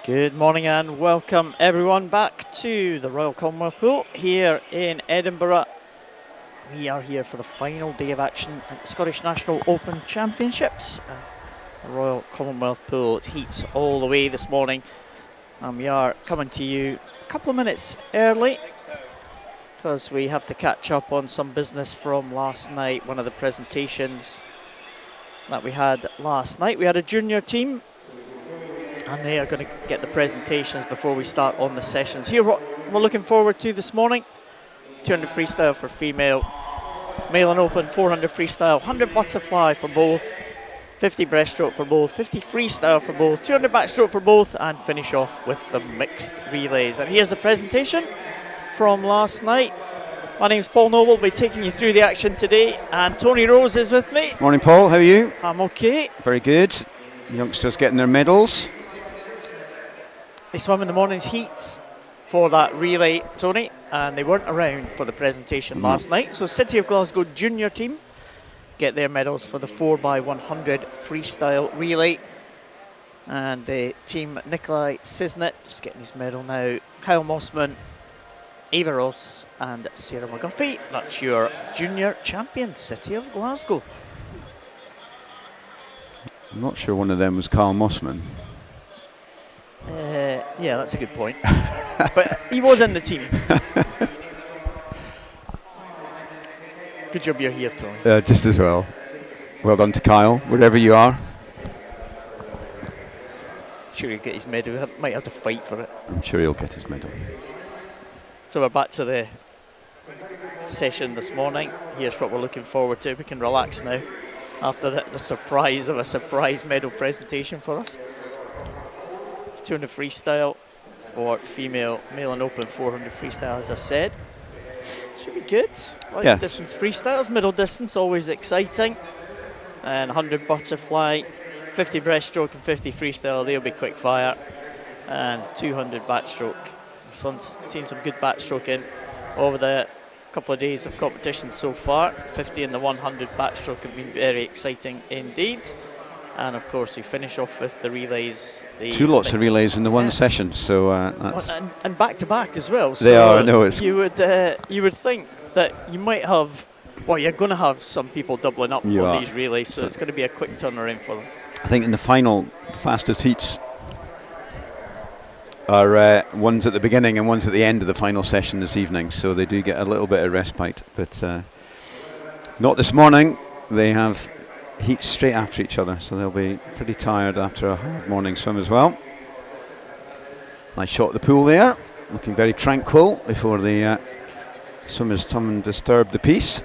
Good morning and welcome everyone back to the Royal Commonwealth Pool here in Edinburgh. We are here for the final day of action at the Scottish National Open Championships. The Royal Commonwealth Pool, it heats all the way this morning, and we are coming to you a couple of minutes early because we have to catch up on some business from last night. One of the presentations that we had last night, we had a junior team, and they are going to get the presentations before we start on the sessions. Here, what we're looking forward to this morning: 200 freestyle for female, male and open 400 freestyle, 100 butterfly for both, 50 breaststroke for both, 50 freestyle for both, 200 backstroke for both, and finish off with the mixed relays. And here's a presentation from last night. My name's Paul Noble, will be taking you through the action today, and Tony Rose is with me. Morning, Paul, how are you? I'm okay. Very good. Youngsters getting their medals. They swam in the morning's heats for that relay, Tony, and they weren't around for the presentation last night. So City of Glasgow junior team get their medals for the 4x100 freestyle relay. And the team Nikolai Cisnet just getting his medal now. Kyle Mossman, Ava Ross and Sarah McGuffey. That's your junior champion, City of Glasgow. I'm not sure one of them was Carl Mossman. Yeah, that's a good point. But he was in the team. Good job you're here, Tony. Just as well. Well done to Kyle, wherever you are. Sure he'll get his medal. He might have to fight for it. I'm sure he'll get his medal. So we're back to the session this morning. Here's what we're looking forward to. We can relax now after the surprise of a surprise medal presentation for us. 200 freestyle for female, male and open 400 freestyle, as I said. Should be good. Like distance freestyles, middle distance, always exciting. And 100 butterfly, 50 breaststroke and 50 freestyle, they'll be quick fire. And 200 backstroke. Seen some good backstroking over the couple of days of competition so far. 50 and the 100 backstroke have been very exciting indeed. And of course, we finish off with the relays. Two lots of relays in the one session, so that's and back to back as well. They are. No, it's you would think that you might have. Well, you're going to have some people doubling up on these relays, so it's going to be a quick turnaround for them. I think in the final, the fastest heats are ones at the beginning and ones at the end of the final session this evening, so they do get a little bit of respite, but not this morning. They have heats straight after each other, so they'll be pretty tired after a hard morning swim as well. Nice shot of the pool there, looking very tranquil before the swimmers come and disturb the piece.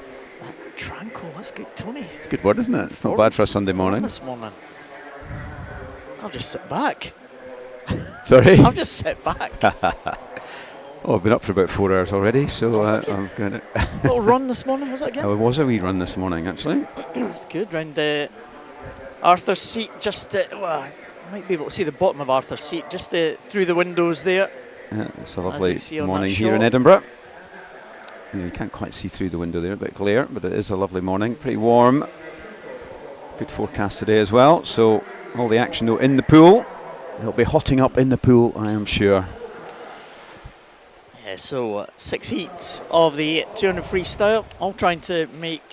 Tranquil, that's good, Tony. It's a good word, isn't it? It's not bad for a Sunday morning. This morning, I'll just sit back. Sorry? I'll just sit back. Oh, I've been up for about 4 hours already, so I'm going to... Little run this morning, was that again? Oh, it was a wee run this morning, actually. That's good, round Arthur's Seat, just, well, you might be able to see the bottom of Arthur's Seat, just through the windows there. Yeah, it's a lovely morning here in Edinburgh. You can't quite see through the window there, a bit glare, but it is a lovely morning, pretty warm. Good forecast today as well, so all the action though in the pool. It'll be hotting up in the pool, I am sure. Yeah, so 6 heats of the 200 freestyle, all trying to make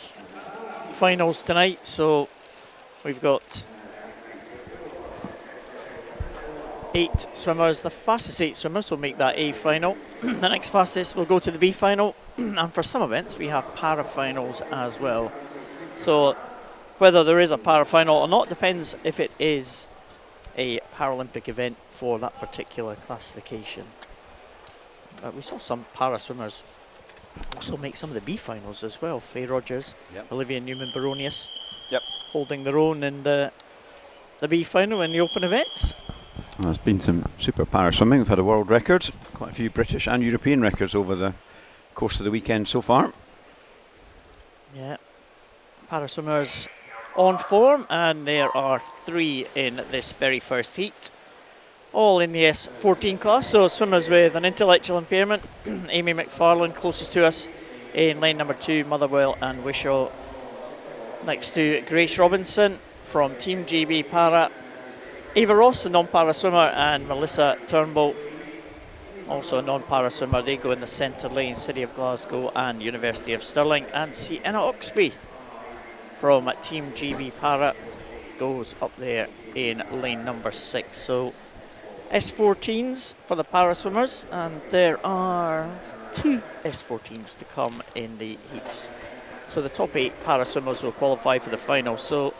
finals tonight. So we've got 8 swimmers. The fastest 8 swimmers will make that A final. The next fastest will go to the B final. And for some events, we have para finals as well. So whether there is a para final or not depends if it is a Paralympic event for that particular classification. We saw some para swimmers also make some of the B finals as well. Faye Rogers, Olivia Newman-Baronius, holding their own in the B final in the open events. Well, there's been some super para swimming. We've had a world record, quite a few British and European records over the course of the weekend so far. Yeah, para swimmers on form, and there are 3 in this very first heat, all in the S14 class. So swimmers with an intellectual impairment: Amy McFarlane closest to us in lane number 2, Motherwell and Wishaw, next to Grace Robinson from Team GB Para, Eva Ross, a non-para swimmer, and Melissa Turnbull, also a non-para swimmer. They go in the centre lane, City of Glasgow and University of Stirling. And Sienna Oxby from Team GB Para goes up there in lane number 6. So S14s for the para swimmers, and there are 2 S14s to come in the heats. So the top 8 para swimmers will qualify for the final. So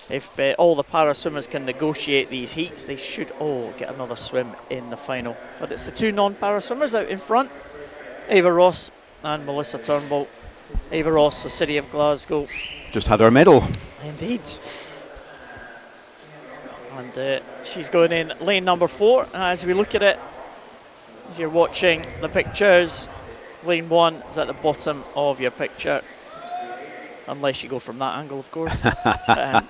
if all the para swimmers can negotiate these heats, they should all get another swim in the final. But it's the 2 non-para swimmers out in front, Eva Ross and Melissa Turnbull. Eva Ross, the City of Glasgow. Just had her medal. Indeed. And she's going in lane number 4. As we look at it, as you're watching the pictures, lane 1 is at the bottom of your picture. Unless you go from that angle, of course.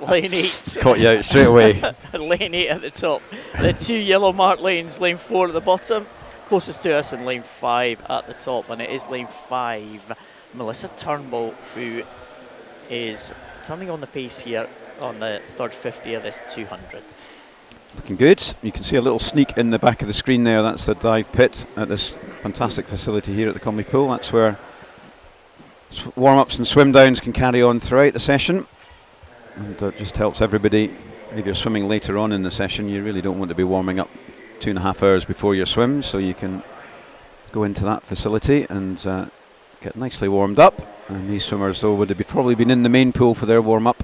Lane 8. Caught you out straight away. Lane 8 at the top. The 2 yellow marked lanes, lane 4 at the bottom. Closest to us in lane 5 at the top. And it is lane 5, Melissa Turnbull, who is turning on the pace here on the third 50 of this 200. Looking good. You can see a little sneak in the back of the screen there. That's the dive pit at this fantastic facility here at the Commonwealth Pool. That's where warm-ups and swim downs can carry on throughout the session, and that just helps everybody. If you're swimming later on in the session, you really don't want to be warming up 2.5 hours before your swim, so you can go into that facility and get nicely warmed up. And these swimmers though would have probably been in the main pool for their warm-up,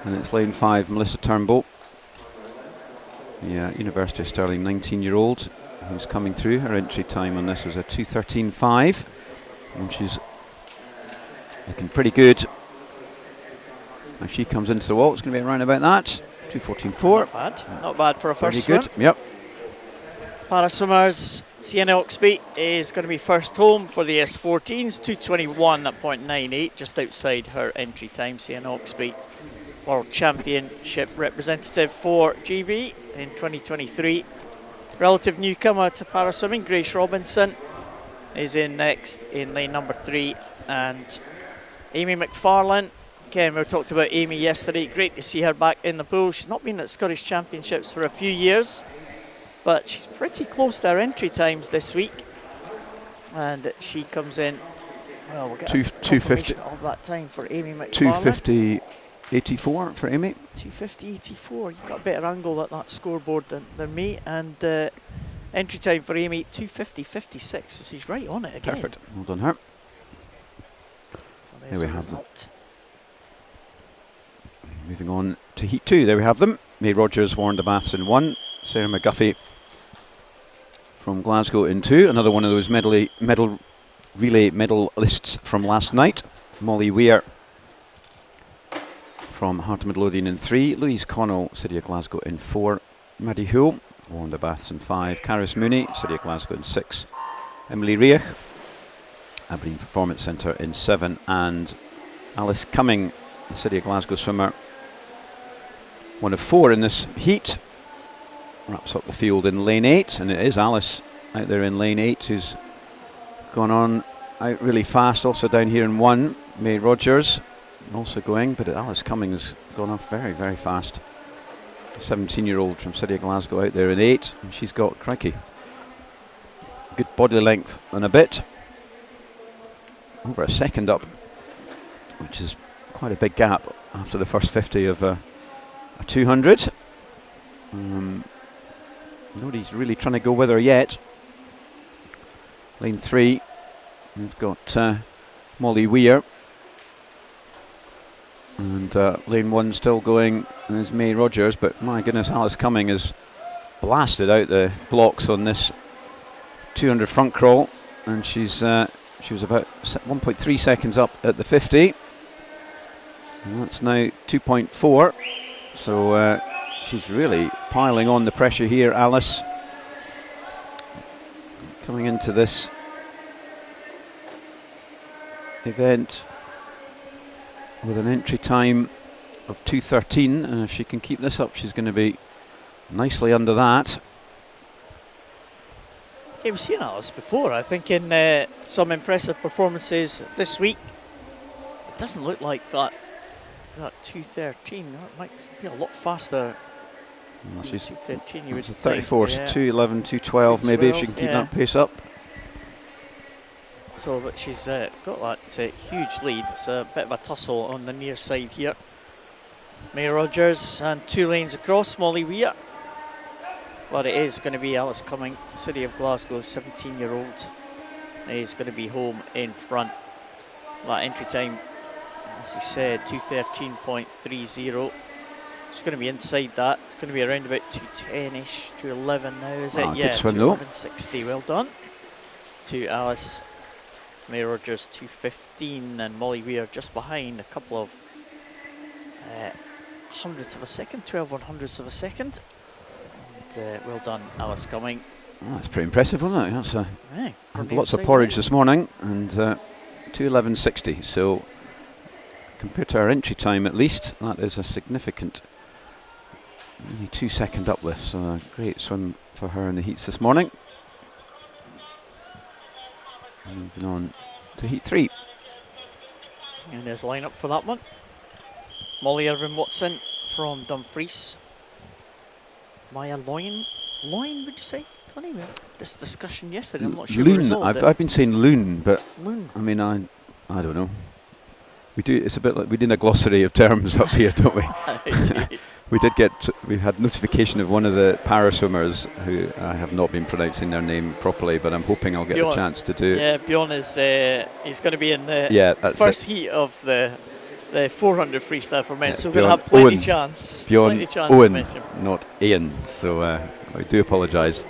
and it's lane 5, Melissa Turnbull, University of Stirling 19-year-old, who's coming through. Her entry time on this was a 2:13.5, and she's looking pretty good. As she comes into the wall, it's going to be around about that. 2:14.4. Not bad. Not bad for a first pretty swim. Good. Yep. Para swimmers, Sienna Oxby is going to be first home for the S14s. 2:21.98, just outside her entry time. Sienna Oxby, World Championship representative for GB in 2023. Relative newcomer to para swimming, Grace Robinson, is in next in lane number 3. And Amy McFarlane, again, we talked about Amy yesterday. Great to see her back in the pool. She's not been at Scottish Championships for a few years, but she's pretty close to her entry times this week. And she comes in, well, we'll get a confirmation of that time for Amy McFarlane. 2:50.84 for Amy. 2:50.84. You've got a better angle at that scoreboard than me. And entry time for Amy, 2:50.56. So she's right on it again. Perfect. Well done, her. So there we have them. Moving on to Heat 2, there we have them. May Rogers, Warren de Baths in 1. Sarah McGuffey from Glasgow in 2. Another one of those relay medalists from last night. Molly Weir from Heart of Midlothian in 3. Louise Connell, City of Glasgow in 4. Maddie Hull, Warren de Baths in 5. Caris Mooney, City of Glasgow in 6. Emily Riech, Aberdeen Performance Centre in 7, and Alice Cumming, the City of Glasgow swimmer, one of 4 in this heat, wraps up the field in lane 8, and it is Alice out there in lane 8 who's gone on out really fast. Also down here in 1, May Rogers also going, but Alice Cumming has gone off very, very fast. A 17-year-old from City of Glasgow out there in 8, and she's got, crikey, good body length and a bit. Over a second up, which is quite a big gap after the first 50 of a 200. Nobody's really trying to go with her yet. Lane 3, we've got Molly Weir. And lane 1 still going is May Rogers, but my goodness, Alice Cumming has blasted out the blocks on this 200 front crawl, and she was about 1.3 seconds up at the 50, and that's now 2.4. So she's really piling on the pressure here, Alice, coming into this event with an entry time of 2:13, and if she can keep this up, she's going to be nicely under that. Yeah, we've seen Alice before, I think, in some impressive performances this week. It doesn't look like that 2:13. That might be a lot faster Well, she's 2:13, you would think. 34, Yeah. 2:11, 2:12 maybe if she can keep yeah. that pace up. So, but she's got that huge lead. It's a bit of a tussle on the near side here. May Rogers and 2 lanes across, Molly Weir. But it is going to be Alice Cumming, City of Glasgow, 17-year-old. Is going to be home in front. That entry time, as he said, 2:13.30. It's going to be inside that. It's going to be around about 2:10-ish, 2:11 now, is it? Yeah, 2:11.60. Well done to Alice. May Rogers 2:15, and Molly Weir just behind, a couple of hundredths of a second, 12 100ths of a second. And well done, Alice Cumming. Oh, that's pretty impressive, wasn't it? That's had lots of porridge this morning, and 2:11.60. So compared to our entry time, at least, that is a significant, only 2-second uplift. So a great swim for her in the heats this morning. Moving on to heat 3. And there's line up for that one. Molly Irvin Watson from Dumfries. Maya Loyne, would you say? Tony, we had this discussion yesterday. I'm not sure. Loon. I've been saying loon, but Loon. I mean, I don't know. We do. It's a bit like we did a glossary of terms up here, don't we? We had notification of one of the para-swimmers who I have not been pronouncing their name properly, but I'm hoping I'll get Bjorn. a chance to do. Yeah, Bjorn is he's going to be in the first heat of the 400 freestyle for men, so we're going to have plenty chance. Bjorn to mention. not Ian. So I do apologise.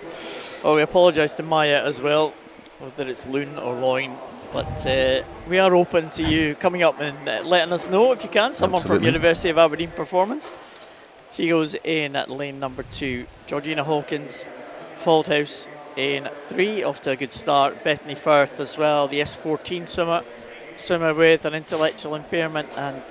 Oh, we apologise to Maya as well, whether it's Loon or Loyne. But we are open to you coming up and letting us know if you can. Someone Absolutely. from University of Aberdeen Performance. She goes in at lane number 2. Georgina Hawkins, Faldhouse in 3, off to a good start. Bethany Firth as well, the S14 swimmer with an intellectual impairment and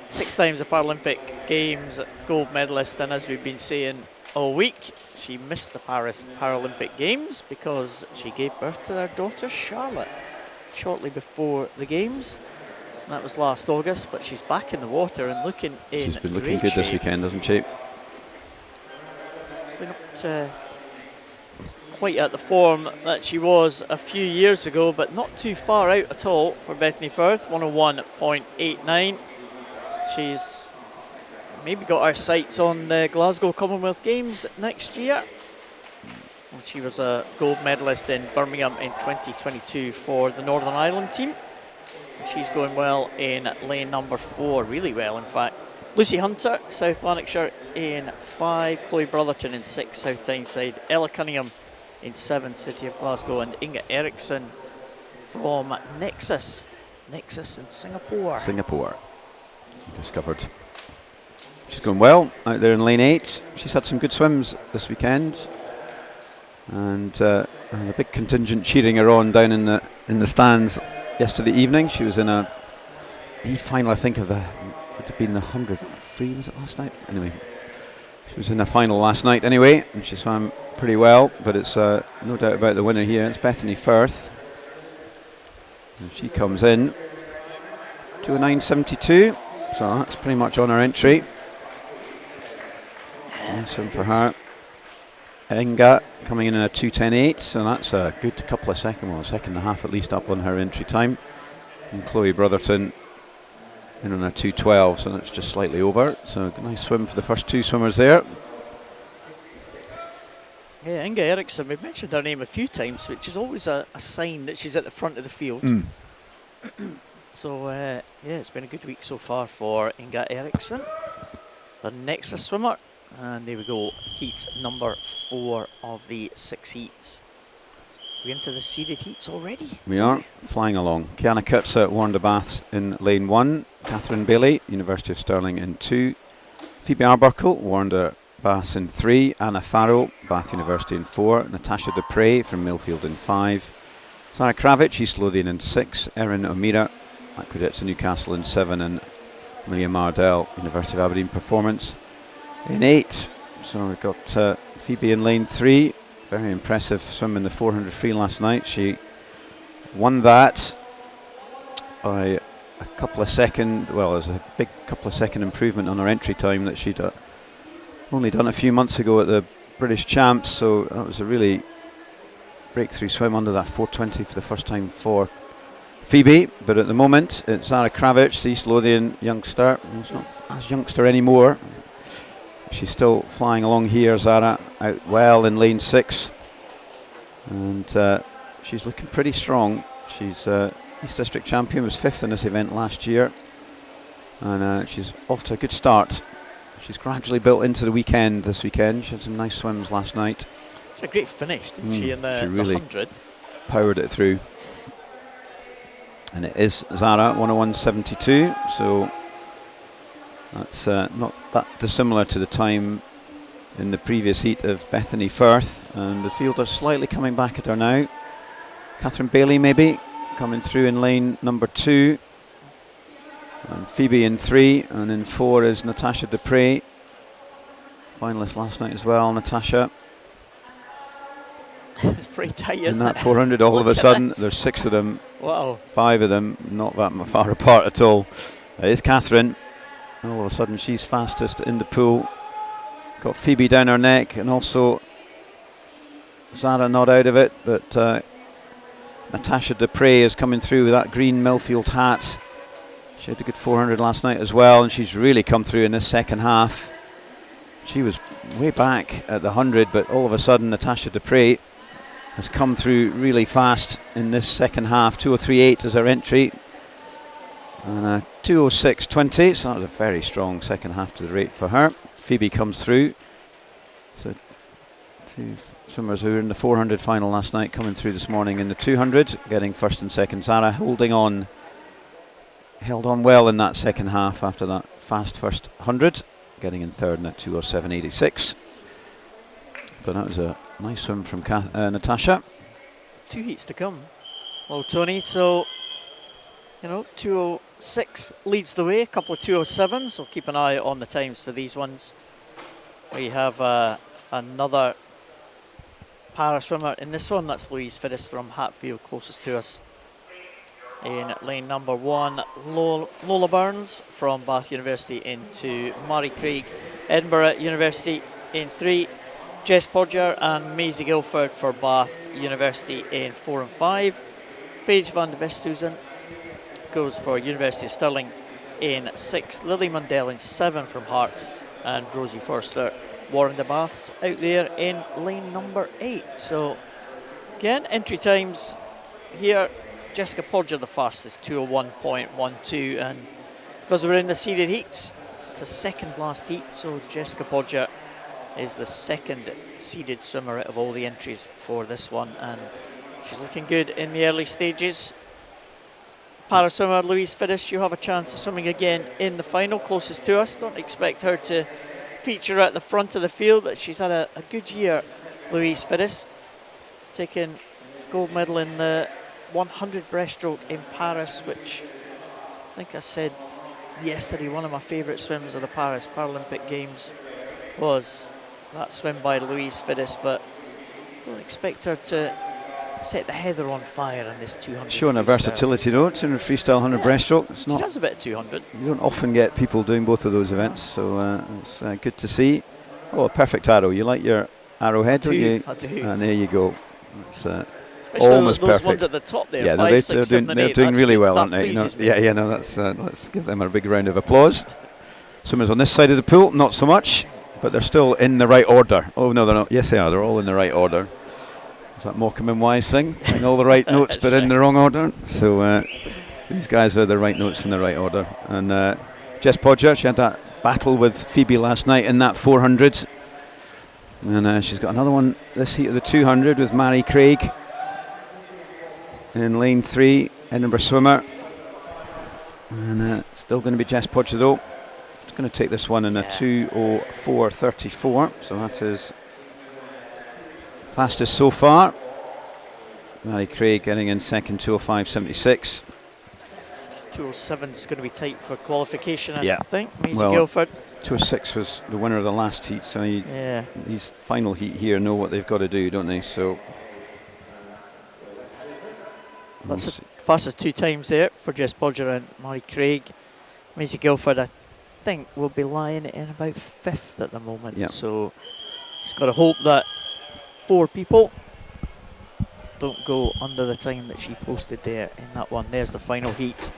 6 times a Paralympic Games gold medalist. And as we've been saying all week, she missed the Paris Paralympic Games because she gave birth to their daughter Charlotte shortly before the Games. That was last August, but she's back in the water and looking in. She's been looking good this weekend, hasn't she? She's not quite at the form that she was a few years ago, but not too far out at all for Bethany Firth, 101.89. She's maybe got our sights on the Glasgow Commonwealth Games next year. She was a gold medalist in Birmingham in 2022 for the Northern Ireland team. She's going well in lane number 4, really well in fact. Lucy Hunter, South Lanarkshire in 5, Chloe Brotherton in 6, South Tyneside, Ella Cunningham in 7, City of Glasgow, and Inga Eriksson from Nexus in Singapore. Discovered. She's going well out there in lane 8. She's had some good swims this weekend, and a big contingent cheering her on down in the stands yesterday evening. She was in a final, I think, of would have been the 100 free, was it last night? Anyway, she was in a final last night anyway, and she swam pretty well, but it's no doubt about the winner here. It's Bethany Firth, and she comes in to a 9.72, so that's pretty much on her entry. Nice one for her. Inga coming in a 2:10.8, so that's a good couple of seconds, well, a second and a half at least up on her entry time. And Chloe Brotherton in on a 2:12, so that's just slightly over. So a nice swim for the first 2 swimmers there. Yeah, Inga Eriksson, we've mentioned her name a few times, which is always a sign that she's at the front of the field. So yeah, it's been a good week so far for Inga Eriksson, the Nexus swimmer. And there we go, heat number 4 of the 6 heats. We're into the seeded heats already. We are flying along. Kiana Kurtza, Warren de Bath in lane 1. Catherine Bailey, University of Stirling in 2. Phoebe Arbuckle, Warren de Bath in 3. Anna Farrow, Bath University in 4. Natasha Dupre from Millfield in 5. Sarah Kravich, East Lothian in 6. Erin O'Meara, Aqueducts in Newcastle in 7. And Amelia Mardell, University of Aberdeen Performance in 8. So we've got Phoebe in lane 3. Very impressive swim in the 400 free last night. She won that by a couple of second, well, there's a big couple of second improvement on her entry time that she'd only done a few months ago at the British Champs, so that was a really breakthrough swim under that 420 for the first time for Phoebe. But at the moment, it's Zara Kravich, the East Lothian youngster. It's not as youngster anymore. She's still flying along here. Zara out well in lane 6, and she's looking pretty strong. She's East District champion, was 5th in this event last year, and she's off to a good start. She's gradually built into the weekend this weekend. She had some nice swims last night. She had a great finish, didn't she, in the really 100? Powered it through. And it is Zara 101.72, so that's not that dissimilar to the time in the previous heat of Bethany Firth. And the field are slightly coming back at her now. Catherine Bailey maybe coming through in lane number 2. And Phoebe in 3, and in 4 is Natasha Dupre, finalist last night as well. Natasha. It's pretty tight, isn't it? In that 400, all of a sudden, there's 6 of them. Wow. 5 of them, not that far apart at all. It is Catherine. All of a sudden, she's fastest in the pool. Got Phoebe down her neck, and also Zara not out of it, but Natasha Dupre is coming through with that green Millfield hat. She had a good 400 last night as well, and she's really come through in this second half. She was way back at the 100, but all of a sudden Natasha Dupre has come through really fast in this second half. 2:03.8 is her entry, and 2:06.20, so that was a very strong second half to the rate for her. Phoebe comes through. So 2 swimmers who were in the 400 final last night coming through this morning in the 200, getting first and second. Zara holding on. Held on well in that second half after that fast first 100, getting in third in at 2:07.86. But that was a nice swim from Natasha. 2 heats to come. Well, Tony, so, 2:06 leads the way, a couple of 2:07s, so keep an eye on the times for these ones. We have another para swimmer in this one. That's Louise Fiddis from Hatfield, closest to us. In lane number 1, Lola Burns from Bath University into Mary Craig, Edinburgh University in 3, Jess Podger and Maisie Guilford for Bath University in 4 and 5. Paige van de Westhuizen goes for University of Stirling in 6, Lily Mundell in 7 from Hearts, and Rosie Forster, Warren de Baths out there in lane number 8. So again, entry times here. Jessica Podger the fastest, 2:01.12, and because we're in the seeded heats, it's a second last heat, so Jessica Podger is the second seeded swimmer out of all the entries for this one, and she's looking good in the early stages. Para swimmer Louise Fiddis, you have a chance of swimming again in the final, closest to us. Don't expect her to feature at the front of the field, but she's had a good year, Louise Fiddis, taking gold medal in the 100 breaststroke in Paris, which I think I said yesterday, one of my favourite swims of the Paris Paralympic Games was that swim by Louise Fiddis, but don't expect her to set the heather on fire in this 200. Showing a versatility though, it's in a freestyle 100 breaststroke. It's not, she does a bit of 200. You don't often get people doing both of those events, so it's good to see. Oh, a perfect arrow. You like your arrowhead, don't you? I do. And there you go. It's especially almost those perfect. Ones at the top there. Yeah, 5, 6, 7, and 8. They're doing really well, aren't they? That's Let's give them a big round of applause. Swimmers on this side of the pool, not so much, but they're still in the right order. Oh no, they're not. Yes, they are. They're all in the right order. Is that Morecambe and Wise thing? Playing all the right notes, but in the wrong order. So these guys are the right notes in the right order. And Jess Podger, she had that battle with Phoebe last night in that 400, and she's got another one this heat of the 200 with Mary Craig in lane 3, Edinburgh swimmer. And still going to be Jess Podger though. It's going to take this one in a 2:04.34, so that is fastest so far. Mary Craig getting in second, 2:05.76. 2:07 is going to be tight for qualification, I think. Maisie well, Guilford. 2:06 was the winner of the last heat, so these final heat here know what they've got to do, don't they? So that's the fastest 2 times there for Jess Podger and Mary Craig. Maisie Guilford, I think will be lying in about 5th at the moment. Yep. So she's got to hope that 4 people don't go under the time that she posted there in that one. There's the final heat.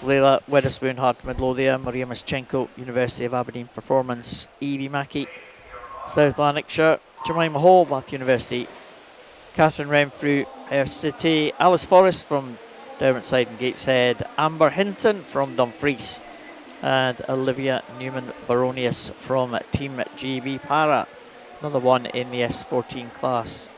Layla Weatherspoon, Hart Midlothian, Maria Mischenko, University of Aberdeen Performance, Evie Mackey, South Lanarkshire, Jemima Hall, Bath University, Catherine Renfrew, Ayr City, Alice Forrest from Derwentside and Gateshead, Amber Hinton from Dumfries, and Olivia Newman-Baronius from Team GB Para, another one in the S14 class.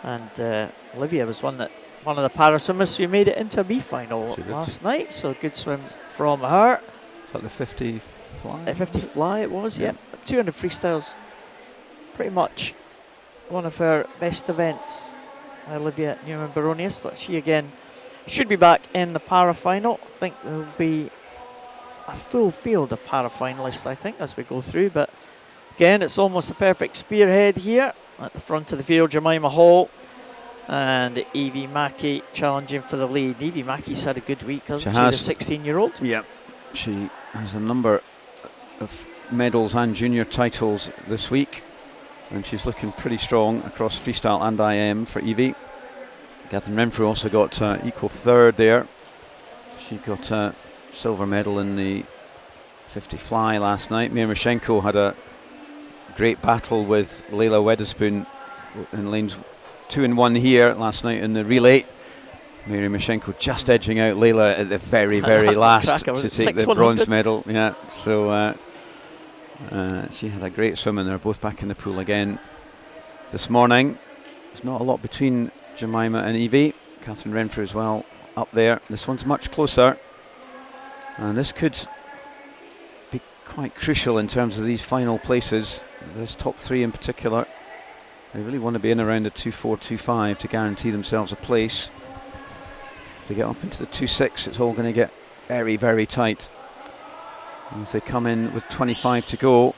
And Olivia was one of the para swimmers who made it into a B final last night, so good swim from her. Is that the 50 fly? 50 fly it was, yeah. 200 freestyles, pretty much one of her best events, Olivia Newman-Baronius, but she again should be back in the para final. I think there will be a full field of para finalists, I think, as we go through, but again, it's almost a perfect spearhead here at the front of the field. Jemima Hall and Evie Mackey challenging for the lead. Evie Mackey's had a good week, hasn't she? The 16-year-old. Yeah, she has a number of medals and junior titles this week, and she's looking pretty strong across freestyle and IM for Evie. Catherine Renfrew also got equal third there. She got a silver medal in the 50 fly last night. Mira Mischenko had a great battle with Layla Weatherspoon in lanes 2 and 1 here last night in the relay. Mary Mischenko just edging out Layla at the very, very last to take the bronze medal. Yeah, so she had a great swim, and they're both back in the pool again this morning. There's not a lot between Jemima and Evie. Catherine Renfrew as well up there. This one's much closer, and this could be quite crucial in terms of these final places. This top 3 in particular, they really want to be in around the 2.4, 2.5 to guarantee themselves a place. If they get up into the 2.6, it's all going to get very, very tight. And if they come in with 25 to go,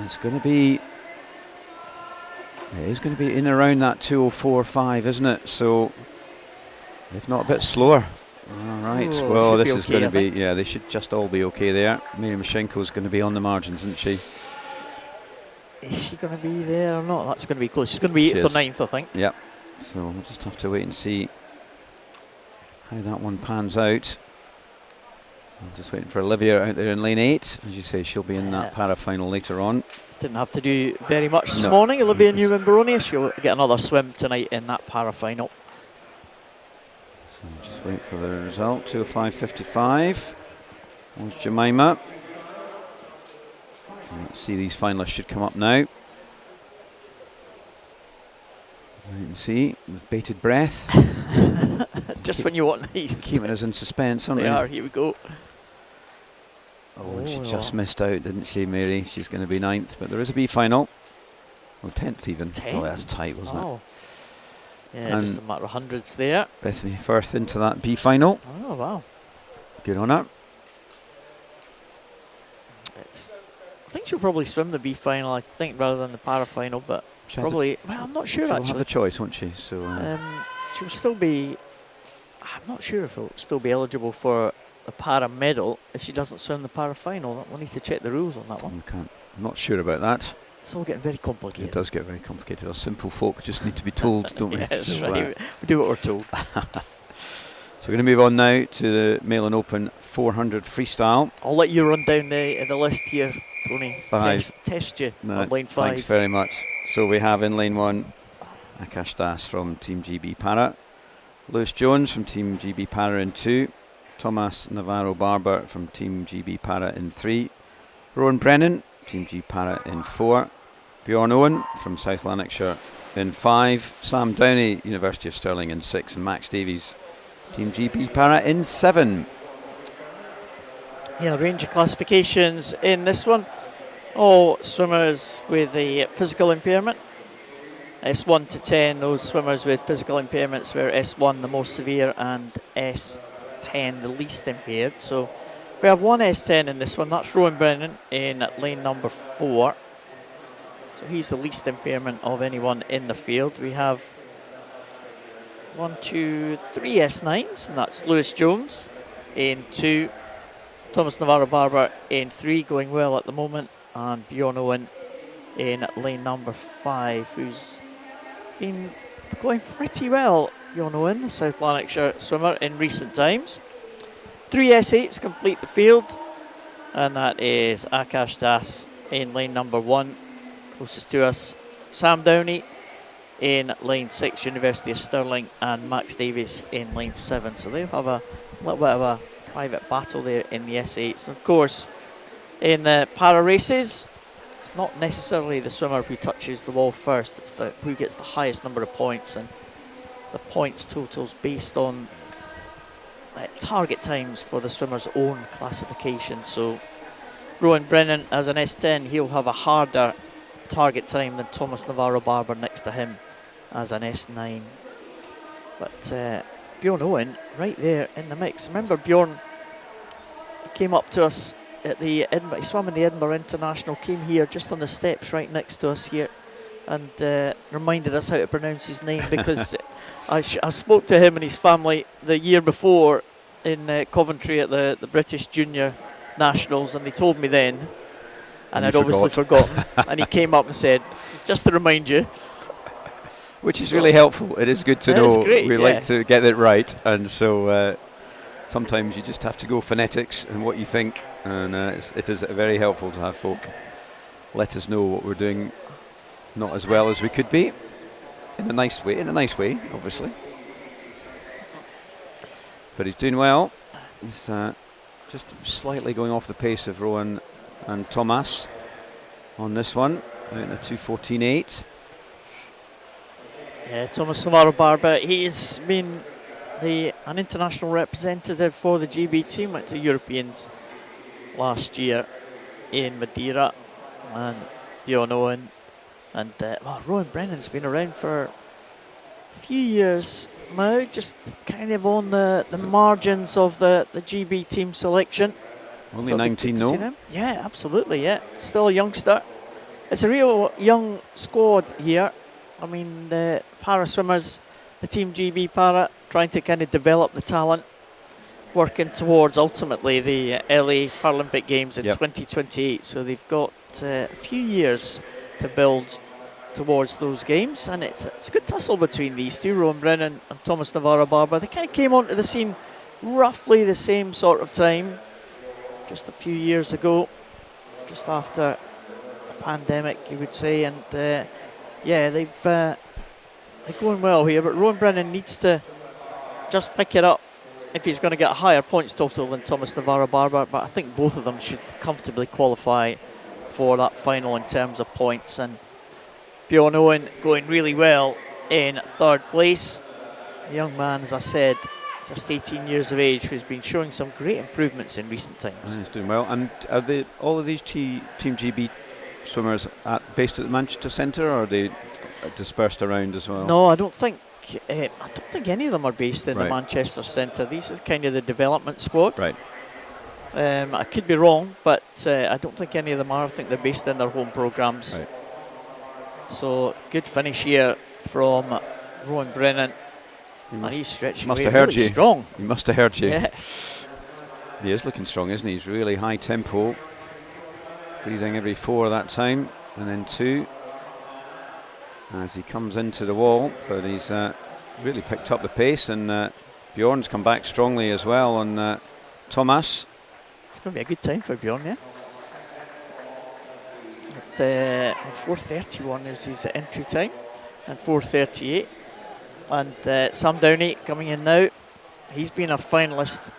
it's going to be, it is going to be in around that 2.04.5, isn't it? So, if not a bit slower. All right. Well, this is going to be, yeah, they should just all be okay there. Mary Mischenko is going to be on the margins, isn't she? Is she going to be there or not? That's going to be close. She's going to be 8th or 9th, I think. Yep. So we'll just have to wait and see how that one pans out. I'm just waiting for Olivia out there in lane 8. As you say, she'll be in that para final later on. Didn't have to do very much this morning. Olivia Newman-Baronius, she'll get another swim tonight in that para final. So just wait for the result. 2:05.55. There's Jemima. Let's see, these finalists should come up now. Wait and see, with bated breath. Just when you want these. Keeping us in suspense, aren't they? They are, here we go. Oh, and she just missed out, didn't she, Mary? She's going to be 9th, but there is a B final. Oh, 10th even. 10th? Oh, that's tight, wasn't it? Yeah, and just a matter of hundreds there. Bethany Firth into that B final. Oh, wow. Good on her. I think she'll probably swim the B final, I think, rather than the para final, but probably, well, I'm not sure actually. She'll have a choice, won't she? So she'll still be, I'm not sure if she'll still be eligible for a para medal if she doesn't swim the para final. We'll need to check the rules on that one. I'm not sure about that. It's all getting very complicated. It does get very complicated. Us simple folk just need to be told, don't we? Yes, so, right. We do what we're told. So we're going to move on now to the Male and Open 400 freestyle. I'll let you run down the list here, Tony. 5. Test you on lane 5. Thanks very much. So we have in lane 1 Akash Das from Team GB Para, Lewis Jones from Team GB Para in 2, Thomas Navarro Barber from Team GB Para in 3, Rowan Brennan, Team G Para in 4, Bjorn Owen from South Lanarkshire in 5, Sam Downey, University of Stirling in 6, and Max Davies, Team GB Para in 7. Yeah, range of classifications in this one. All swimmers with a physical impairment. S1 to 10, those swimmers with physical impairments, where S1 the most severe and S10 the least impaired. So we have one S10 in this one, that's Rowan Brennan in lane number 4. So he's the least impairment of anyone in the field. We have 1, 2, 3 S9s, and that's Lewis Jones in 2, Thomas Navarro Barber in 3, going well at the moment, and Bjorn Owen in lane number 5, who's been going pretty well. Bjorn Owen, the South Lanarkshire swimmer, in recent times. 3 S8s complete the field, and that is Akash Das in lane number 1, closest to us. Sam Downey in lane 6, University of Stirling, and Max Davies in lane 7. So they'll have a little bit of a private battle there in the S8s. And of course, in the para races, it's not necessarily the swimmer who touches the wall first, it's who gets the highest number of points, and the points totals based on target times for the swimmer's own classification. So Rowan Brennan as an S10, he'll have a harder target time than Thomas Navarro Barber next to him as an S9. But Bjorn Owen right there in the mix. Remember, Bjorn came up to us at the Edinburgh, he swam in the Edinburgh International, came here just on the steps right next to us here, and reminded us how to pronounce his name, because I spoke to him and his family the year before in Coventry at the British Junior Nationals, and they told me then, and I'd obviously forgotten. And he came up and said, just to remind you. Which is really helpful. It is good to know. Great, we like to get it right, and so sometimes you just have to go phonetics and what you think, and it is very helpful to have folk let us know what we're doing not as well as we could be, in a nice way, obviously. But he's doing well. He's just slightly going off the pace of Rowan and Thomas on this one, out in a 2:14.8. Yeah, Thomas Navarro Barber, he's been an international representative for the GB team, went to Europeans last year in Madeira, and Bjorn Owen, and Rowan Brennan's been around for a few years now, just kind of on the margins of the GB team selection. Only 19, no? Yeah, absolutely, yeah. Still a youngster. It's a real young squad here. I mean, the para swimmers, the Team GB Para, trying to kind of develop the talent, working towards ultimately the LA Paralympic Games in 2028. So they've got a few years to build towards those games, and it's a good tussle between these two, Rowan Brennan and Thomas Navarro Barber. They kind of came onto the scene roughly the same sort of time, just a few years ago, just after the pandemic, you would say, and they're going well here, but Rowan Brennan needs to just pick it up if he's going to get a higher points total than Thomas Navarro Barber, but I think both of them should comfortably qualify for that final in terms of points. And Bjorn Owen going really well in 3rd place. A young man, as I said, just 18 years of age, who's been showing some great improvements in recent times. He's doing well. And are all of these Team GB swimmers based at the Manchester Centre, or are they dispersed around as well? No, I don't think any of them are based in the Manchester Centre. This is kind of the development squad. Right. I could be wrong, but I don't think any of them are. I think they're based in their home programmes. Right. So good finish here from Rowan Brennan. And he's stretching must away have heard really you. Strong. He must have heard you. Yeah. He is looking strong, isn't he? He's really high tempo. Breathing every 4 that time, and then 2 as he comes into the wall. But he's really picked up the pace, and Bjorn's come back strongly as well on Thomas. It's going to be a good time for Bjorn, yeah. 4:31 is his entry time, and 4:38. And Sam Downey coming in now. He's been a finalist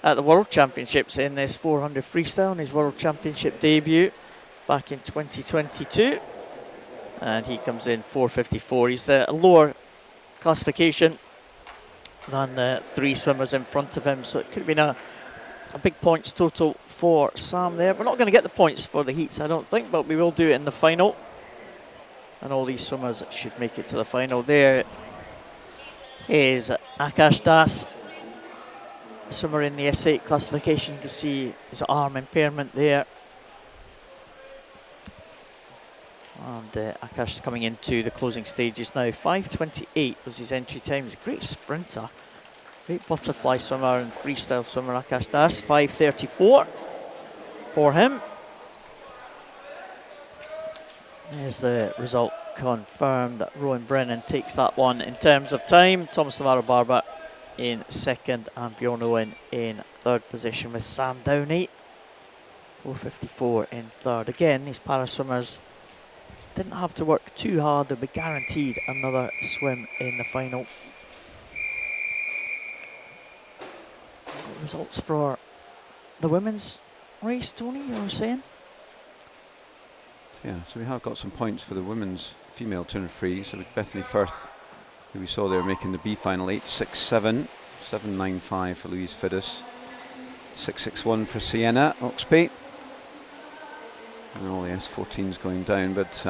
at the World Championships in this 400 freestyle, in his World Championship debut back in 2022. And he comes in 4:54. He's a lower classification than the 3 swimmers in front of him, so it could have been a big points total for Sam there. We're not going to get the points for the heats, I don't think, but we will do it in the final. And all these swimmers should make it to the final. There is Akash Das, swimmer in the S8 classification. You can see his arm impairment there. And Akash coming into the closing stages now. 5:28 was his entry time. He's a great sprinter. Great butterfly swimmer and freestyle swimmer, Akash Das. 5:34 for him. There's the result confirmed that Rowan Brennan takes that one in terms of time. Thomas Navarro-Barber in second and Bjorn Owen in third position with Sam Downey. 4:54 in third. Again, these para swimmers didn't have to work too hard. They'll be guaranteed another swim in the final. Results for the women's race, Tony, you were saying? Yeah, so we have got some points for the women's female 200 free. So with Bethany Firth, who we saw there making the B final, 8.67, 7.95 for Louise Fiddis, 6.61 for Sienna Oxby. And all the S14s going down, but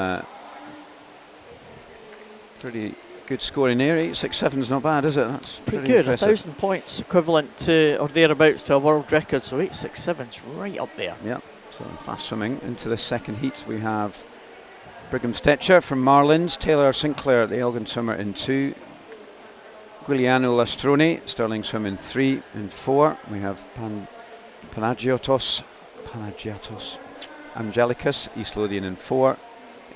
pretty good scoring there. 8.67 is not bad, is it? That's pretty good. impressive. 1,000 points equivalent to, or thereabouts, to a world record. So 8.67's right up there. Yeah. So fast swimming into the second heat. We have Brigham Stetcher from Marlins, Taylor Sinclair, the Elgin swimmer, in 2. Giuliano Lastroni, Sterling swim in 3 and 4. We have Panagiotos Angelicus, East Lothian, in 4.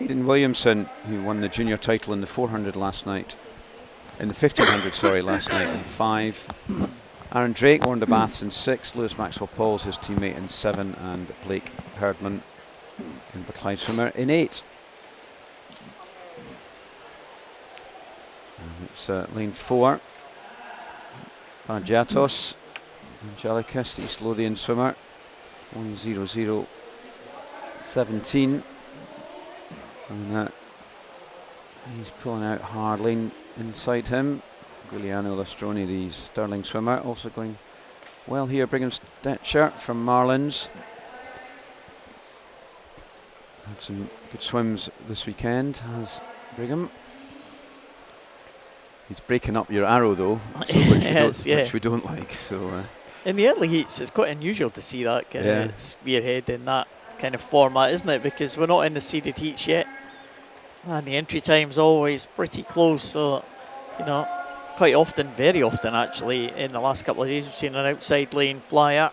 Aidan Williamson, who won the junior title in the 400 last night, in the 1500, sorry, last night, in 5. Aaron Drake, Warren de Baths in 6, Lewis Maxwell Pauls, his teammate, in 7, and Blake Herdman, Inverclyde swimmer, in 8. And it's lane 4. Panagiotos Angelicus, the East Lothian swimmer, 1:00:17, and he's pulling out hard. Lane inside him, Giuliano Lastroni, the Stirling swimmer, also going well here. Brigham Stetcher from Marlins. Had some good swims this weekend, has Brigham. He's breaking up your arrow though, so which we don't like. So in the early heats, it's quite unusual to see that kind of spearhead in that kind of format, isn't it? Because we're not in the seeded heats yet, and the entry time's always pretty close. So, you know, quite often, very often actually, in the last couple of days, we've seen an outside lane flyer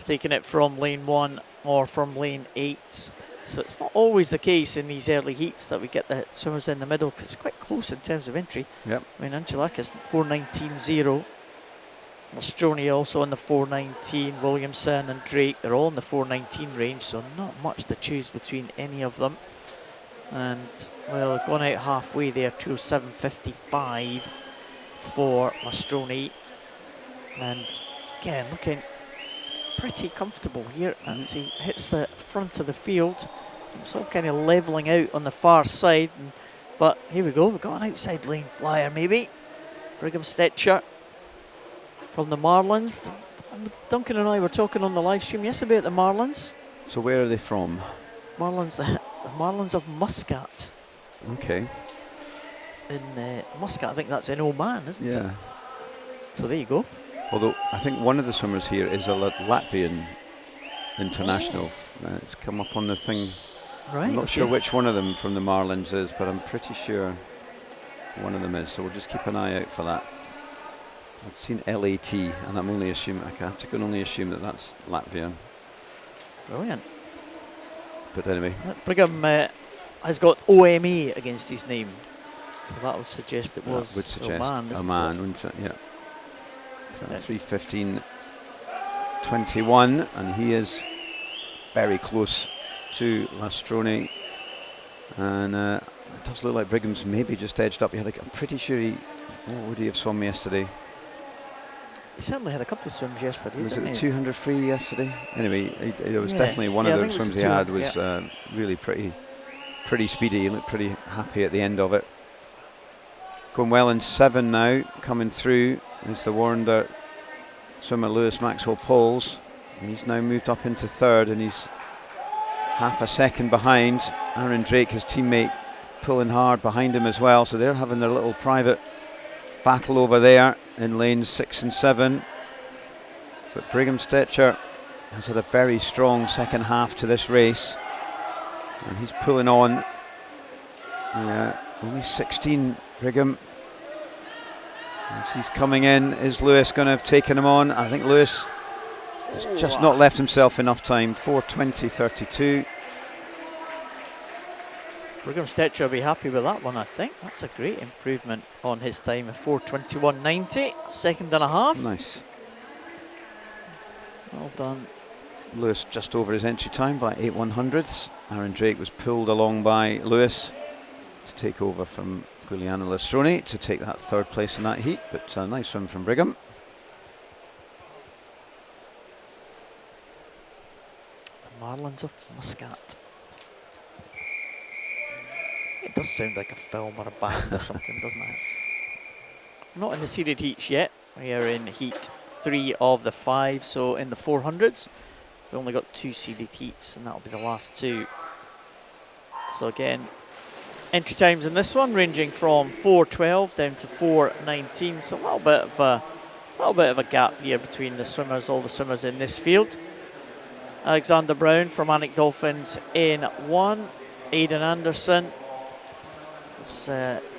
taking it from lane 1 or from lane 8. So it's not always the case in these early heats that we get the swimmers in the middle, because it's quite close in terms of entry. Yep. I mean, Angelakis 4:19.0. Lastroni also in the 4:19. Williamson and Drake, they're all in the 4:19 range, so not much to choose between any of them. And, well, they've gone out halfway there, 2:07.55 for Lastroni. And again, looking pretty comfortable here as he hits the front of the field. It's all kind of levelling out on the far side, but here we go, we've got an outside lane flyer maybe. Brigham Stetcher from the Marlins. Duncan and I were talking on the live stream yesterday about the Marlins. So where are they from? Marlins, the Marlins of Muscat. Okay. In Muscat, I think that's in Oman, isn't it? Yeah. So there you go. Although I think one of the swimmers here is a Latvian international. It's come up on the thing. Right. I'm not sure which one of them from the Marlins is, but I'm pretty sure one of them is. So we'll just keep an eye out for that. I've seen LAT, and I'm only assuming, I can only assume that that's Latvian. Brilliant. But anyway. Brigham has got OME against his name, so that would suggest it was would suggest Oman, Oman, wouldn't it? Yeah. So 3:15.21, and he is very close to Lastroni, and it does look like Brigham's maybe just edged up. I'm pretty sure what would he have swum yesterday? He certainly had a couple of swims yesterday. Was it the 200 free yesterday? Anyway, it was definitely one of the swims he had was really pretty speedy. He looked pretty happy at the end of it. Going well in 7 now, coming through is the Warrender swimmer Lewis Maxwell Pauls. He's now moved up into 3rd, and he's half a second behind. Aaron Drake, his teammate, pulling hard behind him as well, so they're having their little private battle over there in lanes 6 and 7. But Brigham Stetcher has had a very strong second half to this race, and he's pulling on. Only 16, Brigham. As he's coming in, is Lewis going to have taken him on? I think Lewis has just not left himself enough time. 4:20.32. Brigham Stetcher will be happy with that one, I think. That's a great improvement on his time of 4:21.90, second and a half. Nice. Well done. Lewis just over his entry time by 8/100ths. Aaron Drake was pulled along by Lewis to take over from Giuliano Lastroni to take that third place in that heat, but a nice swim from Brigham. The Marlins of Muscat. It does sound like a film or a band or something, doesn't it? Not in the seeded heats yet. We are in heat 3 of the 5, so in the 400s. We only got 2 seeded heats, and that'll be the last 2. So again, entry times in this one ranging from 4:12 down to 4:19. So a little bit of a gap here between the swimmers, all the swimmers in this field. Alexander Brown from Manic Dolphins in 1. Aidan Anderson, it's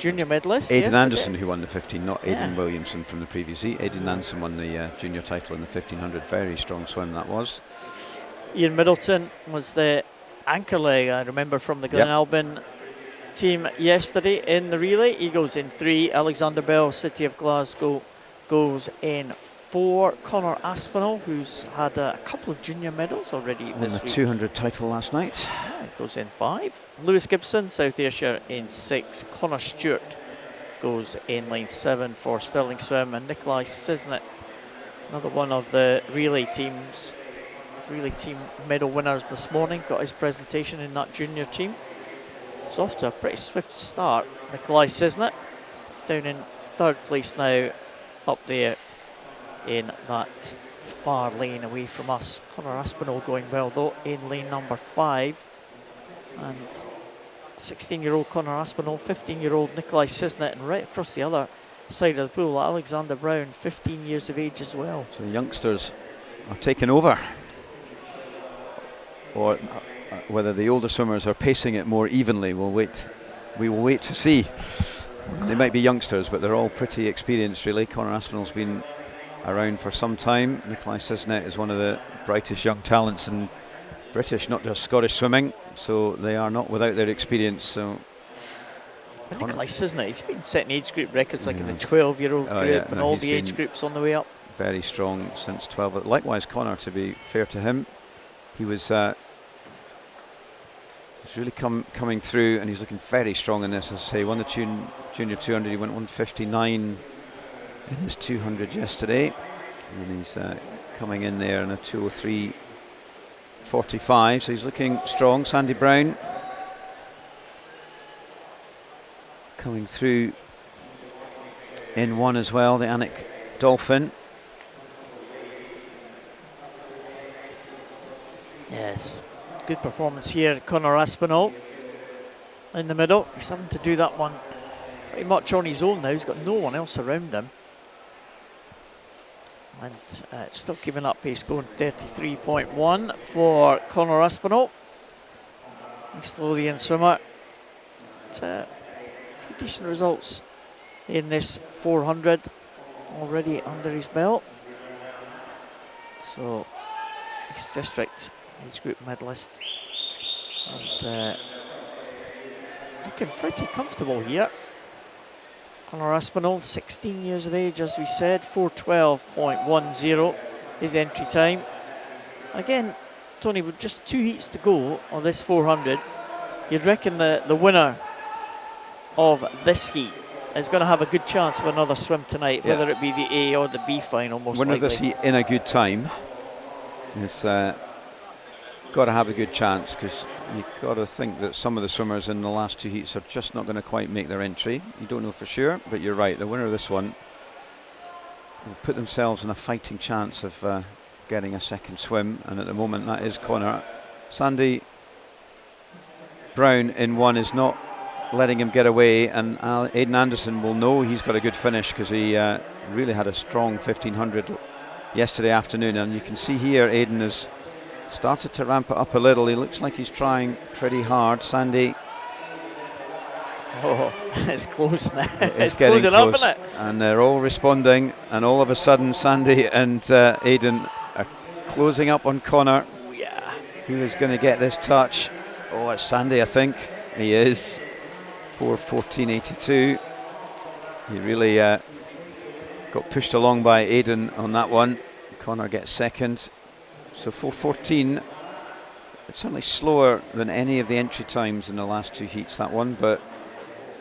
junior medalist. Aidan yesterday. Anderson who won the 15, not Aidan Williamson from the previous heat. Aidan Anderson won the junior title in the 1500. Very strong swim that was. Ian Middleton was the anchor leg, I remember, from the Glenalbin team yesterday in the relay. He goes in 3. Alexander Bell, City of Glasgow, goes in 4. Connor Aspinall, who's had a couple of junior medals already Won this the week. 200 title last night. Yeah, goes in 5. Lewis Gibson, South Ayrshire, in 6. Connor Stewart goes in line 7 for Stirling Swim, and Nikolai Cisnet, another one of the relay teams. Relay team medal winners this morning, got his presentation in that junior team. It's off to a pretty swift start. Nikolai Cisnet is down in 3rd place now, up there in that far lane away from us. Connor Aspinall going well though in lane number 5, and 16-year-old Connor Aspinall, 15-year-old Nikolai Cisnet, and right across the other side of the pool, Alexander Brown, 15 years of age as well. So the youngsters are taking over. Or whether the older swimmers are pacing it more evenly, we will wait to see. They might be youngsters, but they're all pretty experienced really. Connor Aspinall's been around for some time. Nikolai Cisnet is one of the brightest young talents in British, not just Scottish swimming, so they are not without their experience. So Nikolai Cisnet, he's been setting age group records like in the 12-year-old group and all the age groups on the way up. Very strong since 12. Likewise Connor, to be fair to him. He was really coming through, and he's looking very strong in this. As I say, won the junior 200. He went 159 in his 200 yesterday, and he's coming in there in a 2:03.45. So he's looking strong. Sandy Brown coming through in 1 as well. The Anik Dolphin. Yes, good performance here. Connor Aspinall in the middle. He's having to do that one pretty much on his own now. He's got no one else around him. And still keeping up pace, going 33.1 for Connor Aspinall. East Lothian swimmer. Few decent results in this 400 already under his belt. So, East District age group medalist, and looking pretty comfortable here. Connor Aspinall, 16 years of age, as we said, 4:12.10 his entry time. Again, Tony, with just 2 heats to go on this 400, you'd reckon the winner of this heat is going to have a good chance of another swim tonight, whether it be the A or the B final, most winner likely. of this heat in a good time is got to have a good chance, because you've got to think that some of the swimmers in the last 2 heats are just not going to quite make their entry. You don't know for sure, but you're right, the winner of this one will put themselves in a fighting chance of getting a second swim, and at the moment that is Connor. Sandy Brown in 1 is not letting him get away, and Aidan Anderson will know he's got a good finish, because he really had a strong 1500 yesterday afternoon, and you can see here Aidan has started to ramp it up a little. He looks like he's trying pretty hard. Sandy Oh, it's close now. It's closing close, up, isn't it? and they're all responding. And all of a sudden, Sandy and Aidan are closing up on Connor. Oh, yeah. Who is going to get this touch? Oh, it's Sandy, I think. He is. 4:14.82. He really got pushed along by Aidan on that one. Connor gets second. So 4:14. It's certainly slower than any of the entry times in the last two heats, that one, but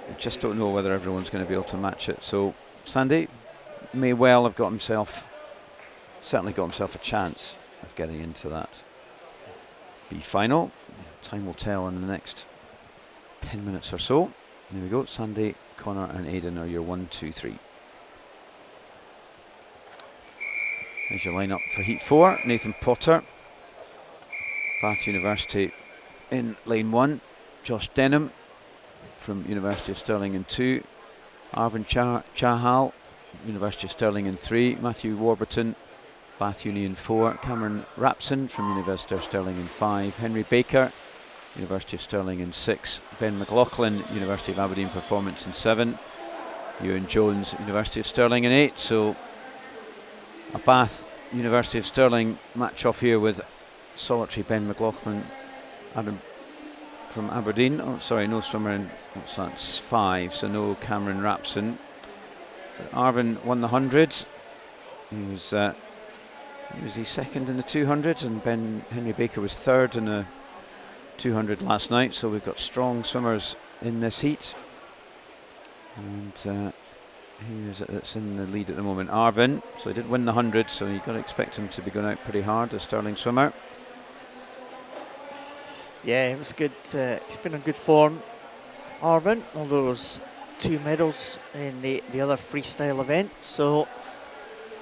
I just don't know whether everyone's going to be able to match it. So Sandy may well have certainly got himself a chance of getting into that B final. Time will tell in the next 10 minutes or so. There we go. Sandy, Connor and Aidan are your 1, 2, 3. There's your lineup for heat 4. Nathan Potter, Bath University in lane 1. Josh Denham from University of Stirling in 2. Arvin Chahal, University of Stirling in 3. Matthew Warburton, Bath Uni in 4. Cameron Rapson from University of Stirling in 5. Henry Baker, University of Stirling in 6. Ben McLaughlin, University of Aberdeen Performance in 7. Ewan Jones, University of Stirling in 8. So a Bath University of Stirling match off here with solitary Ben McLaughlin from Aberdeen. Oh, sorry, no swimmer in, what's that, 5, so no Cameron Rapson. Arvin won the 100. He was second in the 200, and Henry Baker was third in the 200 last night. So we've got strong swimmers in this heat. And who is it that's in the lead at the moment? Arvin. So he did win the 100, so you've got to expect him to be going out pretty hard, the Stirling swimmer. Yeah, it was good. He's been in good form, Arvin, although there was 2 medals in the other freestyle event. So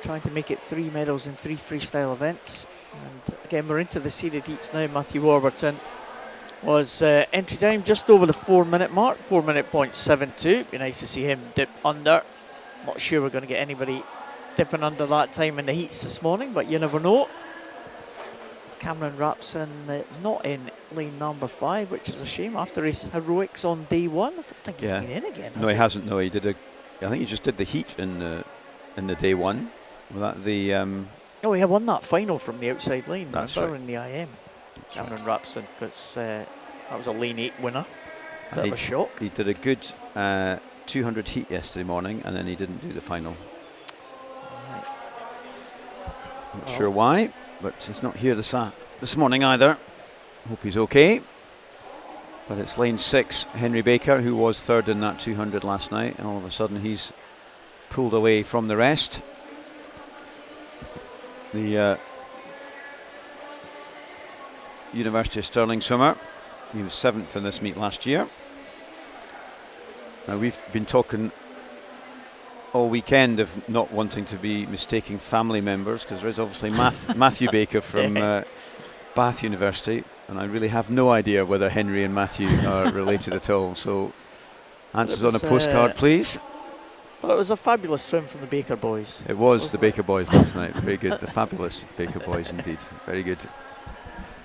trying to make it 3 medals in 3 freestyle events. And again, we're into the seeded heats now. Matthew Warburton was entry time just over the 4-minute mark, 4:00.72. Be nice to see him dip under. Not sure we're going to get anybody dipping under that time in the heats this morning, but you never know. Cameron Rapson not in lane number 5, which is a shame after his heroics on day 1. I don't think he's been in again. No, he hasn't. No, he did I think he just did the heat in the day 1. Was that the? Oh, he won that final from the outside lane. That's remember, right. in the IM. That's Cameron right. Rapson, because that was a lane 8 winner. Bit He- of a shock. He did a good 200 heat yesterday morning, and then he didn't do the final. Right. Not sure why, but he's not here this morning either. Hope he's okay. But it's lane 6, Henry Baker, who was third in that 200 last night, and all of a sudden he's pulled away from the rest. The University of Stirling swimmer, he was 7th in this meet last year. Now we've been talking all weekend of not wanting to be mistaking family members, because there is obviously Matthew Baker from Bath University, and I really have no idea whether Henry and Matthew are related at all. So answers on a postcard, please. But it was a fabulous swim from the Baker boys. It was the Baker boys last night. Very good. The fabulous Baker boys indeed. Very good.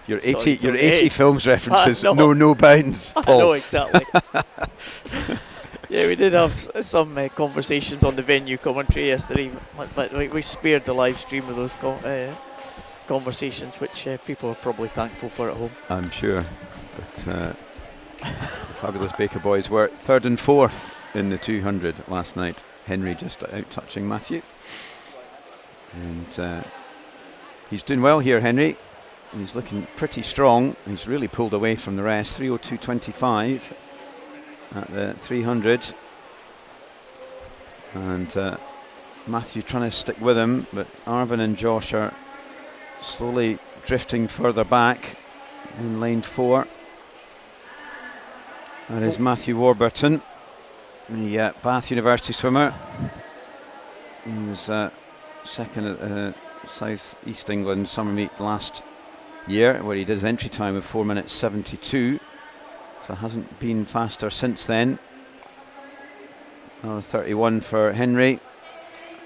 Your 80 films references, no bounds, Paul. I know, exactly. Yeah, we did have some conversations on the venue commentary yesterday, but we spared the live stream of those conversations, which people are probably thankful for at home. I'm sure. But the fabulous Baker boys were 3rd and 4th in the 200 last night. Henry just out touching Matthew. And he's doing well here, Henry. He's looking pretty strong. He's really pulled away from the rest. 3:02.25 at the 300. And Matthew trying to stick with him, but Arvin and Josh are slowly drifting further back in lane 4. That is Matthew Warburton, the Bath University swimmer. He was second at South East England summer meet last year, where he did his entry time of 4:72. So hasn't been faster since then. Another 31 for Henry.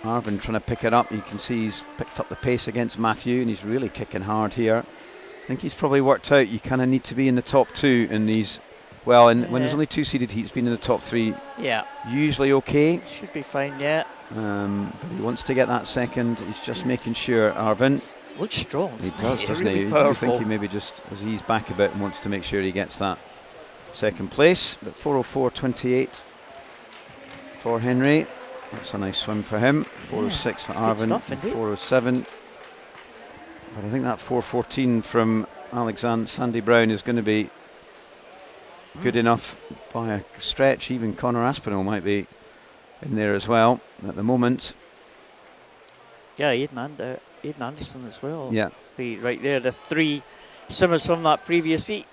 Arvin trying to pick it up. You can see he's picked up the pace against Matthew, and he's really kicking hard here. I think he's probably worked out you kind of need to be in the top 2 in these Well, and when there's only 2 seeded heats, being in the top 3, yeah, usually okay. should be fine. Yeah, But he wants to get that second. He's just making sure, Arvin. looks strong. He does, doesn't really he? You powerful. think he maybe just as he's back a bit and wants to make sure he gets that second place. But 4:04.28 for Henry. That's a nice swim for him. 4:06 for Arvin. 4:07. But I think that 4:14 from Alexander Sandy Brown is going to be good enough by a stretch. Even Connor Aspinall might be in there as well at the moment. Yeah, Aidan Anderson as well. Yeah. Be right there. The 3 swimmers from that previous heat,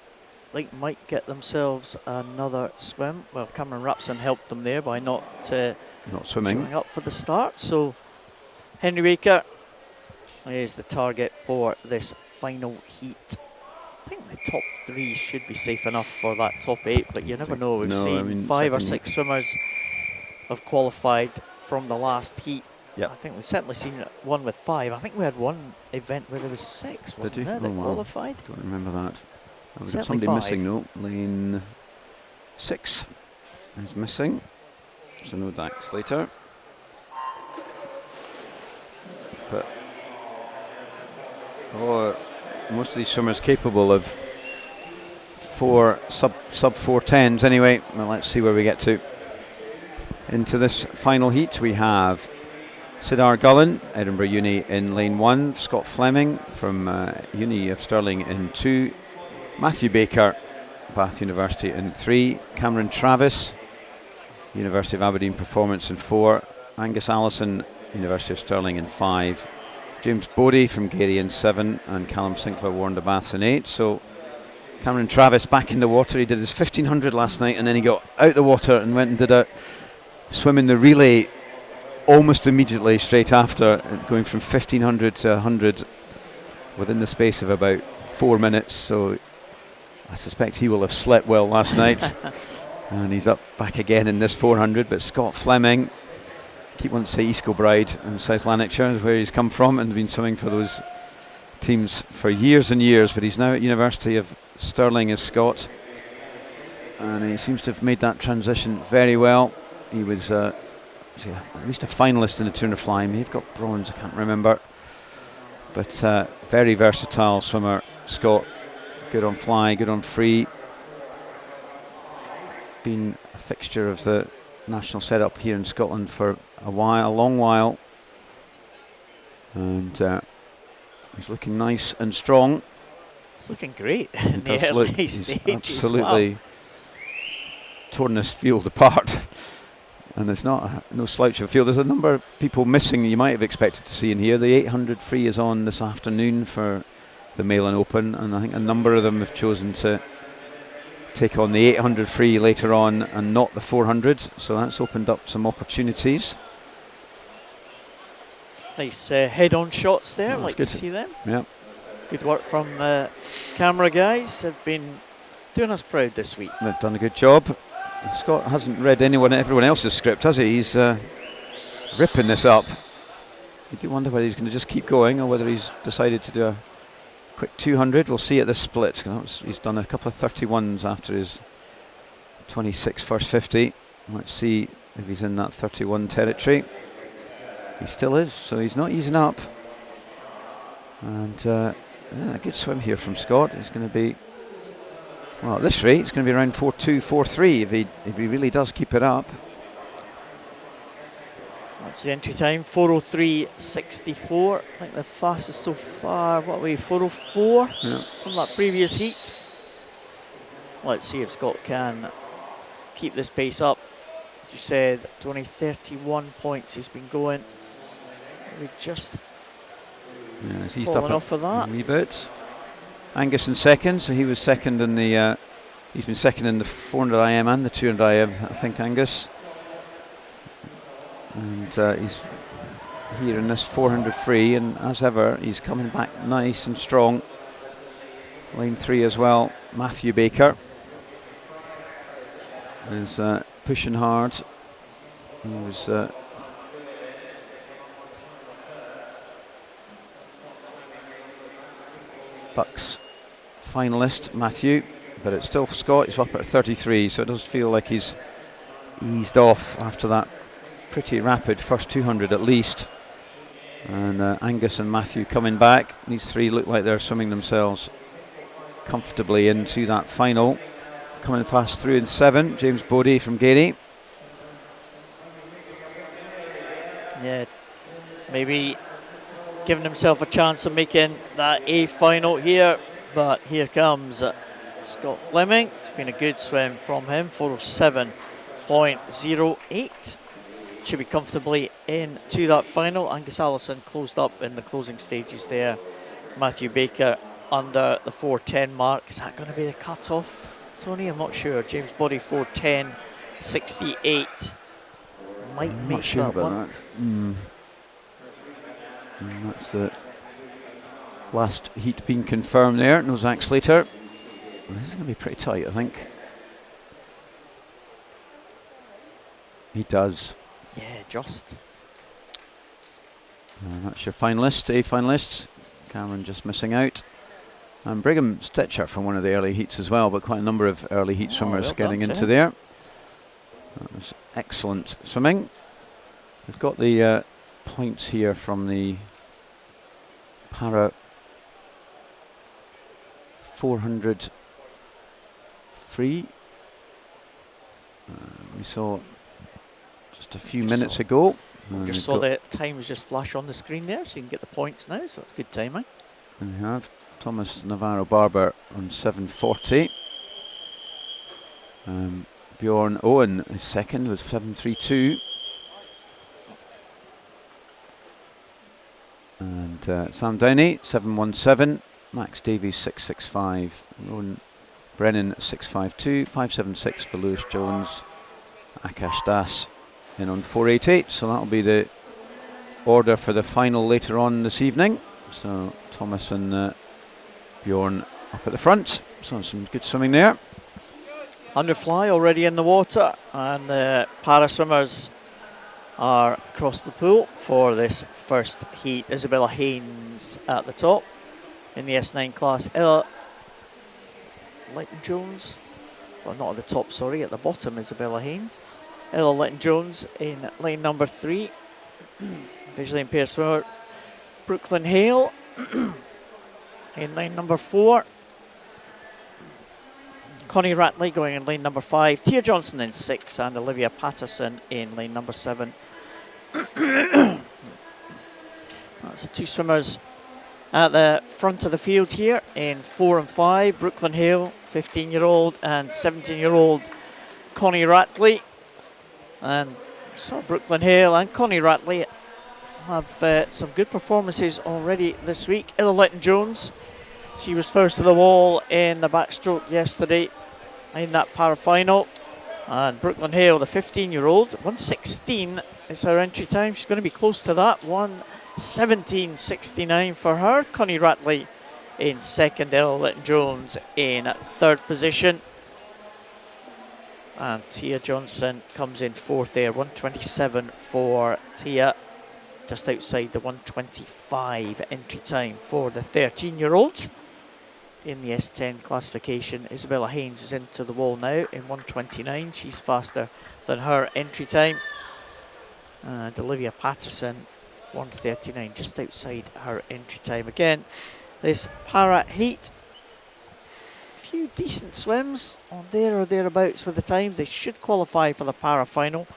like, might get themselves another swim. Well, Cameron Rapson helped them there by not swimming showing up for the start. So Henry Baker is the target for this final heat. I think the top 3 should be safe enough for that top 8, but you never know. We've seen 5 or 6 swimmers have qualified from the last heat. Yep. I think we've certainly seen one with 5. I think we had one event where there was 6, wasn't there, that qualified? Don't remember that. We've got Certainly somebody 5. missing, no. Lane 6 is missing. So no Dax later. But most of these swimmers capable of sub 4:10s anyway. Well, let's see where we get to. Into this final heat we have Sidar Gullen, Edinburgh Uni in lane 1, Scott Fleming from Uni of Stirling in 2, Matthew Baker, Bath University in 3, Cameron Travis, University of Aberdeen Performance in 4, Angus Allison, University of Stirling in 5, James Bodie from Gary in 7, and Callum Sinclair Warren de Bath in 8. So Cameron Travis back in the water. He did his 1500 last night, and then he got out the water and went and did a swim in the relay almost immediately straight after, going from 1500 to 100 within the space of about 4 minutes. So I suspect he will have slept well last night. And he's up back again in this 400. But Scott Fleming, keep wanting to say East Kilbride and South Lanarkshire is where he's come from and been swimming for those teams for years and years. But he's now at University of Stirling as Scott, and he seems to have made that transition very well. He was at least a finalist in the 200 fly. He may have got bronze, I can't remember. But very versatile swimmer, Scott. Good on fly, good on free. Been a fixture of the national setup here in Scotland for a long while. And he's looking nice and strong. It's looking great in the early stages. Absolutely torn this field apart. And there's no slouch of a field. There's a number of people missing you might have expected to see in here. The 800 free is on this afternoon for the Malin Open, and I think a number of them have chosen to take on the 800 free later on and not the 400. So that's opened up some opportunities. Nice head-on shots there. Like to see them. Yeah. Good work from the camera guys. Have been doing us proud this week. They've done a good job. Scott hasn't read everyone else's script, has he? He's ripping this up. You do wonder whether he's going to just keep going or whether he's decided to do a quick 200. We'll see at the split. He's done a couple of 31s after his 26 first 50. Let's see if he's in that 31 territory. He still is, so he's not easing up. And a good swim here from Scott. He's going to be, well, at this rate, it's going to be around 4.2, 4.3 if he really does keep it up. That's the entry time, 4:03.64. I think the fastest so far, 4:04 from that previous heat. Let's see if Scott can keep this pace up. As you said, only 31 points he's been going. We just he's fallen off of that. A wee bit. Angus in second, so he was second in the. He's been second in the 400 IM and the 200 IM, I think, Angus. And he's here in this 400 free, and as ever, he's coming back nice and strong. Lane 3 as well. Matthew Baker is pushing hard. He was. Bucks finalist Matthew but it's still Scott. He's up at 33, so it does feel like he's eased off after that pretty rapid first 200 at least. And Angus and Matthew coming back. These three look like they're swimming themselves comfortably into that final. Coming fast through in 7, James Bodie from Gary. Yeah, maybe giving himself a chance of making that A final here, but here comes Scott Fleming. It's been a good swim from him, 407.08. Should be comfortably into that final. Angus Allison closed up in the closing stages there. Matthew Baker under the 410 mark. Is that going to be the cut-off, Tony? I'm not sure. James Bodie 410.68. Might I'm make not sure that about one. That. That's the last heat being confirmed there. No Zach Slater. This is going to be pretty tight, I think. He does. Yeah, just. That's your finalists, A finalists. Cameron just missing out. And Brigham Stitcher from one of the early heats as well, but quite a number of early heat swimmers well getting done, into there. That was excellent swimming. We've got the points here from the para 400 free. We saw just a few minutes ago. Just saw the times just flash on the screen there, so you can get the points now, so that's good timing. And we have Thomas Navarro Barber on 740. Bjorn Owen is second with 732. And Sam Downey 717. Max Davies 665. Rowan Brennan 652. 576 for Lewis Jones. Akash Das in on 488. So that'll be the order for the final later on this evening. So Thomas and Bjorn up at the front. So some good swimming there. Underfly already in the water, and the para swimmers are across the pool for this first heat. Isabella Haynes at the top in the S9 class. Ella Litton-Jones, well, not at the top, sorry, at the bottom, Isabella Haynes. Ella Litton-Jones in lane number 3. Visually impaired swimmer Brooklyn Hale in lane number 4. Connie Ratley going in lane number 5. Tia Johnson in 6, and Olivia Patterson in lane number 7. That's the two swimmers at the front of the field here in 4 and 5. Brooklyn Hale, 15-year-old, and 17-year-old Connie Ratley. And so Brooklyn Hale and Connie Ratley have some good performances already this week. Ella Litton-Jones, she was first to the wall in the backstroke yesterday in that para final. And Brooklyn Hale, the 15-year-old, 1:16 is her entry time. She's going to be close to that. 1:17.69 for her. Connie Ratley in second. Ella Litton-Jones in third position. And Tia Johnson comes in fourth there. 1:27 for Tia. Just outside the 1:25 entry time for the 13-year-old. In the S10 classification, Isabella Haynes is into the wall now in 1:29. She's faster than her entry time. And Olivia Patterson, 1:39, just outside her entry time. Again, this para heat, a few decent swims on there or thereabouts with the times. They should qualify for the para final.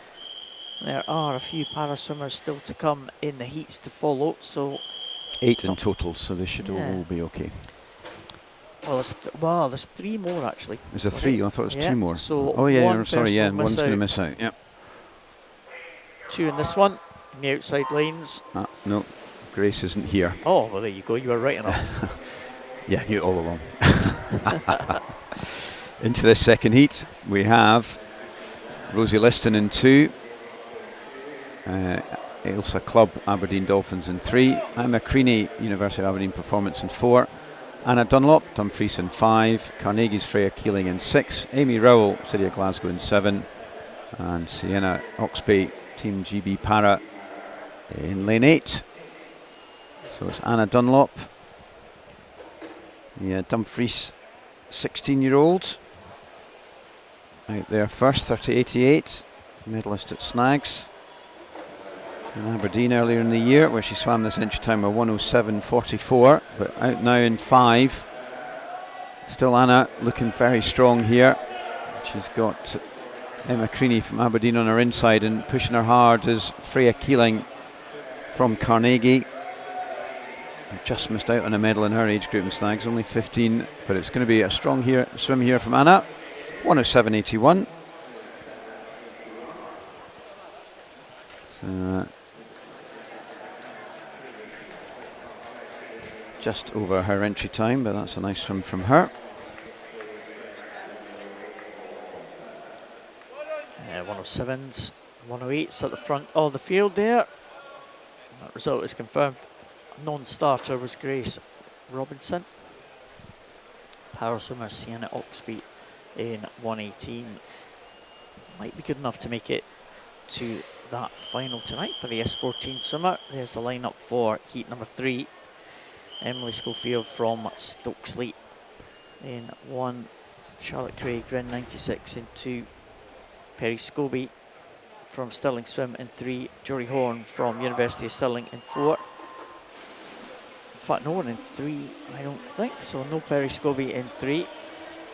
There are a few para swimmers still to come in the heats to follow. So 8 in total, so they should all be okay. Well, there's 3 more actually. Is there 3? I thought it was 2 more. So oh yeah, one I'm sorry, yeah, person will one's miss going to out. miss out, yeah. 2 in this one, in the outside lanes. No, Grace isn't here. Oh, well there you go, you were right enough. Yeah, you all along. Into this second heat, we have Rosie Liston in 2. Ailsa Club Aberdeen Dolphins in 3. Emma Creaney, University of Aberdeen Performance in 4. Anna Dunlop, Dumfries in 5. Carnegie's Freya Keeling in 6. Amy Rowell, City of Glasgow in 7. And Sienna Oxby, Team GB Para in lane 8. So it's Anna Dunlop. Yeah, Dumfries 16-year-old. Out there first, 30.88, medalist at Snags in Aberdeen earlier in the year, where she swam this entry time of 107.44, but out now in 5. Still Anna looking very strong here. She's got Emma Creaney from Aberdeen on her inside, and pushing her hard is Freya Keeling from Carnegie. Just missed out on a medal in her age group in Snags, only 15, but it's going to be a strong swim here from Anna. 107.81. Just over her entry time, but that's a nice swim from her. 107s, 108s at the front of the field there. That result is confirmed. Non-starter was Grace Robinson. Power swimmer Sienna Oxby in 118. Might be good enough to make it to that final tonight for the S14 swimmer. There's the lineup for heat number 3. Emily Schofield from Stokesley in 1. Charlotte Craig, Ren 96 in 2. Perry Scobie from Stirling Swim in 3. Jory Horn from University of Stirling in 4. In fact, no one in 3, I don't think, so no Perry Scobie in 3.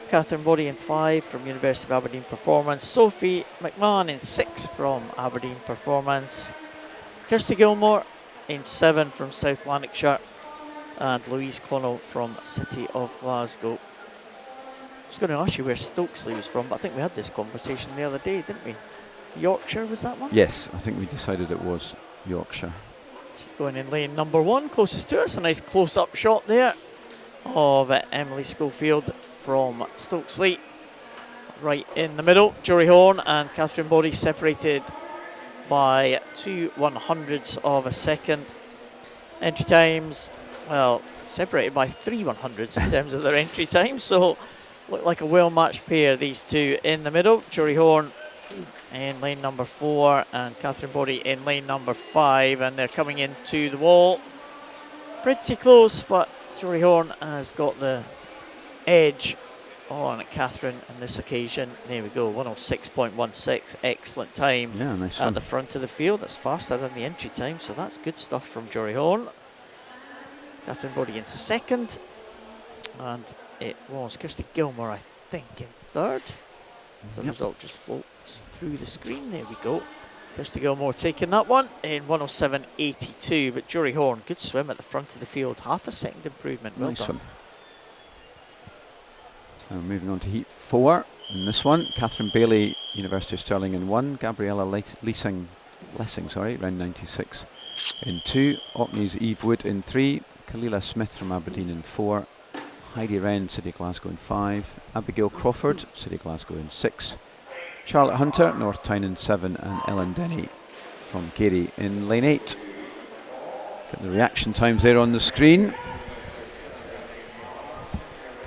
Catherine Boddy in 5 from University of Aberdeen Performance. Sophie McMahon in 6 from Aberdeen Performance. Kirsty Gilmore in 7 from South Lanarkshire. And Louise Connell from City of Glasgow. I was going to ask you where Stokesley was from, but I think we had this conversation the other day, didn't we? Yorkshire, was that one? Yes, I think we decided it was Yorkshire. She's going in lane number 1, closest to us. A nice close-up shot there of Emily Schofield from Stokesley. Right in the middle, Jory Horn and Catherine Boddy separated by 2 100ths of a second. Entry times, well, separated by 3 100ths in terms of their entry time, so look like a well-matched pair, these two in the middle. Jory Horn in lane number 4 and Catherine Boddy in lane number 5, and they're coming into the wall. Pretty close, but Jory Horn has got the edge on Catherine on this occasion. There we go, 106.16, excellent time. Yeah, nice at one. the front of the field. That's faster than the entry time, so that's good stuff from Jory Horn. Catherine Boddy in 2nd, and it was Kirsty Gilmore, I think, in 3rd. So the result just floats through the screen. There we go. Kirsty Gilmore taking that one in 107.82, but Jory Horn, good swim at the front of the field, half a second improvement. Well Nice done. one. So moving on to heat 4. In this one, Catherine Bailey, University of Stirling in 1. Gabriella Lessing, round 96 in 2. Orkney's Eve Wood in 3. Kalila Smith from Aberdeen in 4. Heidi Wren, City of Glasgow in 5. Abigail Crawford, City of Glasgow in 6. Charlotte Hunter, North Tyne in 7. And Ellen Denny from Carey in lane 8. Got the reaction times there on the screen.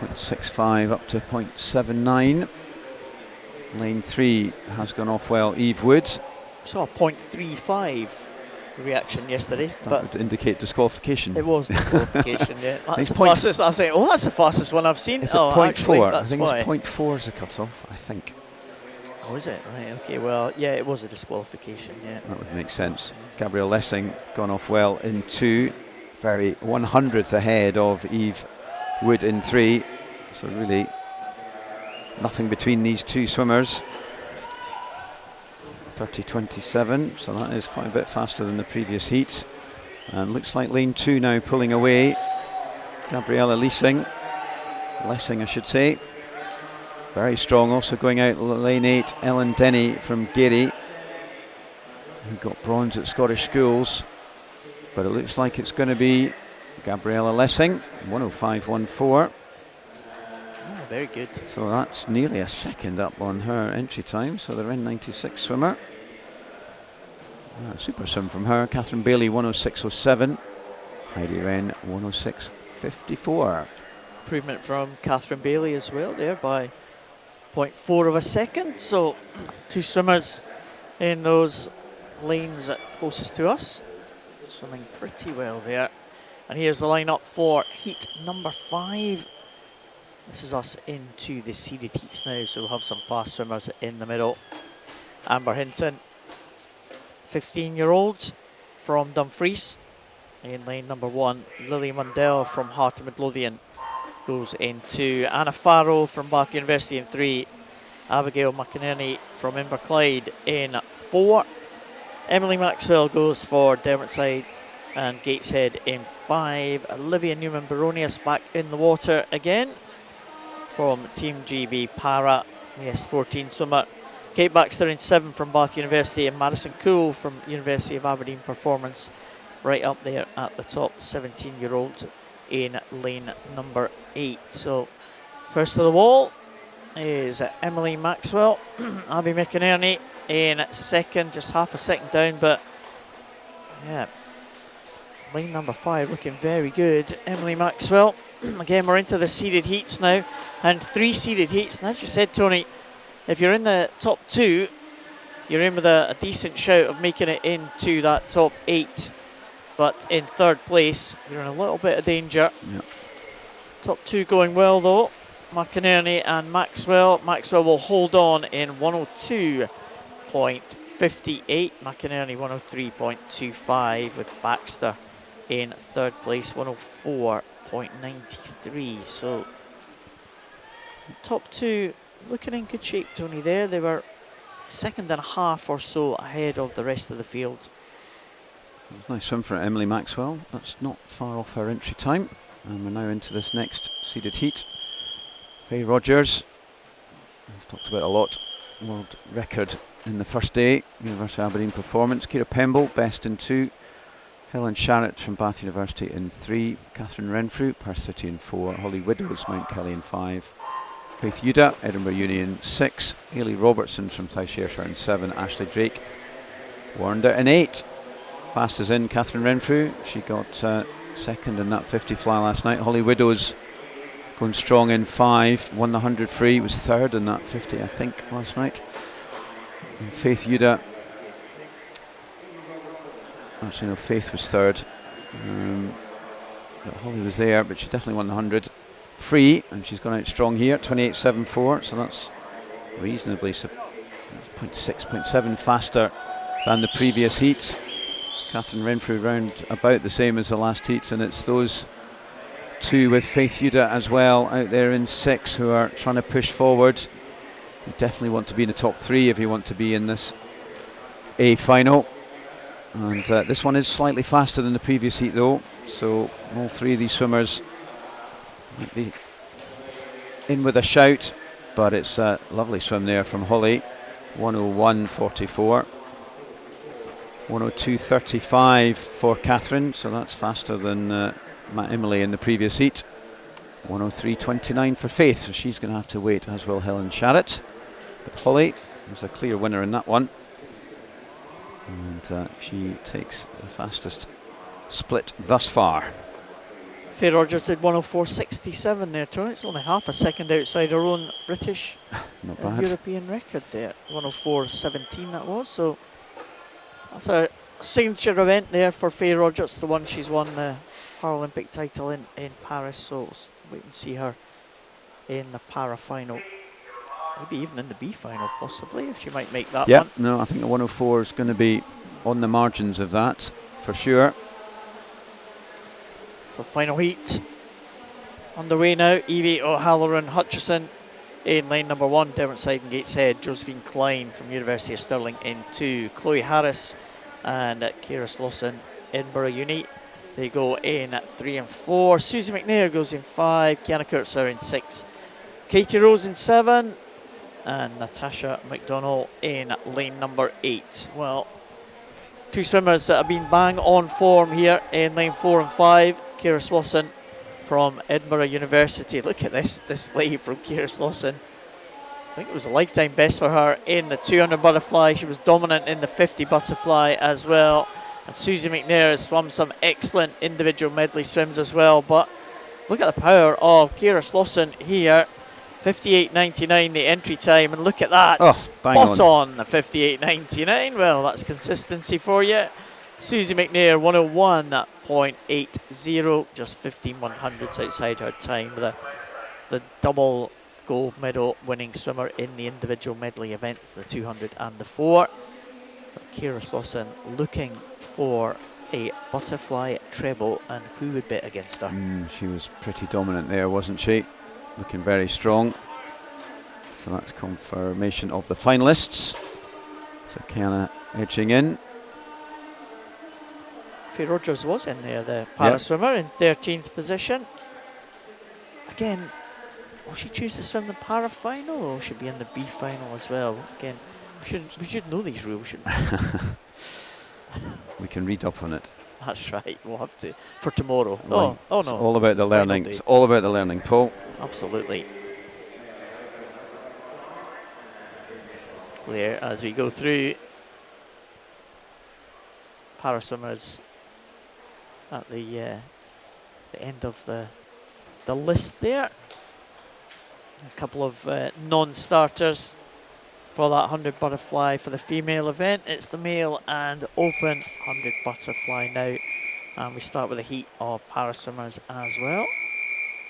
0.65 up to 0.79. Lane 3 has gone off well. Eve Wood. Saw a 0.35 reaction yesterday, That but would indicate disqualification. it was disqualification. Yeah, that's the point- fastest. I think. Oh, that's the fastest one I've seen. Is it Oh, 0.4? actually, I that's think why. it's 0.4 is the cut-off, I think. Oh, is it? Right. Okay. Well, yeah, it was a disqualification. Yeah. That would make sense. Gabrielle Lessing gone off well in 2. Very 100th ahead of Eve Wood in 3. So really nothing between these two swimmers. 30.27, so that is quite a bit faster than the previous heats. And looks like lane 2 now pulling away. Gabriella Lessing, I should say. Very strong, also going out lane 8, Ellen Denny from Gary, who got bronze at Scottish Schools. But it looks like it's going to be Gabriella Lessing, 105.14. Oh, very good. So that's nearly a second up on her entry time. So the Ren 96 swimmer. Super swim from her. Catherine Bailey 106.07. Heidi Wren 106.54. Improvement from Catherine Bailey as well there by 0.4 of a second. So two swimmers in those lanes closest to us, swimming pretty well there. And here's the lineup for heat number 5. This is us into the seeded heats now, so we'll have some fast swimmers in the middle. Amber Hinton, 15-year-olds from Dumfries. In lane number 1, Lily Mundell from Heart of Midlothian goes into Anna Farrow from Bath University in 3. Abigail McInerney from Inverclyde in 4. Emily Maxwell goes for Derwentside and Gateshead in 5. Olivia Newman-Baronius back in the water again from Team GB Para, the S14 swimmer. Kate Baxter in 7 from Bath University, and Madison Cool from University of Aberdeen Performance right up there at the top, 17-year-old in lane number 8. So first of the wall is Emily Maxwell. Abby McInerney in 2nd, just half a second down, but yeah, lane number 5 looking very good. Emily Maxwell. Again, we're into the seeded heats now, and 3 seeded heats. And as you said, Tony, if you're in the top 2, you're in with a decent shout of making it into that top 8. But in 3rd place, you're in a little bit of danger. Yep. Top 2 going well though. McInerney and Maxwell. Maxwell will hold on in 102.58. McInerney 103.25 with Baxter in 3rd place, 104.93. So top 2 looking in good shape, Tony, there. They were 2nd and a half or so ahead of the rest of the field. Nice swim for Emily Maxwell. That's not far off her entry time. And we're now into this next seeded heat. Faye Rogers, we've talked about a lot. World record in the first day. University of Aberdeen Performance. Ciara Pemble, best in 2. Helen Sharrett from Bath University in 3. Catherine Renfrew, Perth City in 4. Holly Widows, Mount Kelly in 5. Faith Yuda, Edinburgh Uni in 6. Hayley Robertson from South Ayrshire in 7. Ashley Drake, Warrender in 8. Fast as in Catherine Renfrew. She got 2nd in that 50 fly last night. Holly Widows going strong in 5. Won the 100 free. Was 3rd in that 50, I think, last night. And Faith Yuda. Actually, no, Faith was 3rd. Holly was there, but she definitely won the 100 free, and she's gone out strong here. 28.74. So that's reasonably 0.6, 0.7 faster than the previous heats. Catherine Renfrew round about the same as the last heats, and it's those 2 with Faith Yuda as well out there in 6 who are trying to push forward. You definitely want to be in the top 3 if you want to be in this A final. And this one is slightly faster than the previous heat though, so all 3 of these swimmers might be in with a shout, but it's a lovely swim there from Holly. 101.44. 102.35 for Catherine, so that's faster than Emily in the previous heat. 103.29 for Faith, so she's going to have to wait, as will Helen Sharrett. But Holly was a clear winner in that one, and she takes the fastest split thus far. Faye Rogers did 104.67 there, Tony. It's only half a second outside her own British Not bad. European record there. 104.17 that was, so that's a signature event there for Faye Rogers, the one she's won the Paralympic title in Paris, so wait and see her in the para final. Maybe even in the B final, possibly, if she might make that one. No, I think the 104 is going to be on the margins of that, for sure. So final heat underway now. Evie O'Halloran Hutchison in lane number 1, Derwentside and Gateshead. Josephine Klein from University of Stirling in 2. Chloe Harris and Ciara Slauson, Edinburgh Uni. They go in at 3 and 4. Susie McNair goes in 5. Kiana Kurtzer in 6. Katie Rose in 7. And Natasha McDonnell in lane number 8. Well, 2 swimmers that have been bang on form here in lane 4 and 5. Ciara Slauson from Edinburgh University. Look at this display from Ciara Slauson. I think it was a lifetime best for her in the 200 butterfly. She was dominant in the 50 butterfly as well. And Susie McNair has swum some excellent individual medley swims as well. But look at the power of Ciara Slauson here. 58.99 the entry time, and look at that, spot on the 58.99. Well, that's consistency for you. Susie McNair 101.80, just 15 100ths outside her time with a the double gold medal winning swimmer in the individual medley events, the 200 and the 4. Kira Slauson looking for a butterfly treble, and who would bet against her? She was pretty dominant there, wasn't she? Looking very strong. So that's confirmation of the finalists. So Kiana edging in. Faye Rogers was in there, the para swimmer, in 13th position. Again, will she choose to swim the para final, or will she be in the B final as well? Again, we should know these rules, shouldn't we? We can read up on it. That's right, we'll have to for tomorrow. Right. Oh It's no. all about the learning. It's all about the learning, Paul. Absolutely. Clear as we go through. Para swimmers at the end of the list there. A couple of non-starters for that 100 butterfly for the female event. It's the male and open 100 butterfly now. And we start with a heat of para swimmers as well.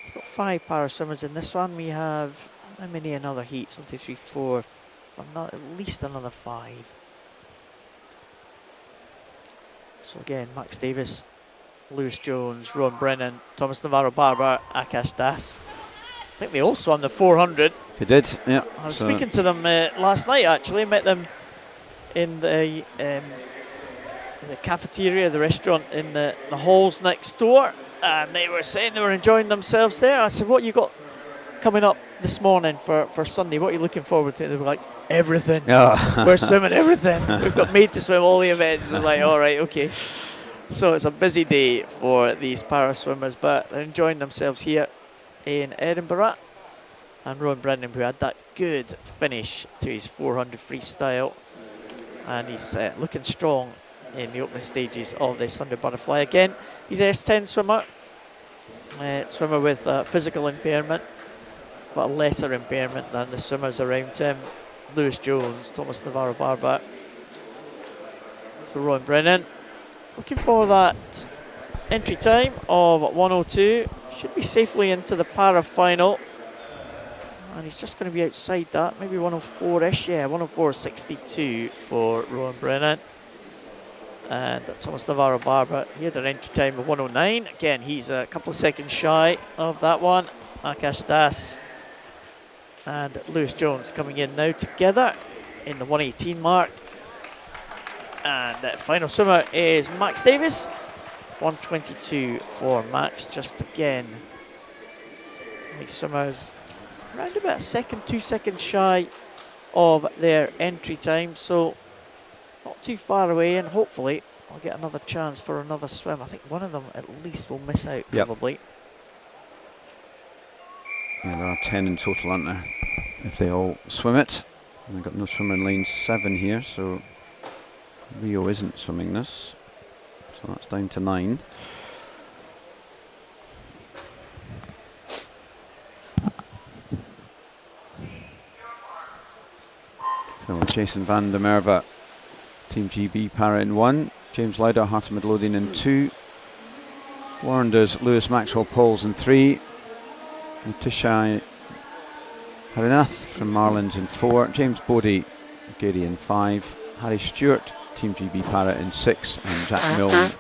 We've got 5 para swimmers in this one. We have, how many in other heats? 1, 2, 3, 4, at least another 5. So again, Max Davis, Lewis Jones, Ron Brennan, Thomas Navarro-Barber, Akash Das. I think they all swam the 400. They did, yeah. I was speaking to them last night, actually. Met them in the cafeteria, the restaurant in the halls next door. And they were saying they were enjoying themselves there. I said, what you got coming up this morning for Sunday? What are you looking forward to? They were like, everything. Oh. We're swimming everything. We've got made to swim all the events. I was like, all right, okay. So it's a busy day for these para swimmers, but they're enjoying themselves here in Edinburgh. And Rowan Brennan, who had that good finish to his 400 freestyle, and he's looking strong in the opening stages of this 100 butterfly. Again, he's an S10 swimmer, swimmer with physical impairment, but a lesser impairment than the swimmers around him. Lewis Jones, Thomas Navarro-Barber. So Rowan Brennan looking for that entry time of 1:02. Should be safely into the para final. And he's just going to be outside that, maybe 1:04-ish. Yeah, 1:04.62 for Rowan Brennan. And Thomas Navarro-Barber, he had an entry time of 1:09. Again, he's a couple of seconds shy of that one. Akash Das and Lewis Jones coming in now together in the 1:18 mark. And the final swimmer is Max Davis. 1:22 for Max. Just again, these swimmers around about a second, 2 seconds shy of their entry time. So not too far away, and hopefully I'll get another chance for another swim. I think one of them at least will miss out, probably. Yeah, there are 10 in total, aren't there? If they all swim it. And we've got no swimmer in lane 7 here, so Rio isn't swimming this. So that's down to 9. So Jason van der Merwe, Team GB para in 1. James Lauder, Heart of Midlothian in 2. Warrenders, Lewis Maxwell Pauls in 3. Natishai Harinath from Marlins in 4. James Bodie, Gary in 5. Harry Stewart, Team GB para in 6. And Jack Milne,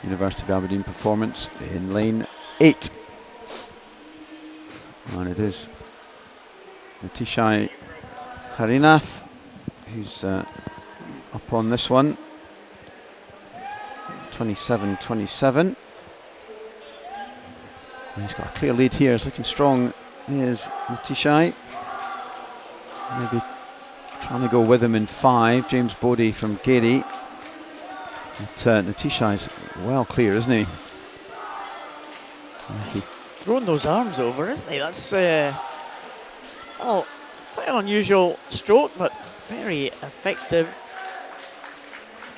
University of Aberdeen Performance in lane 8. And it is Natishai Harinath who's up on this one. 27-27. He's got a clear lead here. He's looking strong. Here's Natishai. Maybe trying to go with him in 5. James Bodie from Gary. But Natishai's well clear, isn't he? He's thrown those arms over, isn't he? That's quite an unusual stroke, but very effective.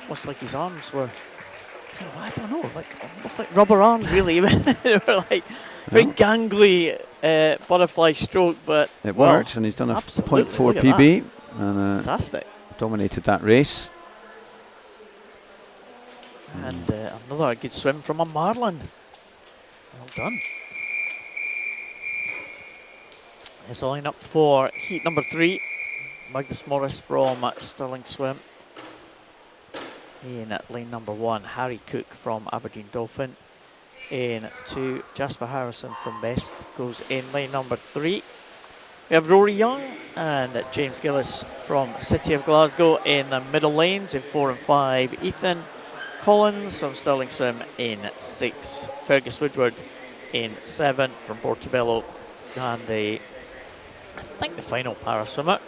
Almost like his arms were kind of, I don't know, like almost like rubber arms, really. They were like very gangly butterfly stroke, but it worked, and he's done a 0.4 PB, and fantastic. Dominated that race. And another good swim from a Marlin. Well done. His lineup for heat number 3. Magnus Morris from Stirling Swim. In lane number 1, Harry Cook from Aberdeen Dolphin. In 2, Jasper Harrison from Best goes in lane number 3. We have Rory Young and James Gillis from City of Glasgow in the middle lanes. In 4 and 5, Ethan Collins from Stirling Swim in 6. Fergus Woodward in 7 from Portobello. And I think the final para swimmer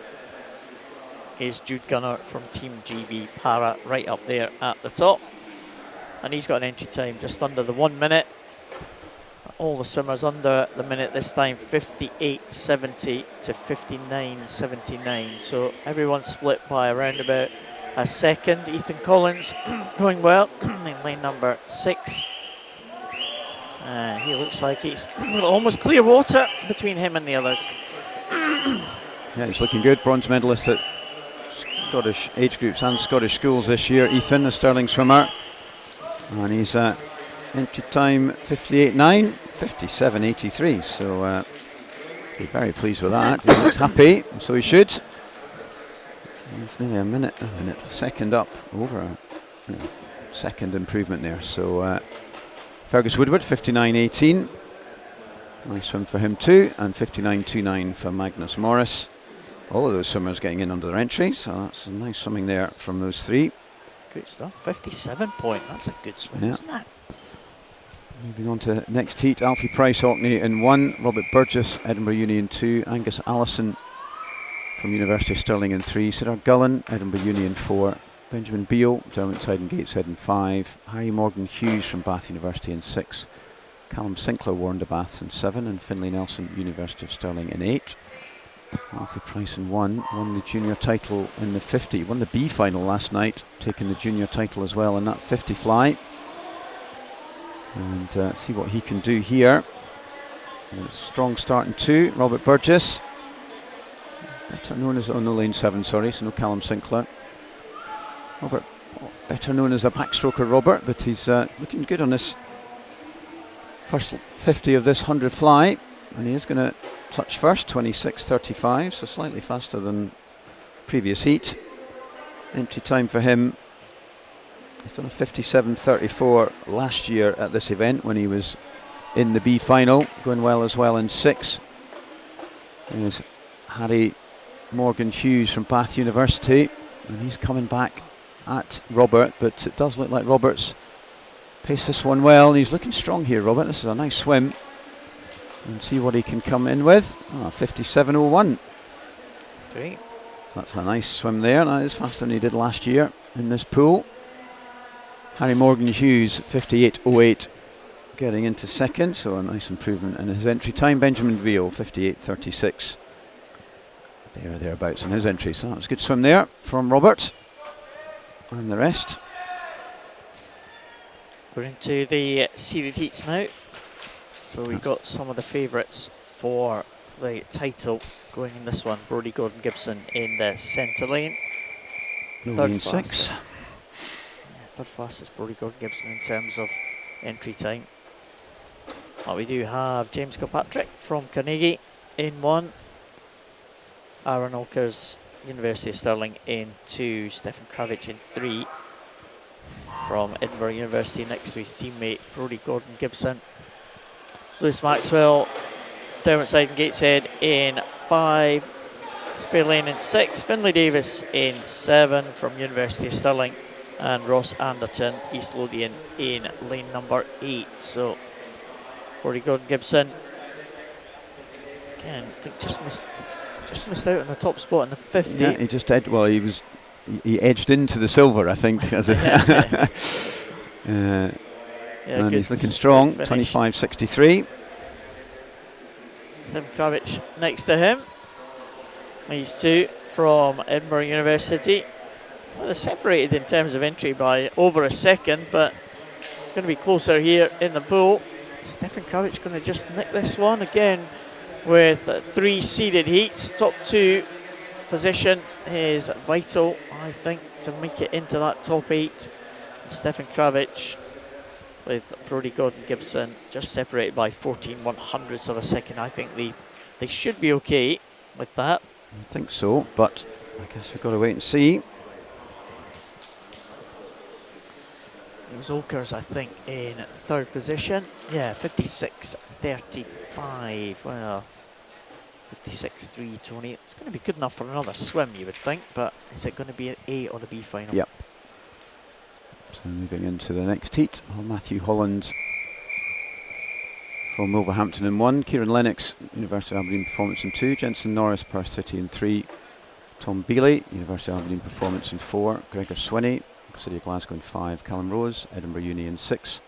is Jude Gunner from Team GB Para, right up there at the top. And he's got an entry time just under the 1 minute. All the swimmers under the minute this time, 58.70 to 59.79. So everyone's split by around about a second. Ethan Collins going well in lane number 6. He looks like he's almost clear water between him and the others. Yeah, he's looking good. Bronze medalist at Scottish age groups and Scottish schools this year. Ethan, a Stirling swimmer. And he's entry time 58.9, 57.83. So be very pleased with that. He looks happy, so he should. It's nearly a second up, over a second improvement there. So Fergus Woodward, 59.18. Nice swim for him too, and 59.29 for Magnus Morris. All of those swimmers getting in under their entry, so that's a nice swimming there from those 3. Good stuff. 57 point. That's a good swim, isn't it? Moving on to next heat, Alfie Price Orkney in 1, Robert Burgess, Edinburgh Uni in 2, Angus Allison from University of Stirling in 3, Cedar Gullen, Edinburgh Uni in 4, Benjamin Beale, Derwentsside and Gateshead in 5, Harry Morgan Hughes from Bath University in 6, Callum Sinclair, Warren de Bath in 7, and Finlay Nelson, University of Stirling in 8. Alfie Price in 1, won the junior title in the 50, won the B final last night, taking the junior title as well in that 50 fly. And see what he can do here. And a strong start in 2, Robert Burgess. Better known as, no lane 7, sorry, so no Callum Sinclair. Robert, better known as a backstroker Robert, but he's looking good on this first 50 of this 100 fly. And he is going to touch first, 26.35, so slightly faster than previous heat. Entry time for him, he's done a 57.34 last year at this event when he was in the B final, going well as well in 6. There's Harry Morgan Hughes from Bath University, and he's coming back at Robert, but it does look like Robert's paced this one well, and he's looking strong here, Robert. This is a nice swim. And see what he can come in with. 57.01. Great. So that's a nice swim there. That is faster than he did last year in this pool. Harry Morgan Hughes, 58.08, getting into second, so a nice improvement in his entry time. Benjamin Beale, 58.36. Thereabouts in his entry. So that was a good swim there from Robert and the rest. We're into the seeded heats now. So we've got some of the favourites for the title going in this one. Brodie Gordon-Gibson in the centre lane. Third 6. Yeah, third fastest Brodie Gordon-Gibson in terms of entry time. But we do have James Kilpatrick from Carnegie in 1. Aaron Olkers, University of Stirling in 2. Stefan Kravic in 3. From Edinburgh University next to his teammate Brodie Gordon-Gibson. Lewis Maxwell, Derwentsside and Gateshead in 5, Spare Lane in 6, Finlay Davis in 7 from University of Stirling, and Ross Anderton, East Lothian in lane number 8. So, Brodie Gordon-Gibson, again, I think just missed out on the top spot in the 50. Yeah, he just did. Well, he edged into the silver, I think, as a yeah, and he's looking strong, 25.63. Stefan Kravic next to him. These two from Edinburgh University. Well, they're separated in terms of entry by over a second, but it's going to be closer here in the pool. Stefan Kravic going to just nick this one again with 3 seeded heats. Top 2 position is vital, I think, to make it into that top 8. Stefan Kravic with Brodie Gordon-Gibson just separated by 14 100ths of a second. I think the they should be okay with that. I think so, but I guess we've got to wait and see. It was Oakers, I think, in third position. Yeah, 56.35. Well, 56.3, Tony. It's going to be good enough for another swim, you would think, but is it going to be an A or the B final? Yep. So moving into the next heat, Matthew Holland from Wolverhampton in 1, Kieran Lennox, University of Aberdeen Performance in 2, Jensen Norris, Perth City in 3, Tom Bealey, University of Aberdeen Performance in 4, Gregor Swinney, City of Glasgow in 5, Callum Rose, Edinburgh Uni in 6,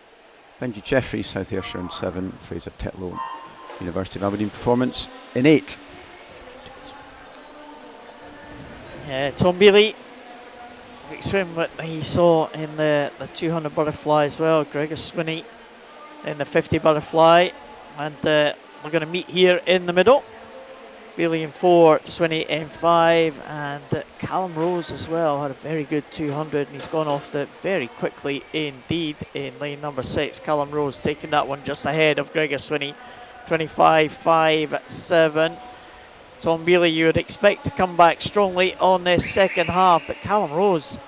Benji Jeffrey, South Ayrshire in 7, Fraser Tetlow, University of Aberdeen Performance in 8. Yeah, Tom Bealey, great swim what he saw in the 200 butterfly as well. Gregor Swinney in the 50 butterfly, and we're going to meet here in the middle. Bealey in 4, Swinney in 5, and Callum Rose as well had a very good 200, and he's gone off it very quickly indeed in lane number 6. Callum Rose taking that one just ahead of Gregor Swinney, 25.57. Tom Bealey, you would expect to come back strongly on this second half, but Callum Rose,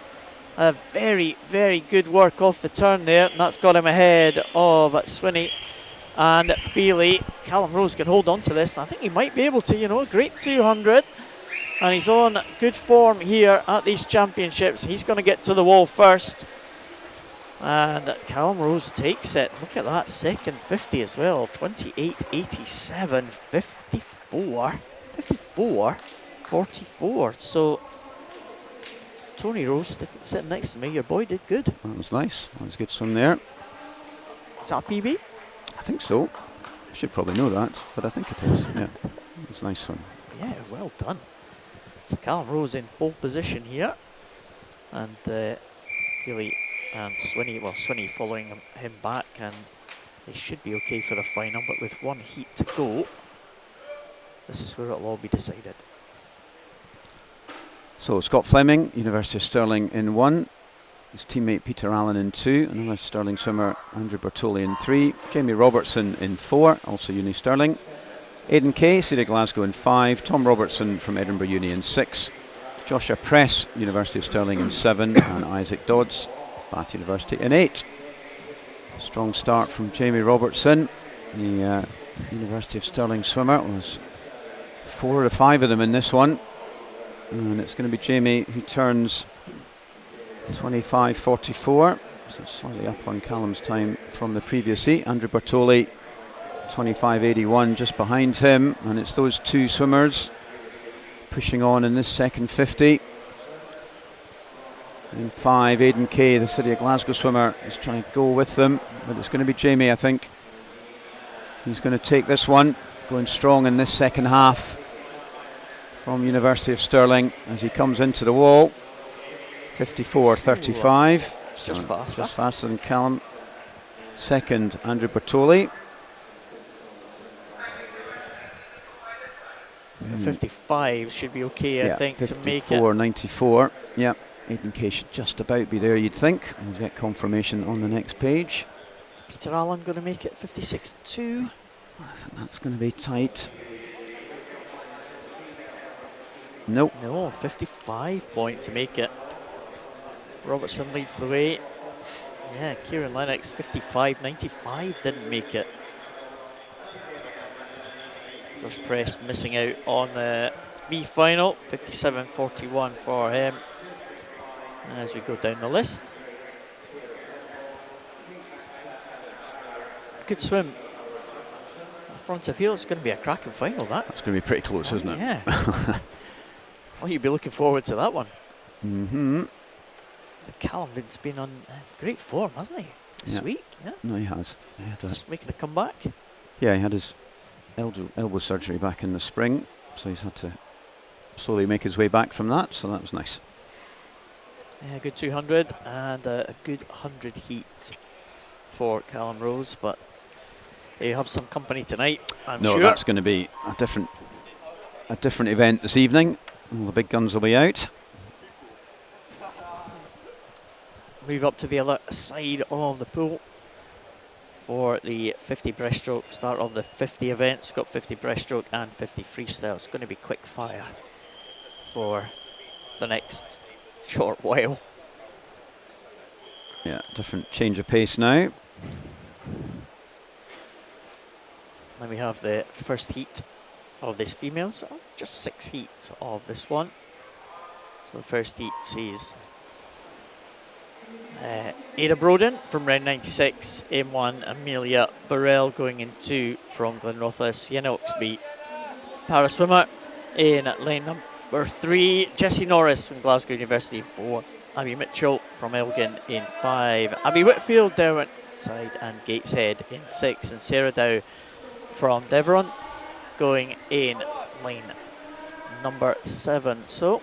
very, very good work off the turn there, and that's got him ahead of Swinney and Bealey. Callum Rose can hold on to this, and I think he might be able to, you know, a great 200. And he's on good form here at these championships. He's going to get to the wall first. And Callum Rose takes it. Look at that, second 50 as well. 28.87, 54, 44. So, Tony Rose sitting next to me. Your boy did good. That was nice. That was a good swim there. Is that a PB? I think so. I should probably know that, but I think it is. Yeah, it's a nice one. Yeah, well done. So Callum Rose in pole position here, and Bealey and Swinney, well, Swinney following him back, and they should be okay for the final. But with one heat to go, this is where it'll all be decided. So Scott Fleming, University of Stirling in 1. His teammate Peter Allen in 2, another Stirling swimmer Andrew Bertoli in 3, Jamie Robertson in 4, also Uni Stirling, Aidan Kay, City of Glasgow in 5, Tom Robertson from Edinburgh Uni in 6, Joshua Press, University of Stirling in 7, and Isaac Dodds, Bath University in 8. Strong start from Jamie Robertson, the University of Stirling swimmer. Was 4 out of 5 of them in this one, and it's going to be Jamie who turns 25.44, so slightly up on Callum's time from the previous heat. Andrew Bertoli, 25.81 just behind him, and it's those two swimmers pushing on in this second 50. In 5, Aidan Kay, the City of Glasgow swimmer, is trying to go with them, but it's going to be Jamie, I think. He's going to take this one, going strong in this second half from University of Stirling as he comes into the wall. 54.35. Just faster. Just faster than Callum. Second, Andrew Bertoli. 55 should be okay, I think, to make it. 54.94. Yeah, Aidan Kay should just about be there, you'd think. We'll get confirmation on the next page. Is Peter Allen going to make it 56.2? I think that's going to be tight. Nope. No, 55 point to make it. Robertson leads the way. Yeah, Kieran Lennox, 55.95, didn't make it. Josh Press missing out on the B final, 57.41 for him. As we go down the list. Good swim. Front of field, it's going to be a cracking final, that. It's going to be pretty close, isn't it? Yeah. Well, you'll be looking forward to that one. Mm-hmm. Callum's been on great form, hasn't he, this week? Yeah. No, he has. Just making a comeback. Yeah, he had his elbow surgery back in the spring, so he's had to slowly make his way back from that, so that was nice. Yeah, good 200 and a good 100 heat for Callum Rose, but they have some company tonight, I'm sure. No, that's going to be a different event this evening. All the big guns will be out. Move up to the other side of the pool. for the 50 breaststroke, start of the 50 events. Got 50 breaststroke and 50 freestyle. It's going to be quick fire for the next short while. Yeah, different change of pace now. Then we have the first heat of this female, so just 6 heats of this one. So the first heat sees Ada Broden from round 96, M1 Amelia Burrell going in 2 from Glenrothes, Sienna Oxby, para swimmer in lane number 3, Jessie Norris from Glasgow University in 4, Abby Mitchell from Elgin in 5, Abby Whitfield down side and Gateshead in 6, and Sarah Dow from Deveron going in lane number 7. So,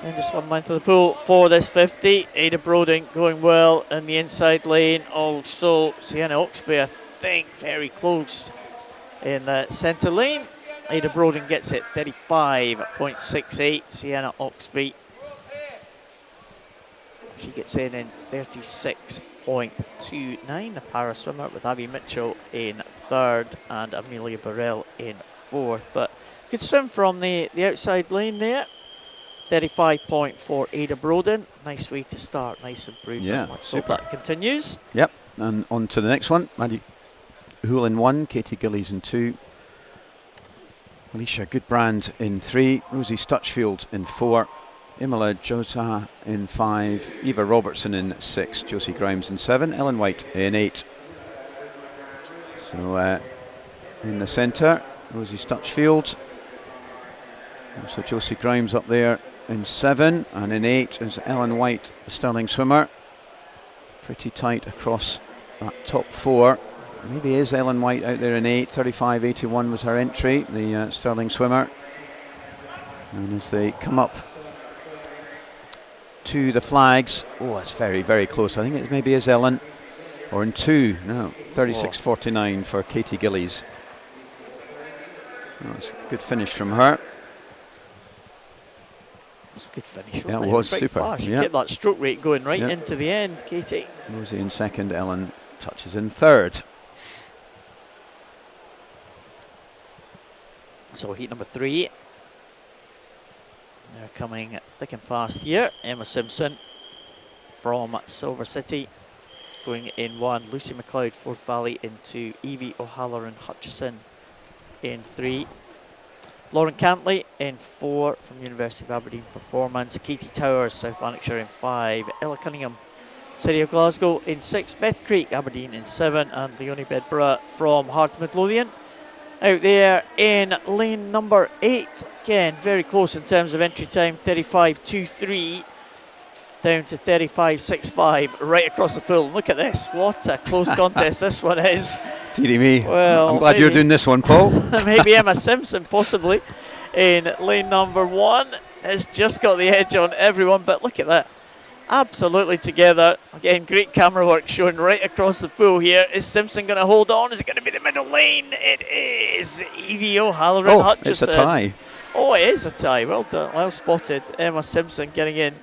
and just 1 length of the pool for this 50. Ada Broden going well in the inside lane. Also, Sienna Oxby, I think, very close in the centre lane. Ada Broden gets it 35.68. Sienna Oxby, she gets in 36.29. The para swimmer with Abby Mitchell in 3rd and Amelia Burrell in 4th. But good swim from the outside lane there. 35.4 Ada Broden. Nice way to start, nice improvement. Yeah, let's hope that continues. Yep, and on to the next one. Maddie Hoole in 1, Katie Gillies in 2, Alicia Goodbrand in 3, Rosie Stutchfield in 4, Imola Jota in 5, Eva Robertson in 6, Josie Grimes in 7, Ellen White in 8. So in the centre, Rosie Stutchfield. So Josie Grimes up there in 7, and in 8 is Ellen White, the Stirling swimmer. Pretty tight across that top 4. Maybe is Ellen White out there in 8. 35.81 was her entry, the Stirling swimmer. And as they come up to the flags, oh, it's very, very close. I think it maybe is Ellen, or in 2. No, 36.49 for Katie Gillies. That's a good finish from her. It's a good finish, Yeah, wasn't it was super. Fast. She Yeah. kept that stroke rate going right into the end, Katie. Rosie in 2nd, Ellen touches in 3rd. So heat number 3. They're coming thick and fast here. Emma Simpson from Silver City going in 1. Lucy McLeod, Forth Valley in 2. Evie O'Halloran Hutchison in 3. Lauren Cantley in 4 from University of Aberdeen Performance. Katie Towers, South Lanarkshire in 5. Ella Cunningham, City of Glasgow in 6. Beth Creek, Aberdeen in 7. And Leonie Bedborough from Heart Midlothian out there in lane number 8. Again, very close in terms of entry time, 35.23 down to 35.65 right across the pool. Look at this, what a close contest this one is. Dearie me. Well, I'm glad you're doing this one, Paul. Maybe Emma Simpson possibly in lane number 1 has just got the edge on everyone, but look at that. Absolutely together. Again, great camera work shown right across the pool here. Is Simpson going to hold on? Is it going to be the middle lane? It is. Evie O'Halloran Hutchison. It's a tie. Oh, it is a tie. Well done. Well spotted. Emma Simpson getting in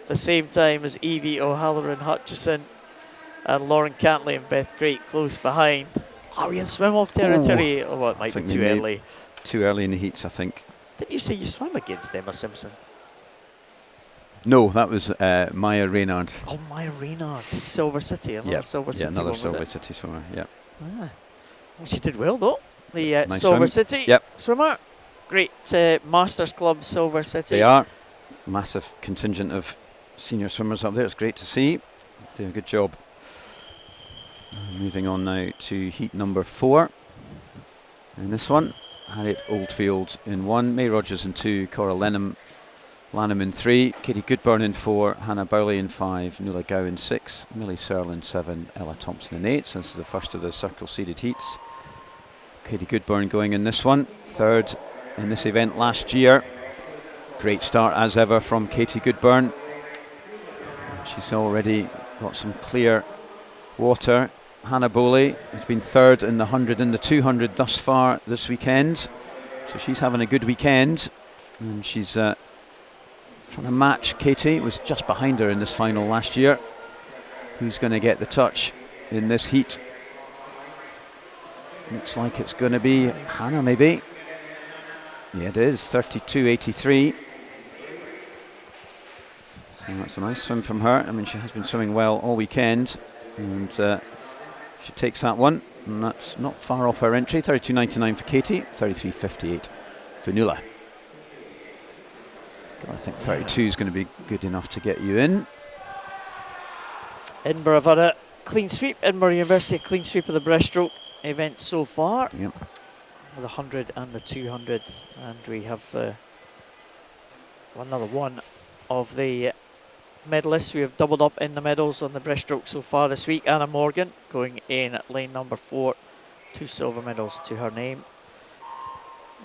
the same time as Evie O'Halloran Hutchison. And Lauren Cantley and Beth Creek close behind. Are we in swim-off territory? Oh, it might be too early. Too early in the heats, I think. Didn't you say you swam against Emma Simpson? No, that was Maya Reynard. Oh, Maya Reynard, Silver City, another Silver City another one, Silver City swimmer. Yeah. Well, she did well though. The Nice Silver swim. City swimmer, great Masters Club Silver City. They are massive contingent of senior swimmers up there. It's great to see. Do a good job. Moving on now to heat number 4. In this one, Harriet Oldfield in 1, May Rogers in 2, Cora Lanham in 3, Katie Goodburn in 4, Hannah Bowley in 5, Nuala Gow in 6, Millie Searle in 7, Ella Thompson in 8. So this is the first of the circle seeded heats. Katie Goodburn going in this one, 3rd in this event last year. Great start as ever from Katie Goodburn. She's already got some clear water. Hannah Bowley has been 3rd in the 100 and the 200 thus far this weekend. So she's having a good weekend. And she's trying to match Katie, was just behind her in this final last year. Who's going to get the touch in this heat? Looks like it's going to be Hannah, maybe. Yeah, it is, 32.83. So that's a nice swim from her. I mean, she has been swimming well all weekend, and she takes that one, and that's not far off her entry. 32.99 for Katie, 33.58 for Nuala. I think 32 is going to be good enough to get you in. Edinburgh have had a clean sweep. Edinburgh University, a clean sweep of the breaststroke event so far. Yep. The 100 and the 200, and we have another one of the medalists. We have doubled up in the medals on the breaststroke so far this week. Anna Morgan going in lane number 4, 2 silver medals to her name.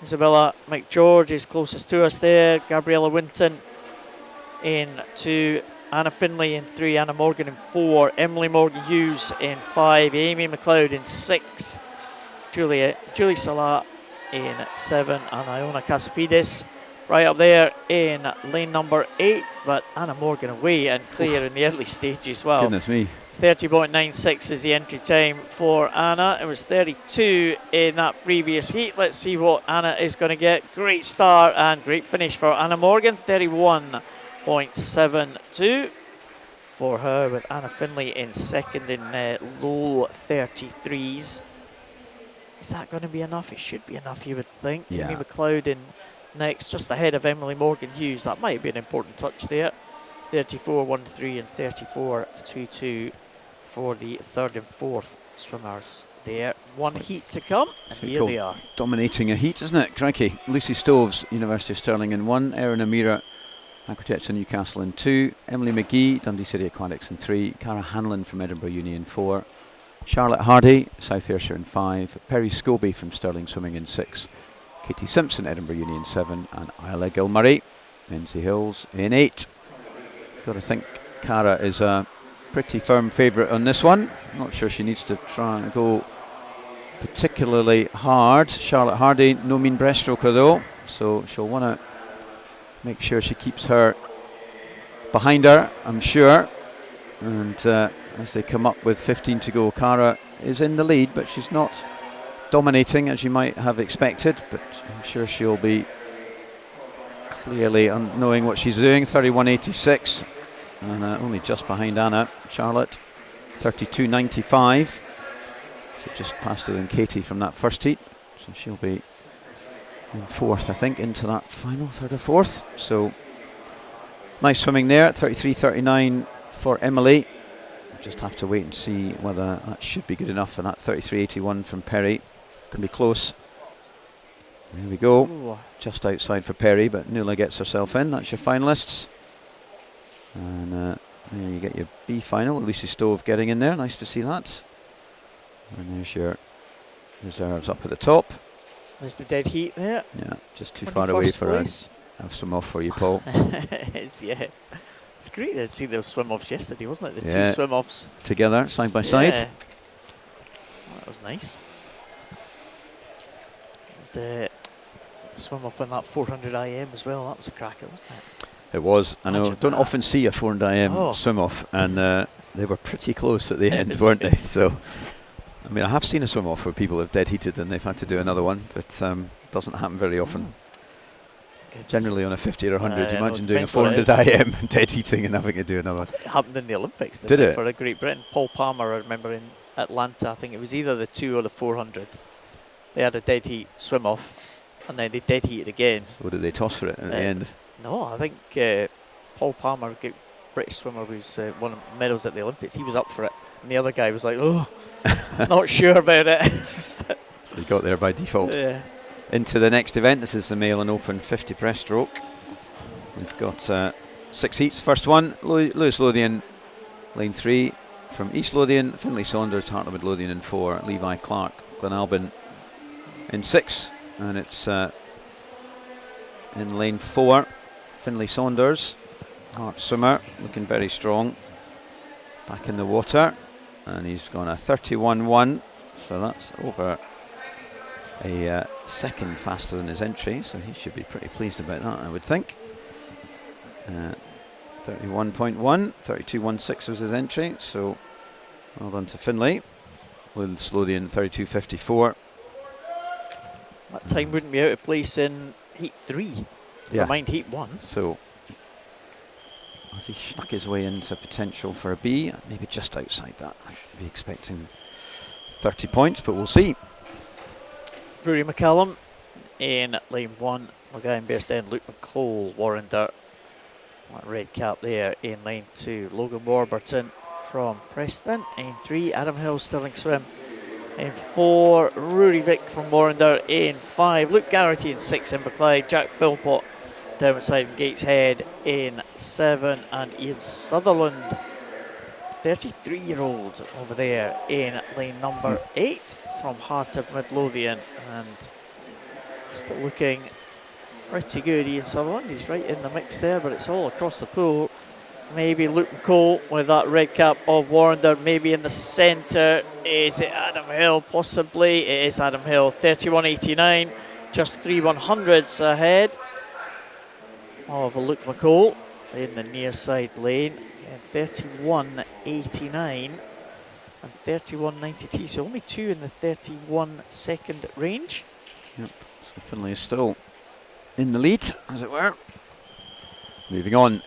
Isabella McGeorge is closest to us there. Gabriella Winton in 2, Anna Finlay in 3, Anna Morgan in 4, Emily Morgan-Hughes in 5, Amy McLeod in 6, Julie Salah in 7, and Iona Casapidis right up there in lane number 8, but Anna Morgan away and clear in the early stage as well. Goodness me. 30.96 is the entry time for Anna. It was 32 in that previous heat. Let's see what Anna is going to get. Great start and great finish for Anna Morgan. 31.72 for her, with Anna Finlay in second in low 33s. Is that going to be enough? It should be enough, you would think. Yeah. Amy McLeod in next, just ahead of Emily Morgan-Hughes. That might be an important touch there. 34.13 and 34.22 for the third and fourth swimmers there. One heat to come, and here Cool. they are. Dominating a heat, isn't it? Crikey. Lucy Stoves, University of Stirling in 1, Erin Amira, Aquatic and Newcastle in 2, Emily McGee, Dundee City Aquatics in 3, Cara Hanlon from Edinburgh Uni in 4, Charlotte Hardy, South Ayrshire in 5, Perry Scobie from Stirling Swimming in 6, Katie Simpson, Edinburgh Uni in 7, and Isla Gilmurray, Lindsay Hills in 8. Got to think Cara is a pretty firm favourite on this one. Not sure she needs to try and go particularly hard. Charlotte Hardy, no mean breaststroker though, so she'll want to make sure she keeps her behind her, I'm sure. And as they come up with 15 to go, Cara is in the lead, but she's not dominating as you might have expected, but I'm sure she'll be clearly knowing what she's doing. 31.86 and only just behind Anna. Charlotte 32.95, so just faster than Katie from that first heat, so she'll be in 4th, I think, into that final 3rd or 4th. So nice swimming there. 33.39 for Emily. Just have to wait and see whether that should be good enough for that. 33.81 from Perry. Can be close. There we go. Ooh. Just outside for Perry, but Nuala gets herself in. That's your finalists. And there you get your B final. Lucy Stove getting in there. Nice to see that. And there's your reserves up at the top. There's the dead heat there. Yeah, just too far away for us. Have some off for you, Paul. Yeah. It's great to see those swim-offs yesterday, wasn't it? The Yeah. two swim-offs. Together, side by side. Yeah. That was nice. And, swim-off on that 400 IM as well. That was a cracker, wasn't it? It was. I know. Imagine Don't that. often see a 400 IM swim-off, and they were pretty close at the end, weren't they? So, I mean, I have seen a swim-off where people have dead heated and they've had to do another one, but doesn't happen very often. Generally on a 50 or 100, imagine doing a 400 IM and dead heating and having to do another one. It happened in the Olympics, Did it? For Great Britain. Paul Palmer, I remember in Atlanta, I think it was either the 2 or the 400. They had a dead heat swim off, and then they dead heated again. So did they toss for it in the end? No, I think Paul Palmer, British swimmer who's won medals at the Olympics, he was up for it. And the other guy was like, oh, not sure about it. So he got there by default. Yeah. Into the next event. This is the male and open 50 breaststroke. We've got 6 heats. First one, Lewis Lothian, lane 3. From East Lothian, Finlay Saunders, Hartland Midlothian in 4. Levi Clark, Glenalbin in 6. And it's in lane 4, Finlay Saunders, Hart swimmer, looking very strong. Back in the water. And he's gone a 31.1. So that's over a second faster than his entry, so he should be pretty pleased about that, I would think. 31.1, 32.16 was his entry, so well done to Finlay. With Lothian 32.54, That time wouldn't be out of place in Heat 3. Yeah. Never mind Heat 1. So, as he snuck his way into potential for a B, maybe just outside that. I'd be expecting 30 points, but we'll see. Rory McCallum in lane 1. Magayan Bearsden, Luke McCole, Warrender. That red cap there in lane 2. Logan Warburton from Preston. In 3, Adam Hill, Stirling Swim. In 4, Rory Vick from Warrender. In 5, Luke Garrity. In 6, Inverclyde. Jack Philpott down beside Gateshead in 7, and Ian Sutherland, 33-year-old over there in lane number 8 from Heart of Midlothian, and still looking pretty good. Ian Sutherland, he's right in the mix there, but it's all across the pool. Maybe Luke McCole with that red cap of Warrender. Maybe in the centre, is it Adam Hill? Possibly it is Adam Hill. 31.89, just 3 100ths ahead of Luke McCole in the near side lane. 31.89 and 31.92, so only 2 in the 31 second range. Yep, so Finlay is still in the lead, as it were. Moving on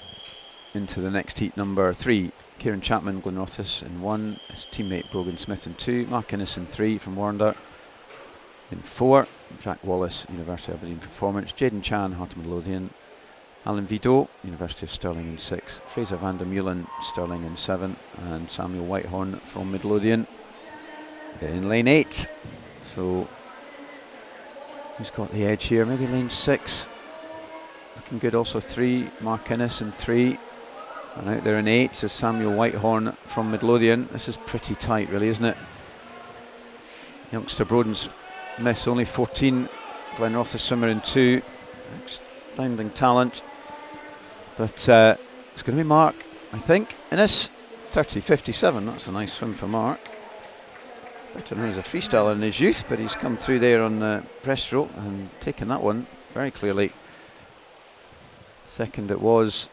into the next heat, number 3. Kieran Chapman, Glenrothes in 1. His teammate Brogan Smith in 2. Mark Innes in 3 from Warrender. In 4, Jack Wallace, University of Aberdeen Performance. Jaden Chan, Heart of Midlothian. Alan Vido, University of Stirling in 6. Fraser van der Meulen, Stirling in 7. And Samuel Whitehorn from Midlothian in lane 8. So who's got the edge here? Maybe lane 6. Looking good also. 3, Mark Innes in 3. And out there in 8 is Samuel Whitehorn from Midlothian. This is pretty tight, really, isn't it? Youngster Broden's miss, only 14. Glenrothes swimmer in 2. Astounding talent. But it's going to be Mark, I think. Innes, 30.57. That's a nice swim for Mark. Better known as a freestyler in his youth, but he's come through there on breaststroke and taken that one very clearly. Second it was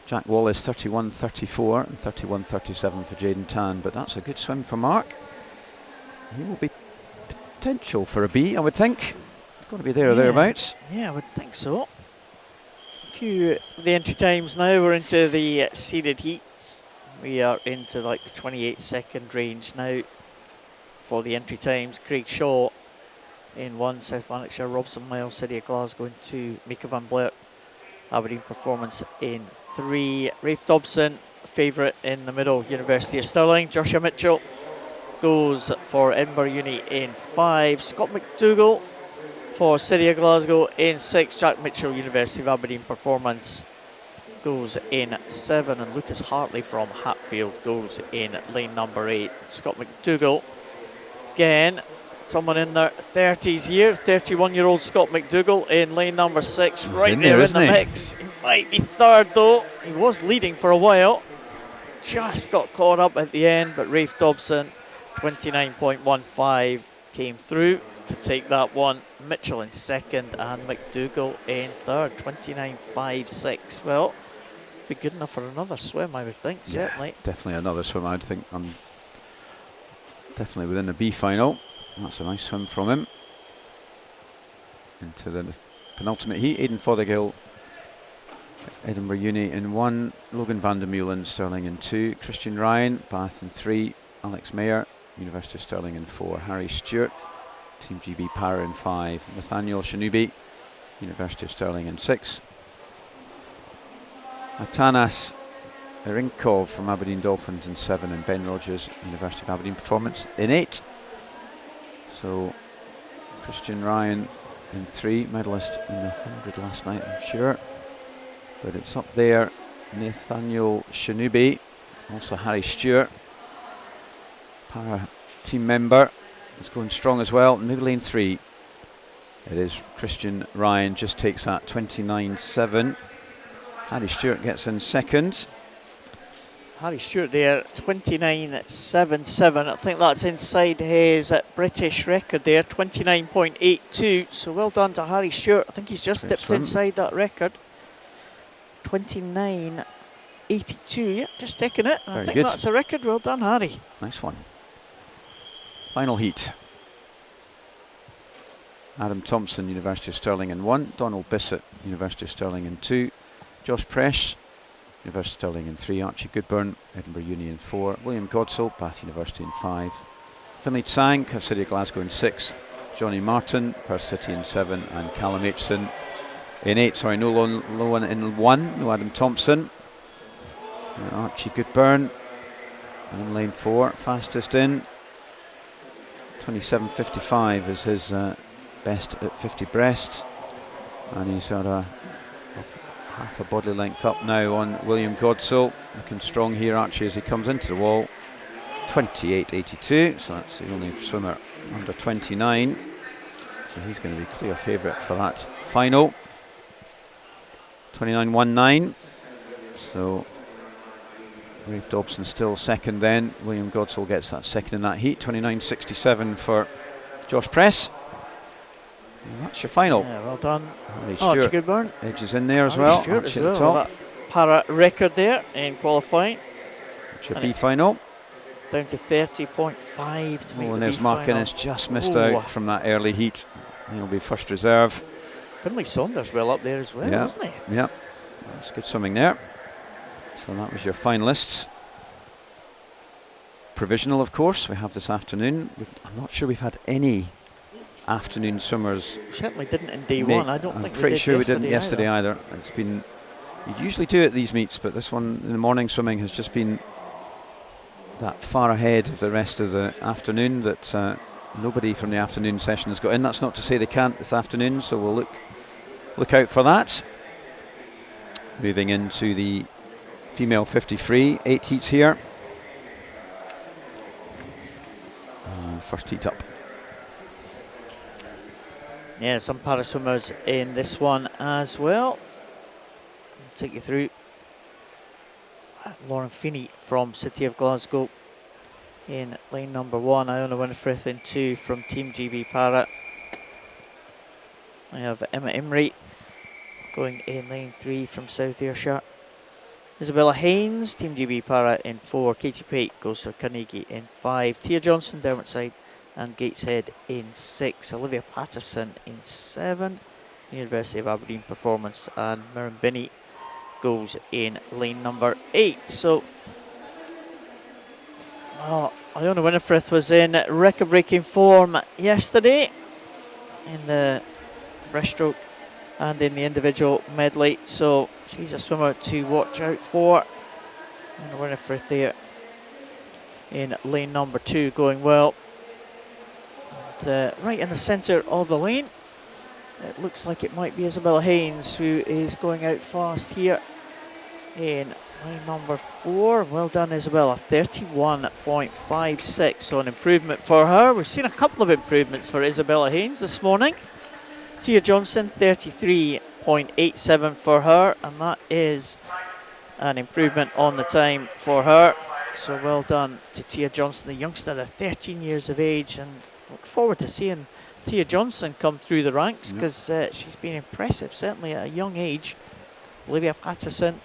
Jack Wallace, 31.34 and 31.37 for Jaden Tan. But that's a good swim for Mark. He will be potential for a B, I would think. It's going to be there or thereabouts. Yeah, I would think so. Few of the entry times now. We're into the seeded heats. We are into like the 28 second range now for the entry times. Craig Shaw in 1, South Lanarkshire. Robson Miles, City of Glasgow in 2. Mika van Blair, Aberdeen Performance in 3. Rafe Dobson, favourite in the middle, University of Stirling. Joshua Mitchell goes for Edinburgh Uni in 5. Scott McDougall for City of Glasgow in 6. Jack Mitchell, University of Aberdeen Performance, goes in 7. And Lucas Hartley from Hatfield goes in lane number 8. Scott McDougall, again, someone in their 30s here. 31-year-old Scott McDougall in lane number 6. Right in there in the mix. He might be third though. He was leading for a while. Just got caught up at the end, but Rafe Dobson, 29.15, came through to take that one. Mitchell in second and McDougall in third, 29.56. Well, be good enough for another swim, I would think, yeah, certainly. Definitely another swim, I would think. I'm definitely within the B final. That's a nice swim from him. Into the penultimate heat, Aidan Fothergill, Edinburgh Uni in 1, Logan van der Meulen, Stirling in 2, Christian Ryan, Bath in 3, Alex Mayer, University of Stirling in 4, Harry Stewart, Team GB Para in 5, Nathaniel Shanubi, University of Stirling in 6, Atanas Irinkov from Aberdeen Dolphins in 7, and Ben Rogers, University of Aberdeen Performance in 8. So Christian Ryan in 3, medalist in the 100 last night, I'm sure. But it's up there, Nathaniel Shanubi, also Harry Stewart, Para team member, is going strong as well. Maybe lane 3. It is Christian Ryan, just takes that 29.7. Harry Stewart gets in second. Harry Stewart there, 29.77. I think that's inside his British record there, 29.82. So well done to Harry Stewart. I think he's just dipped inside that record. 29.82, yeah, just taking it. I think that's a record. Well done, Harry. Nice one. Final heat. Adam Thompson, University of Stirling in 1. Donald Bissett, University of Stirling in 2. Josh Press, University of Stirling in 3. Archie Goodburn, Edinburgh Uni in 4. William Godsall, Bath University in 5. Finlay Tsang, Perth City of Glasgow in 6. Johnny Martin, Perth City in 7. And Callum Aitchison in 8. Sorry, no one in 1. No Adam Thompson. And Archie Goodburn in lane 4, fastest in. 27.55 is his best at 50 breast. And he's got a half a body length up now on William Godsall. Looking strong here, Archie, as he comes into the wall. 28.82, so that's the only swimmer under 29. So he's going to be clear favourite for that final. 29.19. So Rafe Dobson still second then. William Godsall gets that second in that heat. 29.67 for Josh Press. And that's your final. Yeah, well done. Archie Goodburn. Edges in there as well. Stewart Archie as at the well. top. That para record there in qualifying. That's your B final. Down to 30.5 to make and the there's B Mark final. Innes just missed out from that early heat. He'll be first reserve. Finlay Saunders well up there as well, wasn't he? Yeah, that's good swimming there. So that was your finalists. Provisional, of course, we have this afternoon. I'm not sure we've had any afternoon swimmers. Certainly didn't in day one. I don't think we did. I'm pretty sure we didn't yesterday either. It's been, you'd usually do it at these meets, but this one in the morning swimming has just been that far ahead of the rest of the afternoon that nobody from the afternoon session has got in. That's not to say they can't this afternoon, so we'll look out for that. Moving into the female 50 free, 8 heats here. First heat up. Yeah, some para swimmers in this one as well. I'll take you through. Lauren Feeney from City of Glasgow in lane number 1. Iona Winifrith in 2 from Team GB Para. I have Emma Imrie going in lane 3 from South Ayrshire. Isabella Haynes, Team GB Para in 4. Katie Pate goes for Carnegie in 5. Tia Johnson, Derwentsside and Gateshead in 6. Olivia Patterson in 7. University of Aberdeen Performance, and Mirren Binney goes in lane number 8. So Iona Winifrith was in record-breaking form yesterday in the breaststroke and in the individual medley, so she's a swimmer to watch out for. Iona Winifrith there in lane number 2 going well. And right in the centre of the lane, it looks like it might be Isabella Haynes who is going out fast here in lane number 4. Well done, Isabella. 31.56, so an improvement for her. We've seen a couple of improvements for Isabella Haynes this morning. Tia Johnson, 33.87 for her, and that is an improvement on the time for her. So well done to Tia Johnson, the youngster at 13 years of age, and look forward to seeing Tia Johnson come through the ranks because she's been impressive, certainly at a young age. Olivia Patterson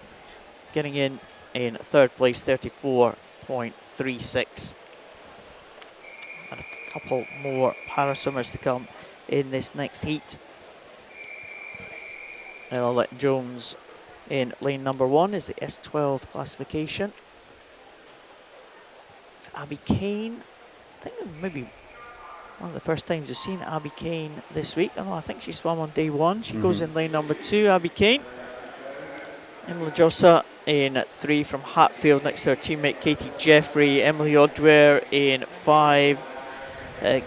getting in 3rd place, 34.36. And a couple more para swimmers to come in this next heat. Ella Litton Jones in lane number 1 is the S12 classification. It's Abby Kane. I think maybe one of the first times you've seen Abby Kane this week. I think she swam on day 1. She goes in lane number 2, Abby Kane. Emily Jossa in 3 from Hatfield next to her teammate Katie Jeffrey. Emily Odware in 5.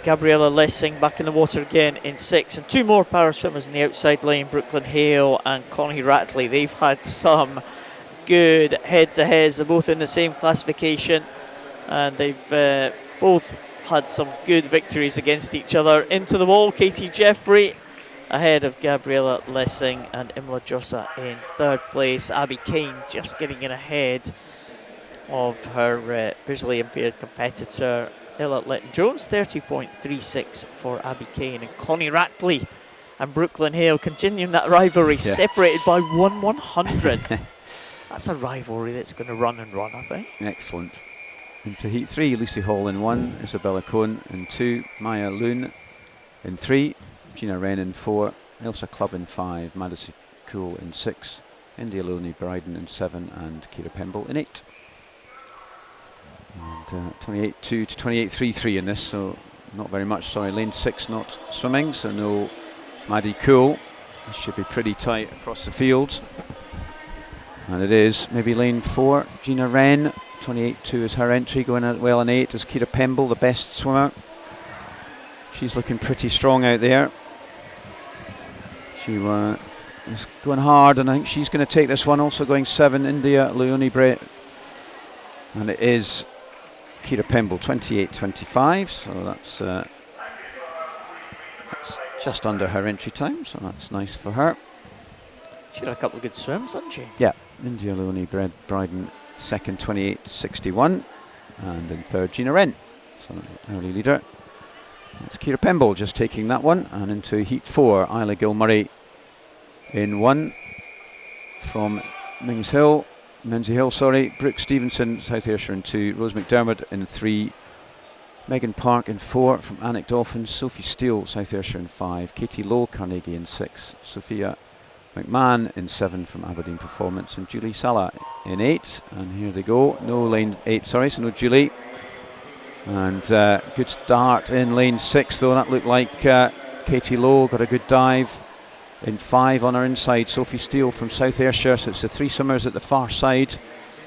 Gabriella Lessing back in the water again in 6. And 2 more para swimmers in the outside lane, Brooklyn Hale and Connie Ratley. They've had some good head-to-heads. They're both in the same classification. And they've both had some good victories against each other. Into the wall, Katie Jeffrey ahead of Gabriella Lessing, and Imla Jossa in 3rd place. Abby Kane just getting in ahead of her visually impaired competitor, Ella Litton Jones. 30.36 for Abby Kane, and Connie Ratley and Brooklyn Hale continuing that rivalry, separated by 1/100. That's a rivalry that's going to run and run, I think. Excellent. Into heat 3, Lucy Hall in 1, Isabella Cohn in 2, Maya Loon in 3, Gina Wren in 4, Elsa Clubb in 5, Madison Cool in 6, India Leonie Bryden in 7, and Kira Pemble in 8. And 28-2 to 28-3-3 in this, so not very much. Sorry, lane 6 not swimming, so no Maddie Cool. This should be pretty tight across the field. And it is. Maybe lane 4, Gina Wren. 28-2 is her entry, going out well in 8 is Kira Pemble, the best swimmer. She's looking pretty strong out there. She is going hard, and I think she's going to take this one. Also going 7, India Leonie Bray. And it is Kira Pemble, 28-25, so that's just under her entry time, so that's nice for her. She had a couple of good swims, hadn't she? Yeah, India Leonie Bryden second, 28-61, and in third Gina Wren, so early leader. It's Kira Pemble just taking that one, and into heat 4, Isla Gilmurray in 1 from Minzy Hill, Brooke Stevenson, South Ayrshire in 2, Rose McDermott in 3, Megan Park in 4 from Annick Dolphins, Sophie Steele, South Ayrshire in 5, Katie Lowe, Carnegie in 6, Sophia McMahon in 7 from Aberdeen Performance, and Julie Sala in 8. And here they go. No lane 8, sorry, so no Julie. And good start in lane 6, though. That looked like Katie Lowe got a good dive in 5 on her inside. Sophie Steele from South Ayrshire, so it's the 3 swimmers at the far side.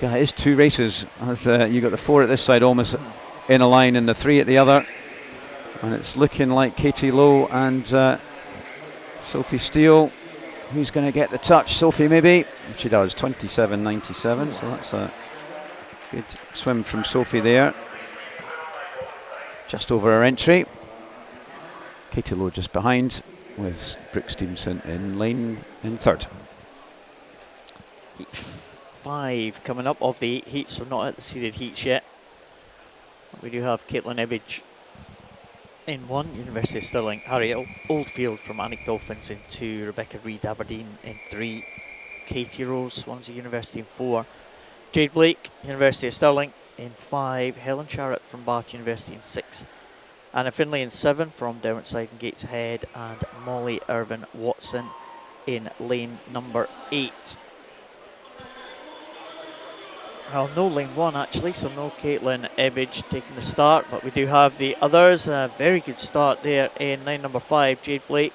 Yeah, it is 2 races, as you got the 4 at this side almost in a line and the 3 at the other. And it's looking like Katie Lowe and Sophie Steele. Who's going to get the touch? Sophie, maybe. And she does, 27.97, so that's a good swim from Sophie there. Just over her entry. Katie Lowe just behind, with Brooke Stevenson in third. Heat 5 coming up of the 8 heats, so not at the seeded heats yet. We do have Caitlin Ebbage in 1, University of Stirling, Harriet Oldfield from Annick Dolphins in 2, Rebecca Reid Aberdeen in 3, Katie Rose, Swansea University in 4, Jade Blake, University of Stirling in 5, Helen Sharrett from Bath University in 6, Anna Finlay in 7 from Derwentside and Gateshead, and Molly Irvin Watson in lane number 8. Well, no lane 1 actually, so no Caitlin Ebbage taking the start, but we do have the others. A very good start there in lane number 5, Jade Blake.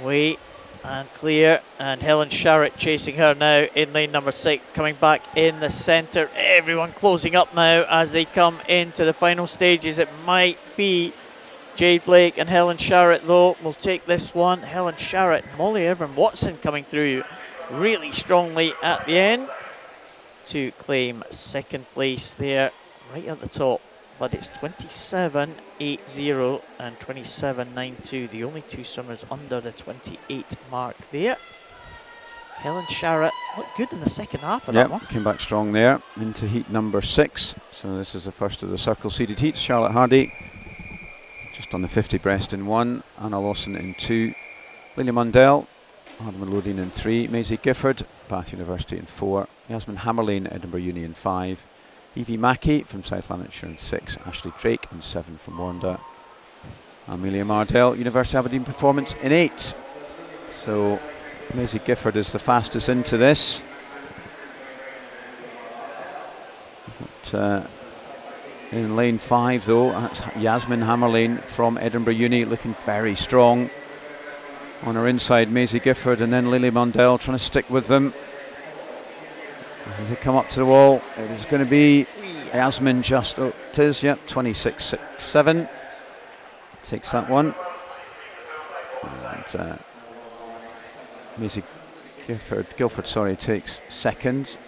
Away and clear, and Helen Sharrett chasing her now in lane number 6, coming back in the centre. Everyone closing up now as they come into the final stages. It might be Jade Blake and Helen Sharrett, though, will take this one. Helen Sharrett, Molly Irvin Watson coming through really strongly at the end to claim second place there, right at the top. But it's 27.80 and 27.92, the only 2 swimmers under the 28 mark there. Helen Sharrett looked good in the second half of that one. Came back strong there into heat number 6. So this is the first of the circle seeded heats. Charlotte Hardy just on the 50 breast in 1, Anna Lawson in 2, Lily Mundell, Adam Melodian in 3, Maisie Gifford, Bath University in 4, Yasmin Hammerlane, Edinburgh Uni in 5, Evie Mackey from South Lanarkshire in 6, Ashley Drake in 7 from Warnda, Amelia Mardell, University of Aberdeen Performance in 8. So Maisie Gifford is the fastest into this. But, in lane 5 though, that's Yasmin Hammerlane from Edinburgh Uni, looking very strong. On her inside, Maisie Gifford, and then Lily Mundell trying to stick with them. As they come up to the wall, it is going to be Yasmin just, oh, it is, yeah, 26.67. Takes that one. And Maisie Guilford, takes second.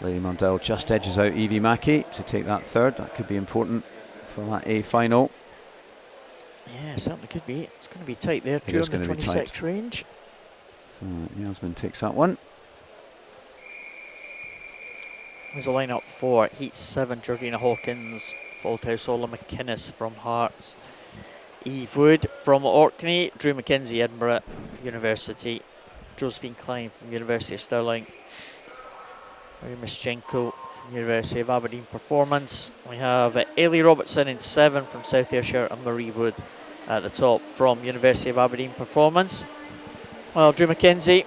Lily Mundell just edges out Evie Mackey to take that third. That could be important for that A final. Yeah, certainly could be. It's going to be tight there, 226 range. So Yasmin takes that one. There's a lineup for Heat 7, Georgina Hawkins, Faulthouse, Ola McInnes from Hearts, Eve Wood from Orkney, Drew McKenzie, Edinburgh University, Josephine Klein from University of Stirling, Mary Mischenko from University of Aberdeen Performance. We have Ailey Robertson in 7 from South Ayrshire, and Marie Wood at the top from University of Aberdeen Performance. Well, Drew Mackenzie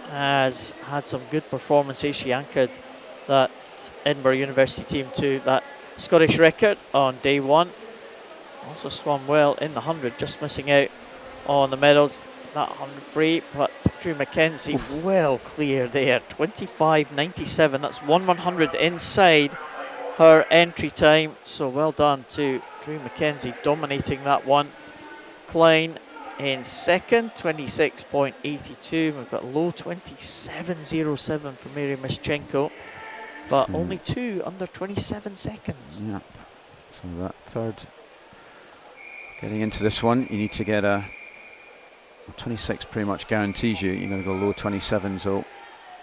has had some good performances. She anchored that Edinburgh University team to that Scottish record on day one. Also swam well in the 100, just missing out on the medals. That 100 free, but Drew Mackenzie well clear there. 25.97, that's 1/100 inside her entry time. So well done to Drew Mackenzie, dominating that one. Klein in second, 26.82. We've got low 27.07 for Mary Mischenko, but only two under 27 seconds. Yep. So that third, getting into this one, you need to get a 26 pretty much guarantees you. You're going to go low 27s though.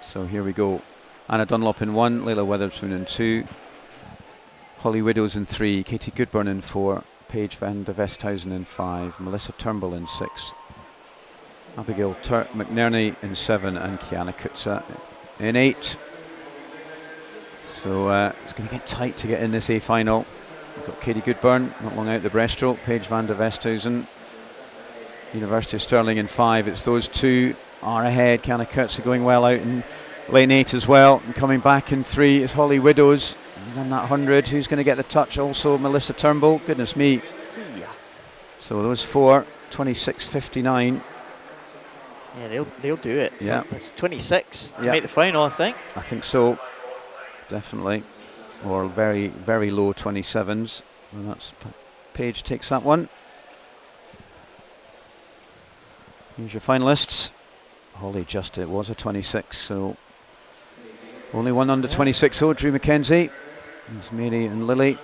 So here we go. Anna Dunlop in 1, Layla Weatherspoon in 2, Holly Widows in 3, Katie Goodburn in 4, Paige van der Westhuysen in 5, Melissa Turnbull in 6, Abigail McNerney in 7, and Kiana Kutza in 8. So it's going to get tight to get in this A final. We've got Katie Goodburn not long out the breaststroke, Paige van der Westhuysen, University of Stirling in 5. It's those two are ahead. Kiana Kutza going well out in lane 8 as well, and coming back in 3 is Holly Widows. On that 100, who's going to get the touch? Also Melissa Turnbull. Goodness me. Yeah. So those 4, 26.59. Yeah, they'll do it. Yeah. It's 26 to make the final, I think. I think so. Definitely. Or very, very low 27s. And that's Paige takes that one. Here's your finalists. Holly just, it was a 26, so only one under 26. So Drew Mackenzie. There's Mary and Lily.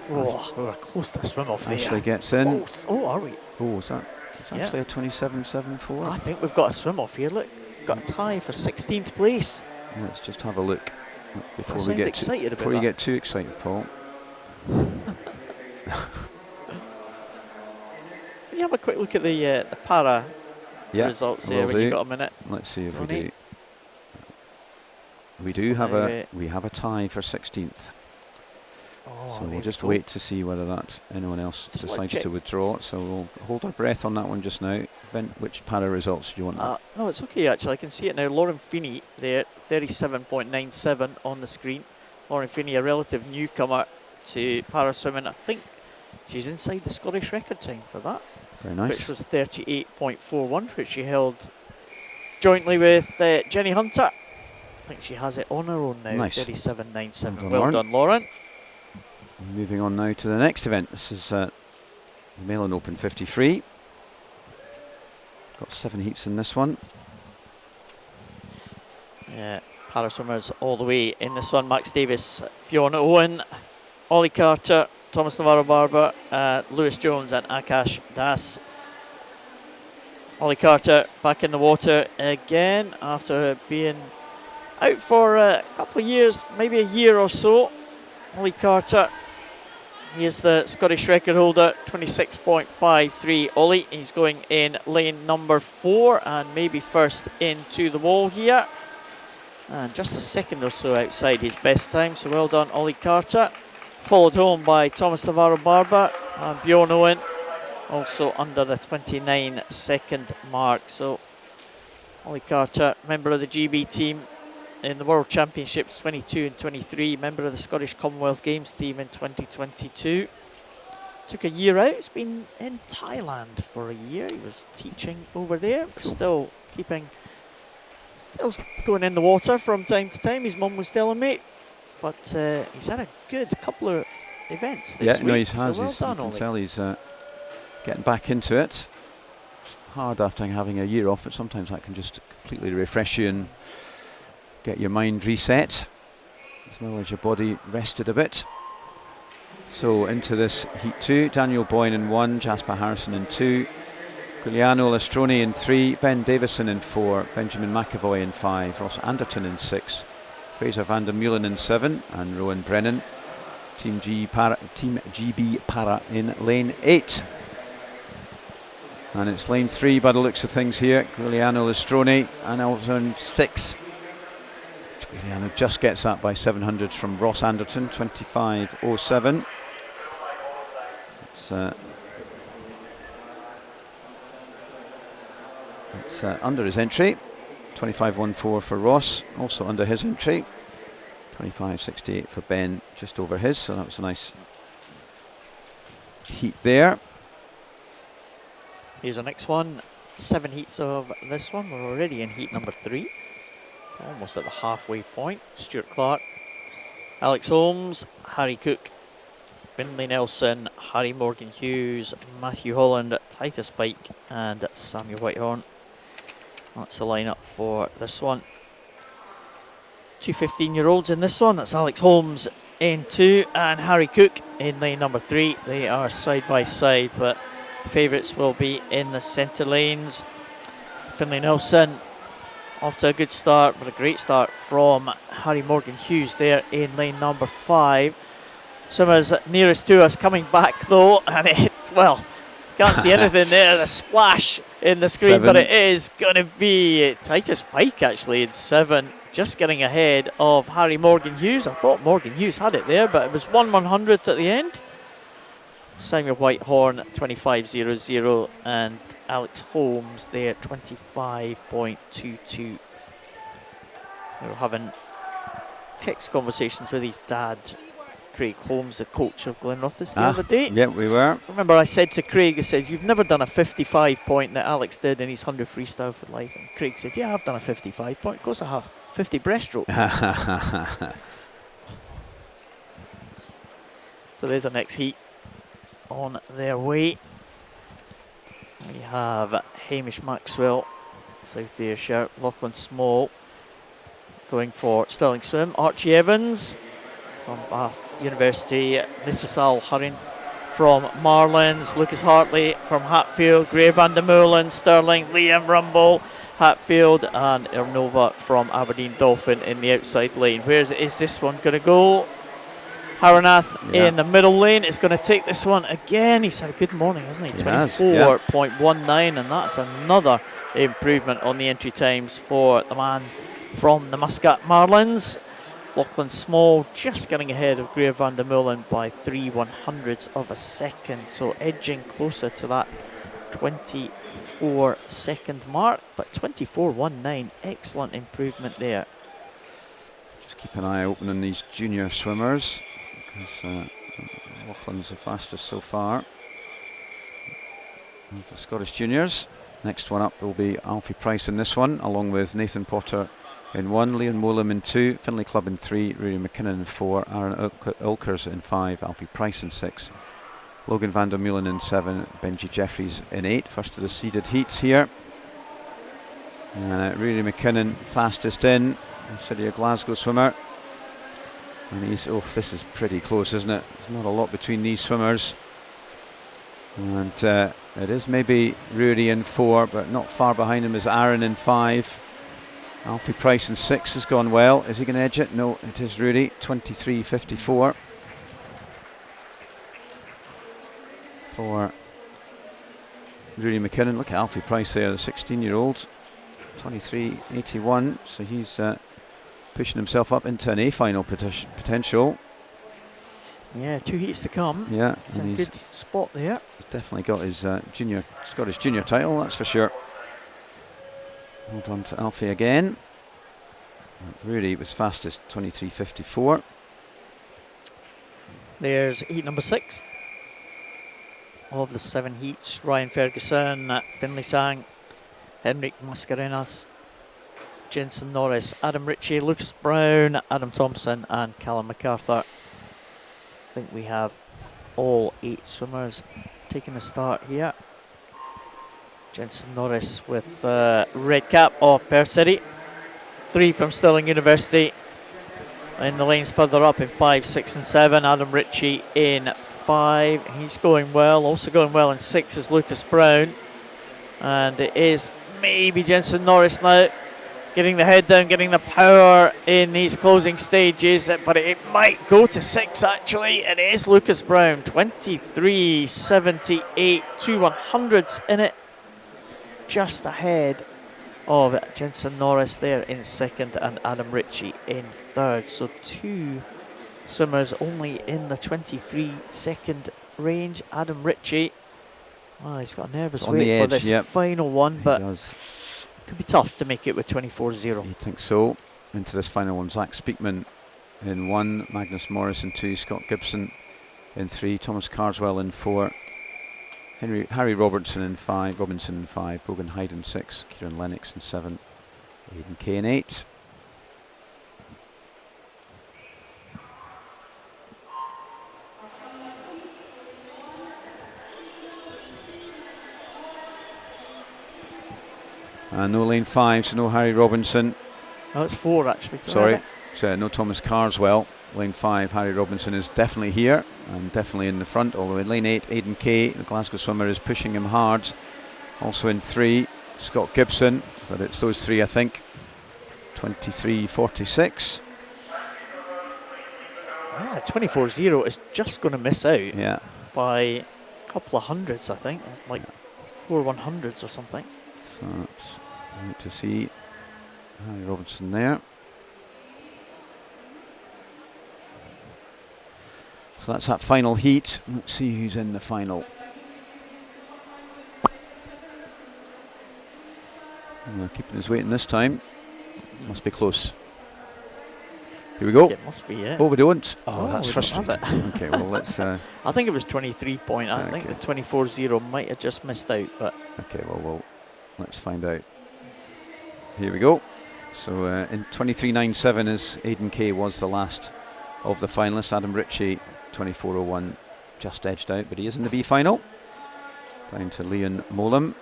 Oh, we were close to swim off there. Ashley gets in. Oh, are we? Oh, is that? It's actually a 27.74. I think we've got a swim off here. Look, got a tie for 16th place. Let's just have a look before you get too excited, Paul. Can you have a quick look at the para results there when you've got a minute? Let's see if we do. We have a tie for 16th. Oh, so we'll just wait to see whether that anyone else decides to withdraw. So we'll hold our breath on that one just now. Which para results do you want? No, it's okay actually. I can see it now. Lauren Feeney there, 37.97 on the screen. Lauren Feeney, a relative newcomer to para swimming. I think she's inside the Scottish record time for that. Very nice. Which was 38.41, which she held jointly with Jenny Hunter. I think she has it on her own now. Nice. 37.97. Well done, Lauren. Moving on now to the next event. This is the Mellon Open 53. Got 7 heats in this one. Yeah, para swimmers all the way in this one. Max Davis, Bjorn Owen, Ollie Carter, Thomas Navarro-Barber, Lewis Jones and Akash Das. Ollie Carter back in the water again after being out for a couple of years, maybe a year or so. Ollie Carter, he is the Scottish record holder, 26.53. Ollie, he's going in lane number 4 and maybe first into the wall here. And just a second or so outside his best time, so well done Ollie Carter. Followed home by Thomas Navarro-Barber and Bjorn Owen, also under the 29-second mark. So Ollie Carter, member of the GB team in the World Championships 22 and 23, member of the Scottish Commonwealth Games team in 2022. Took a year out, he's been in Thailand for a year. He was teaching over there, but still going in the water from time to time, his mum was telling me. But he's had a good couple of events this week. Yeah, no, he has. So well done, you Ollie. can tell he's getting back into it. It's hard after having a year off, but sometimes that can just completely refresh you and get your mind reset, as well as your body rested a bit. So into this heat 2, Daniel Boyne in 1, Jasper Harrison in 2, Giuliano Lastroni in 3, Ben Davison in 4, Benjamin McAvoy in 5, Ross Anderton in 6, Fraser van der Meulen in 7, and Rowan Brennan, Team GB Para in lane 8. And it's lane 3 by the looks of things here. Giuliano Lastroni, and also in 6. Giuliano just gets that by 700 from Ross Anderton, 25.07. It's under his entry. 25.14 for Ross, also under his entry. 25.68 for Ben, just over his, so that was a nice heat there. Here's the next one. 7 heats of this one. We're already in heat number 3. Almost at the halfway point. Stuart Clark, Alex Holmes, Harry Cook, Finlay Nelson, Harry Morgan Hughes, Matthew Holland, Titus Pike and Samuel Whitehorn. That's the lineup for this one. 2 15-year-olds in this one. That's Alex Holmes in 2 and Harry Cook in lane number 3. They are side by side, but favourites will be in the centre lanes. Finlay Nelson off to a good start, but a great start from Harry Morgan Hughes there in lane number 5. Swimmers nearest to us coming back though, and can't see anything there. The splash in the screen, 7. but it is going to be Titus Pike actually in 7, just getting ahead of Harry Morgan Hughes. I thought Morgan Hughes had it there, but it was 1/100th at the end. Samuel Whitehorn 25.00 and Alex Holmes there 25.22. We were having text conversations with his dad, Craig Holmes, the coach of Glenrothes, the other day. Yeah, we were. Remember I said to Craig, I said, you've never done a 55 point that Alex did in his 100 freestyle for life. And Craig said, yeah, I've done a 55 point. Of course I have. 50 breaststroke. So there's our next heat on their way. We have Hamish Maxwell, South Ayrshire, Lachlan Small going for Stirling Swim, Archie Evans from Bath University, Nisasal Hurrin from Marlins, Lucas Hartley from Hatfield, Gray van der Molen, Stirling, Liam Rumble, Hatfield, and Ernova from Aberdeen Dolphin in the outside lane. Where is this one going to go? Haranath in the middle lane is going to take this one again. He's had a good morning, hasn't he? 24.19, and that's another improvement on the entry times for the man from the Muscat Marlins. Lachlan Small just getting ahead of Greer van der Molen by 3/100ths of a second, so edging closer to that 24-second mark, but 24.19, excellent improvement there. Just keep an eye open on these junior swimmers, because Lachlan's the fastest so far of the Scottish juniors. Next one up will be Alfie Price in this one, along with Nathan Potter in 1, Leon Molam in 2, Finlay Club in 3, Rory McKinnon in 4, Aaron Ilkers in 5, Alfie Price in 6, Logan van der Meulen in 7, Benji Jeffries in 8. First of the seeded heats here. Rory McKinnon fastest in, City of Glasgow swimmer. And he's, this is pretty close, isn't it? There's not a lot between these swimmers. And it is maybe Rory in 4, but not far behind him is Aaron in 5. Alfie Price in 6 has gone well. Is he going to edge it? No, it is Rory, 23.54. For Rory McKinnon. Look at Alfie Price there, the 16-year-old, 23.81. So he's pushing himself up into an A-final potential. Yeah, 2 heats to come. Yeah, it's a good spot there. He's definitely got his Scottish junior title, that's for sure. Well done to Alfie again. Rory was fastest, 23.54. There's heat number 6 of the 7 heats. Ryan Ferguson, Finlay Sang, Henrik Mascarenas, Jensen Norris, Adam Ritchie, Lucas Brown, Adam Thompson and Callum MacArthur. I think we have all 8 swimmers taking the start here. Jensen Norris with red cap of Perth City. 3 from Stirling University. In the lanes further up in 5, 6 and 7. Adam Ritchie in 5. He's going well. Also going well in 6 is Lucas Brown. And it is maybe Jensen Norris now. Getting the head down, getting the power in these closing stages. But it might go to 6 actually. And it is Lucas Brown. 23.78. 2/100ths in it. Just ahead of Jensen Norris there in 2nd and Adam Ritchie in 3rd. So 2 swimmers only in the 23-second range. Adam Ritchie. Well, he's got a nervous On the wait for edge, this yep. final one, but He does. could be tough to make it with 24-0. I think so. Into this final one, Zach Speakman in 1, Magnus Morris in 2, Scott Gibson in 3, Thomas Carswell in 4, Harry Robinson in 5, Bogan Hyde in 6, Kieran Lennox in 7, Aidan Kay in 8. No lane 5, so no Harry Robinson. Oh, it's 4 actually. Sorry, so no Thomas Carswell. Lane 5, Harry Robinson is definitely here and definitely in the front. Although in lane 8, Aidan Kay, the Glasgow swimmer, is pushing him hard. Also in 3, Scott Gibson, but it's those 3, I think. 23:46. 24-0 is just going to miss out Yeah. by a couple of hundreds, I think, like 4 100s or something. So that's great to see Harry Robinson there. So that's that final heat. Let's see who's in the final. Keeping his weight this time. Must be close. Here we go. It must be, yeah. Oh, we don't. Oh, Oh, that's we don't have frustrating. Okay, well, let's. I think it was 23 point. I think Okay. the 24-0 might have just missed out, but Okay, well, let's find out. Here we go. So in 23.97 as Aidan Kay was the last of the finalists. Adam Ritchie, 24.01, just edged out, but he is in the B final. Down to Leon Molam.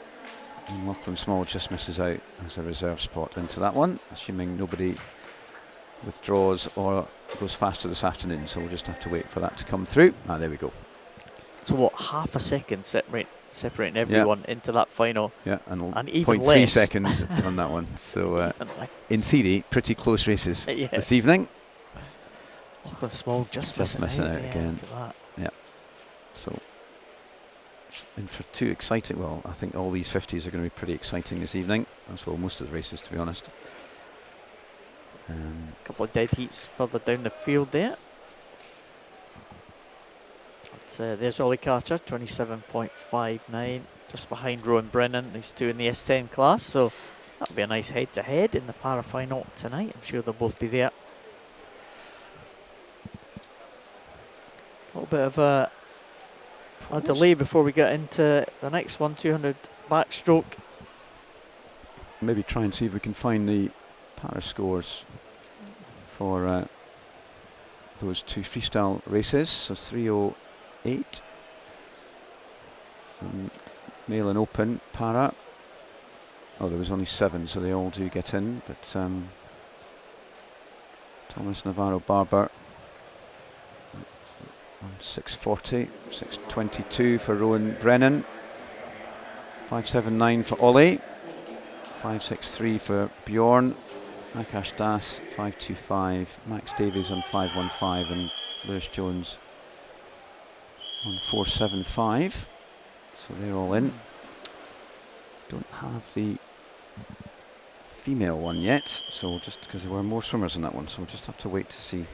And Lachlan Small just misses out as a reserve spot into that one, assuming nobody withdraws or goes faster this afternoon. So we'll just have to wait for that to come through. Ah, there we go. so what, half a second separating everyone into that final. Yeah, and even 0.3 less. seconds on that one. So in theory, pretty close races Yeah. this evening. Lachlan Small just missing missing out yeah, again. look at that. So in for 2 exciting, well, I think all these 50s are going to be pretty exciting this evening, as well most of the races, to be honest. A couple of dead heats further down the field there. But, there's Ollie Carter, 27.59, just behind Rowan Brennan. These 2 in the S10 class, so that'll be a nice head-to-head in the para-final tonight. I'm sure they'll both be there. A little bit of a delay before we get into the next one, 200 backstroke. Maybe try and see if we can find the para scores for those 2 freestyle races. So 3:08 male and open para. Oh, there was only 7, so they all do get in, but Thomas Navarro Barber on 6:40, 6:22 for Rowan Brennan, 5:79 for Ollie, 5:63 for Bjorn, Akash Das 5:25, Max Davies on 5:15, and Lewis Jones on 4:75. So they're all in. Don't have the female one yet, so just because there were more swimmers in that one, so we'll just have to wait to see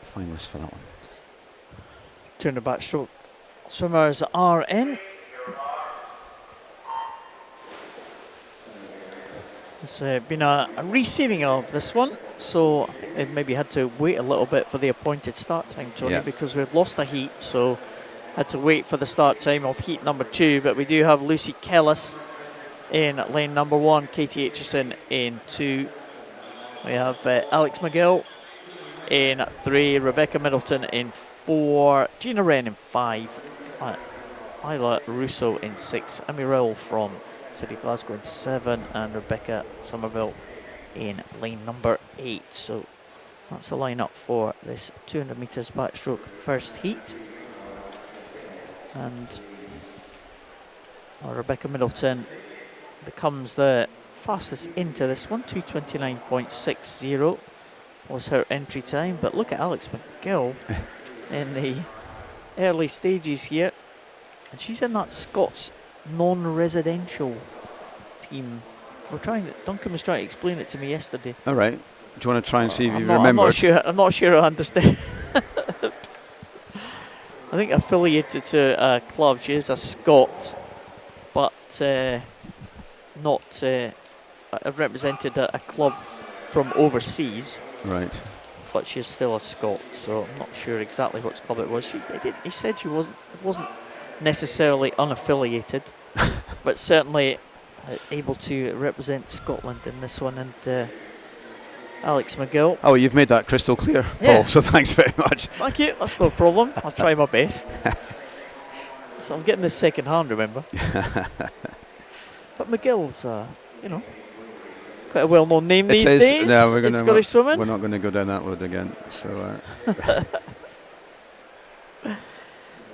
the finalists for that one. 200 backstroke swimmers are in. It's been a reseeding of this one, so I think they maybe had to wait a little bit for the appointed start time, Tony, Yeah. because we've lost a heat, so had to wait for the start time of heat number 2. But we do have Lucy Kellis in lane number 1, Katie Aitchison in 2. We have Alex McGill in 3, Rebecca Middleton in 4, Gina Wren in 5, Isla Russo in 6, Amy Rowell from City Glasgow in 7, and Rebecca Somerville in lane number 8. So that's the lineup for this 200 metres backstroke first heat. And Rebecca Middleton becomes the fastest into this one. 2:29.60 was her entry time. But look at Alex McGill in the early stages here, and she's in that Scots non-residential team. Duncan was trying to explain it to me yesterday. All right. Do you want to try and see if you I'm remember? not sure I understand. I think affiliated to a club. She is a Scot, but not represented a club from overseas. Right. But she's still a Scot, so I'm not sure exactly which club it was. He said she wasn't necessarily unaffiliated, but certainly able to represent Scotland in this one. And Alex McGill. Oh, you've made that crystal clear, Yeah. Paul, so thanks very much. Thank you, that's no problem. I'll try my best. So I'm getting this second hand, remember. But McGill's, quite a well-known name these days in Scottish swimming. We're not going to go down that road again. So,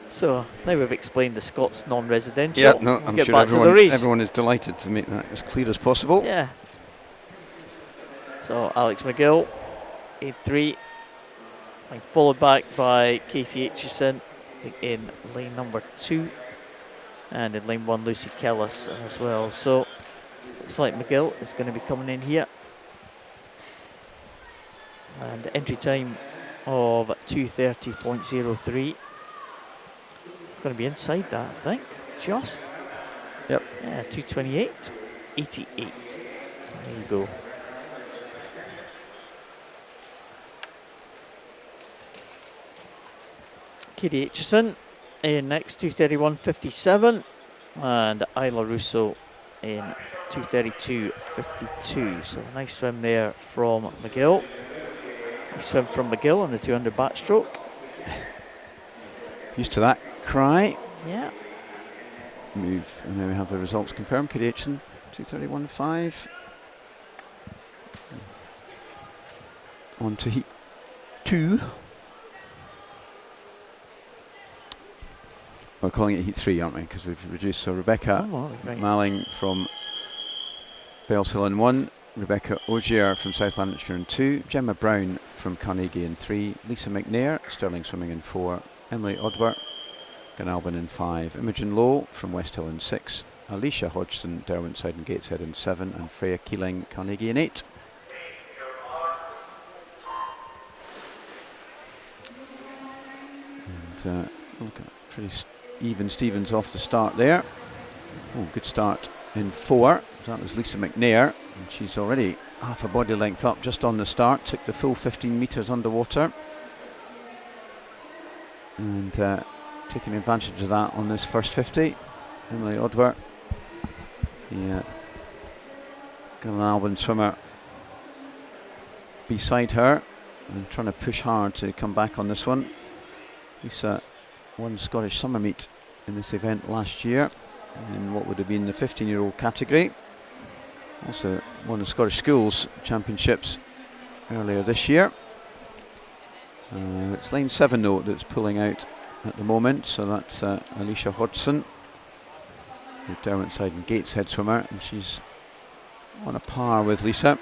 so now we've explained the Scots non-residential. yeah, no, we'll I'm get sure back to the race. everyone is delighted to make that as clear as possible. Yeah. So Alex McGill, 8-3, and followed back by Katie Aitchison in lane number 2, and in lane 1 Lucy Kellis as well. So looks like McGill is going to be coming in here, and entry time of 2:30.03. It's going to be inside that, I think. Just. Yep. Yeah, 2:28.88. There you go. Katie Aitchison in next, 2:31.57, and Isla Russo in 2:32.52. So a nice swim there from McGill. Nice swim from McGill on the 200 backstroke. Used to that cry. Yeah. Move, and then we have the results confirmed. Katie Aitchison, 2:31.5. On to heat 2. We're calling it heat 3, aren't we? Because we've reduced. So Rebecca Malling from Bellshill in 1, Rebecca Ogier from South Lanarkshire in 2, Gemma Brown from Carnegie in 3, Lisa McNair, Stirling Swimming in 4, Emily Odwer, Glenalbyn in 5, Imogen Lowe from Westhill in 6, Alicia Hodgson, Derwentside and Gateshead in 7, and Freya Keeling, Carnegie in 8. And look at pretty even Stevens off the start there. Oh, good start in 4. That was Lisa McNair, and she's already half a body length up just on the start. Took the full 15 metres underwater, and taking advantage of that on this first 50. Emily Odwer, the Glenalbyn swimmer, beside her, and trying to push hard to come back on this one. Lisa won Scottish Summer Meet in this event last year in what would have been the 15-year-old category. Also won the Scottish Schools Championships earlier this year. It's lane 7 though that's pulling out at the moment, so that's Alicia Hodgson, the Derwentside and Gateshead swimmer, and she's on a par with Lisa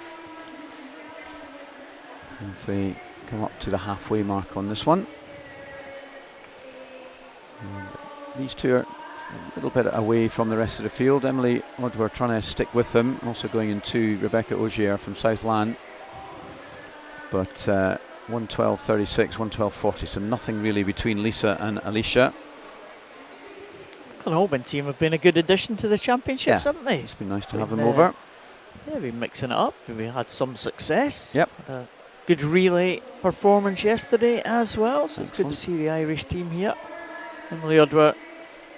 as they come up to the halfway mark on this one. And these two are a little bit away from the rest of the field. Emily Odwer trying to stick with them, also going into Rebecca Ogier from South Lan. But 1:12.36, 1:12.40, so nothing really between Lisa and Alicia. Glenalbyn team have been a good addition to the championships, haven't they? It's been nice to have them over. Yeah, we've been mixing it up. We had some success. Yep. Had a good relay performance yesterday as well, so Excellent. it's good to see the Irish team here. Emily Odwer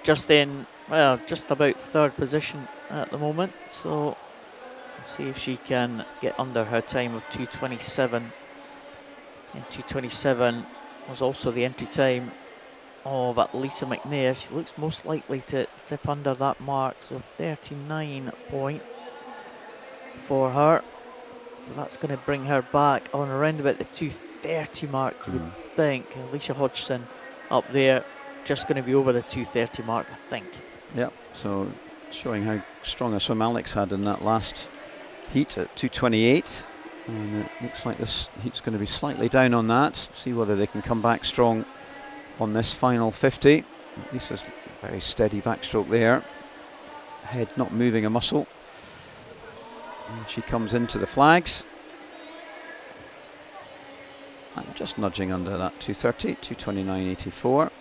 just about 3rd position at the moment, so we'll see if she can get under her time of 2:27. And 2:27 was also the entry time of Lisa McNair. She looks most likely to tip under that mark, so 39 point for her. So that's going to bring her back on around about the 2:30 mark, you would think. Alicia Hodgson up there, just going to be over the 2:30 mark, I think. Yep, so showing how strong a swim Alex had in that last heat at 2:28. And it looks like this heat's going to be slightly down on that. See whether they can come back strong on this final 50. Lisa's very steady backstroke there. Head not moving a muscle. And she comes into the flags. And just nudging under that 2:30, 2:29.84.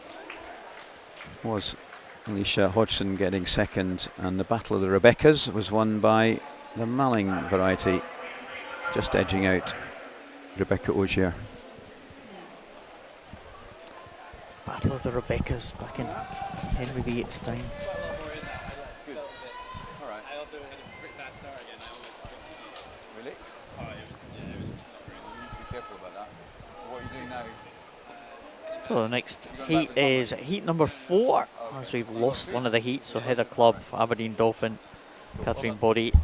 was Alicia Hodgson getting second, and the Battle of the Rebeccas was won by the Malling variety, just edging out Rebecca Ogier. Battle of the Rebeccas back in Henry VIII's time. Good. All right. I also had a pretty bad start again. I almost took the Really? Oh, it was not very good. You need to be careful about that. What are you doing now? So the next heat is heat number 4, as we've lost one of the heats. So Heather Clubb, Aberdeen Dolphin, Catherine Body.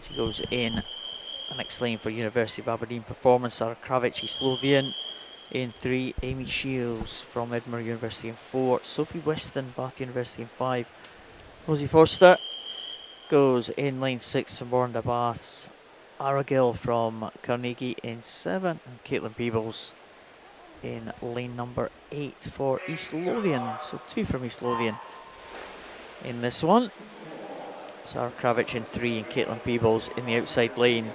She goes in the next lane for University of Aberdeen Performance. Sarah Kravich, East Lothian in 3. Amy Shields from Edinburgh University in 4. Sophie Weston, Bath University in 5. Rosie Forster goes in lane 6 from Bornda Baths. Ara Gill from Carnegie in 7. And Caitlin Peebles in lane number 8 for East Lothian. So 2 from East Lothian in this one. Sarah Kravich in 3 and Caitlin Peebles in the outside lane.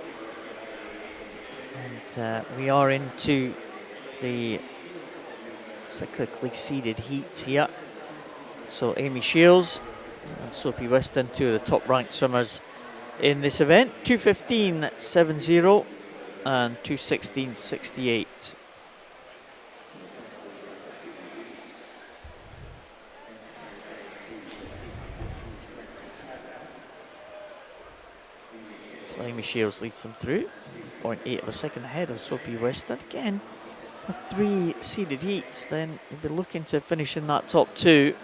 And we are into the cyclically seeded heats here. So Amy Shields and Sophie Weston, 2 of the top ranked swimmers in this event. 2:15.70 and 2:16.68. So Amy Shields leads them through, 0.8 of a second ahead of Sophie Weston. Again, with 3 seeded heats, then you'll be looking to finish in that top 2,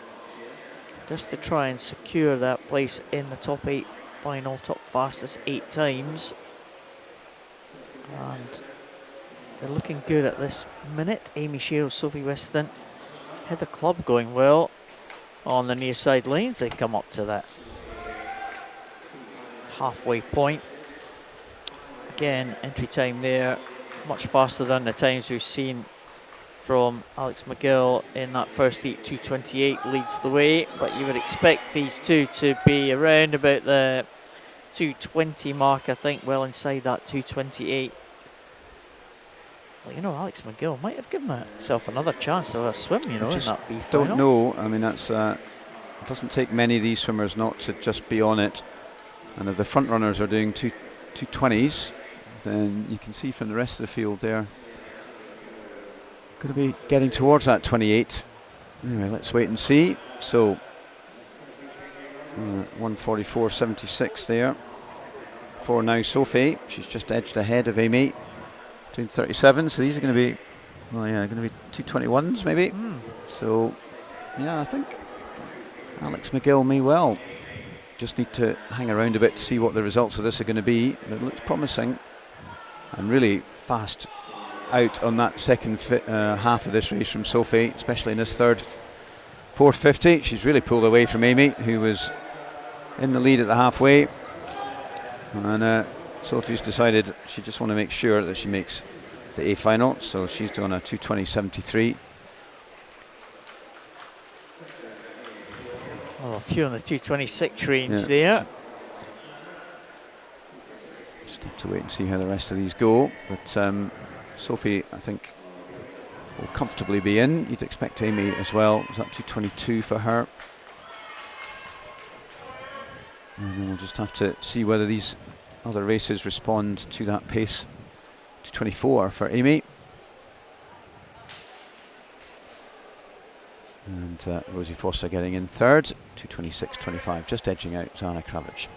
just to try and secure that place in the top 8 final, top fastest 8 times. And they're looking good at this minute. Amy Shields, Sophie Weston, Heather Clubb going well on the near side lanes. They come up to that halfway point. Again, entry time there much faster than the times we've seen from Alex McGill in that first heat. 2:28 leads the way, but you would expect these two to be around about the 2:20 mark, I think, well inside that 2:28. Well, you know, Alex McGill might have given herself another chance of a swim, you know, in that B final. Don't know. I mean, that's it doesn't take many of these swimmers not to just be on it. And if the front runners are doing 2:20s, then you can see from the rest of the field there going to be getting towards that 28. Anyway, let's wait and see. So 1:44.76 there for now Sophie. She's just edged ahead of Amy, doing 37. So these are going to be, well, yeah, going to be 2:21s maybe. So yeah, I think Alex McGill may well just need to hang around a bit to see what the results of this are going to be. It looks promising and really fast out on that second half of this race from Sophie, especially in this third 4:50. She's really pulled away from Amy, who was in the lead at the halfway. And Sophie's decided she just want to make sure that she makes the A final, so she's doing a 2:20.73. Oh, a few on the 2:26 range there. Just have to wait and see how the rest of these go. But Sophie, I think, will comfortably be in. You'd expect Amy as well. It's up to 2:22 for her. And then we'll just have to see whether these other races respond to that pace. 2:24 for Amy. And Rosie Foster getting in third, 2:26.25, just edging out Zana Kravich.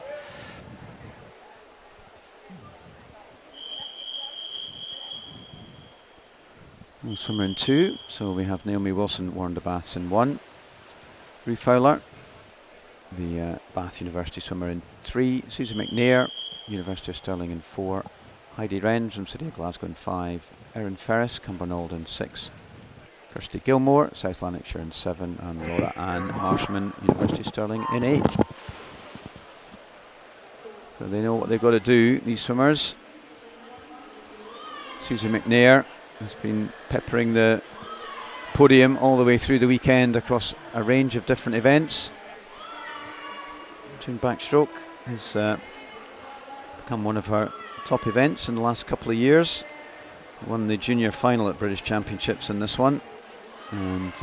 We'll swimmer in 2, so we have Naomi Wilson, Warren de Baths in 1. Ruth Fowler, the Bath University swimmer in 3. Susan McNair, University of Stirling in 4. Heidi Wren from City of Glasgow in 5. Erin Ferris, Cumbernauld in 6. Kirsty Gilmore, South Lanarkshire in 7, and Laura Ann Marshman, University of Stirling in 8. So they know what they've got to do, these swimmers. Susie McNair has been peppering the podium all the way through the weekend across a range of different events. Backstroke has become one of her top events in the last couple of years. Won the junior final at British Championships in this one. And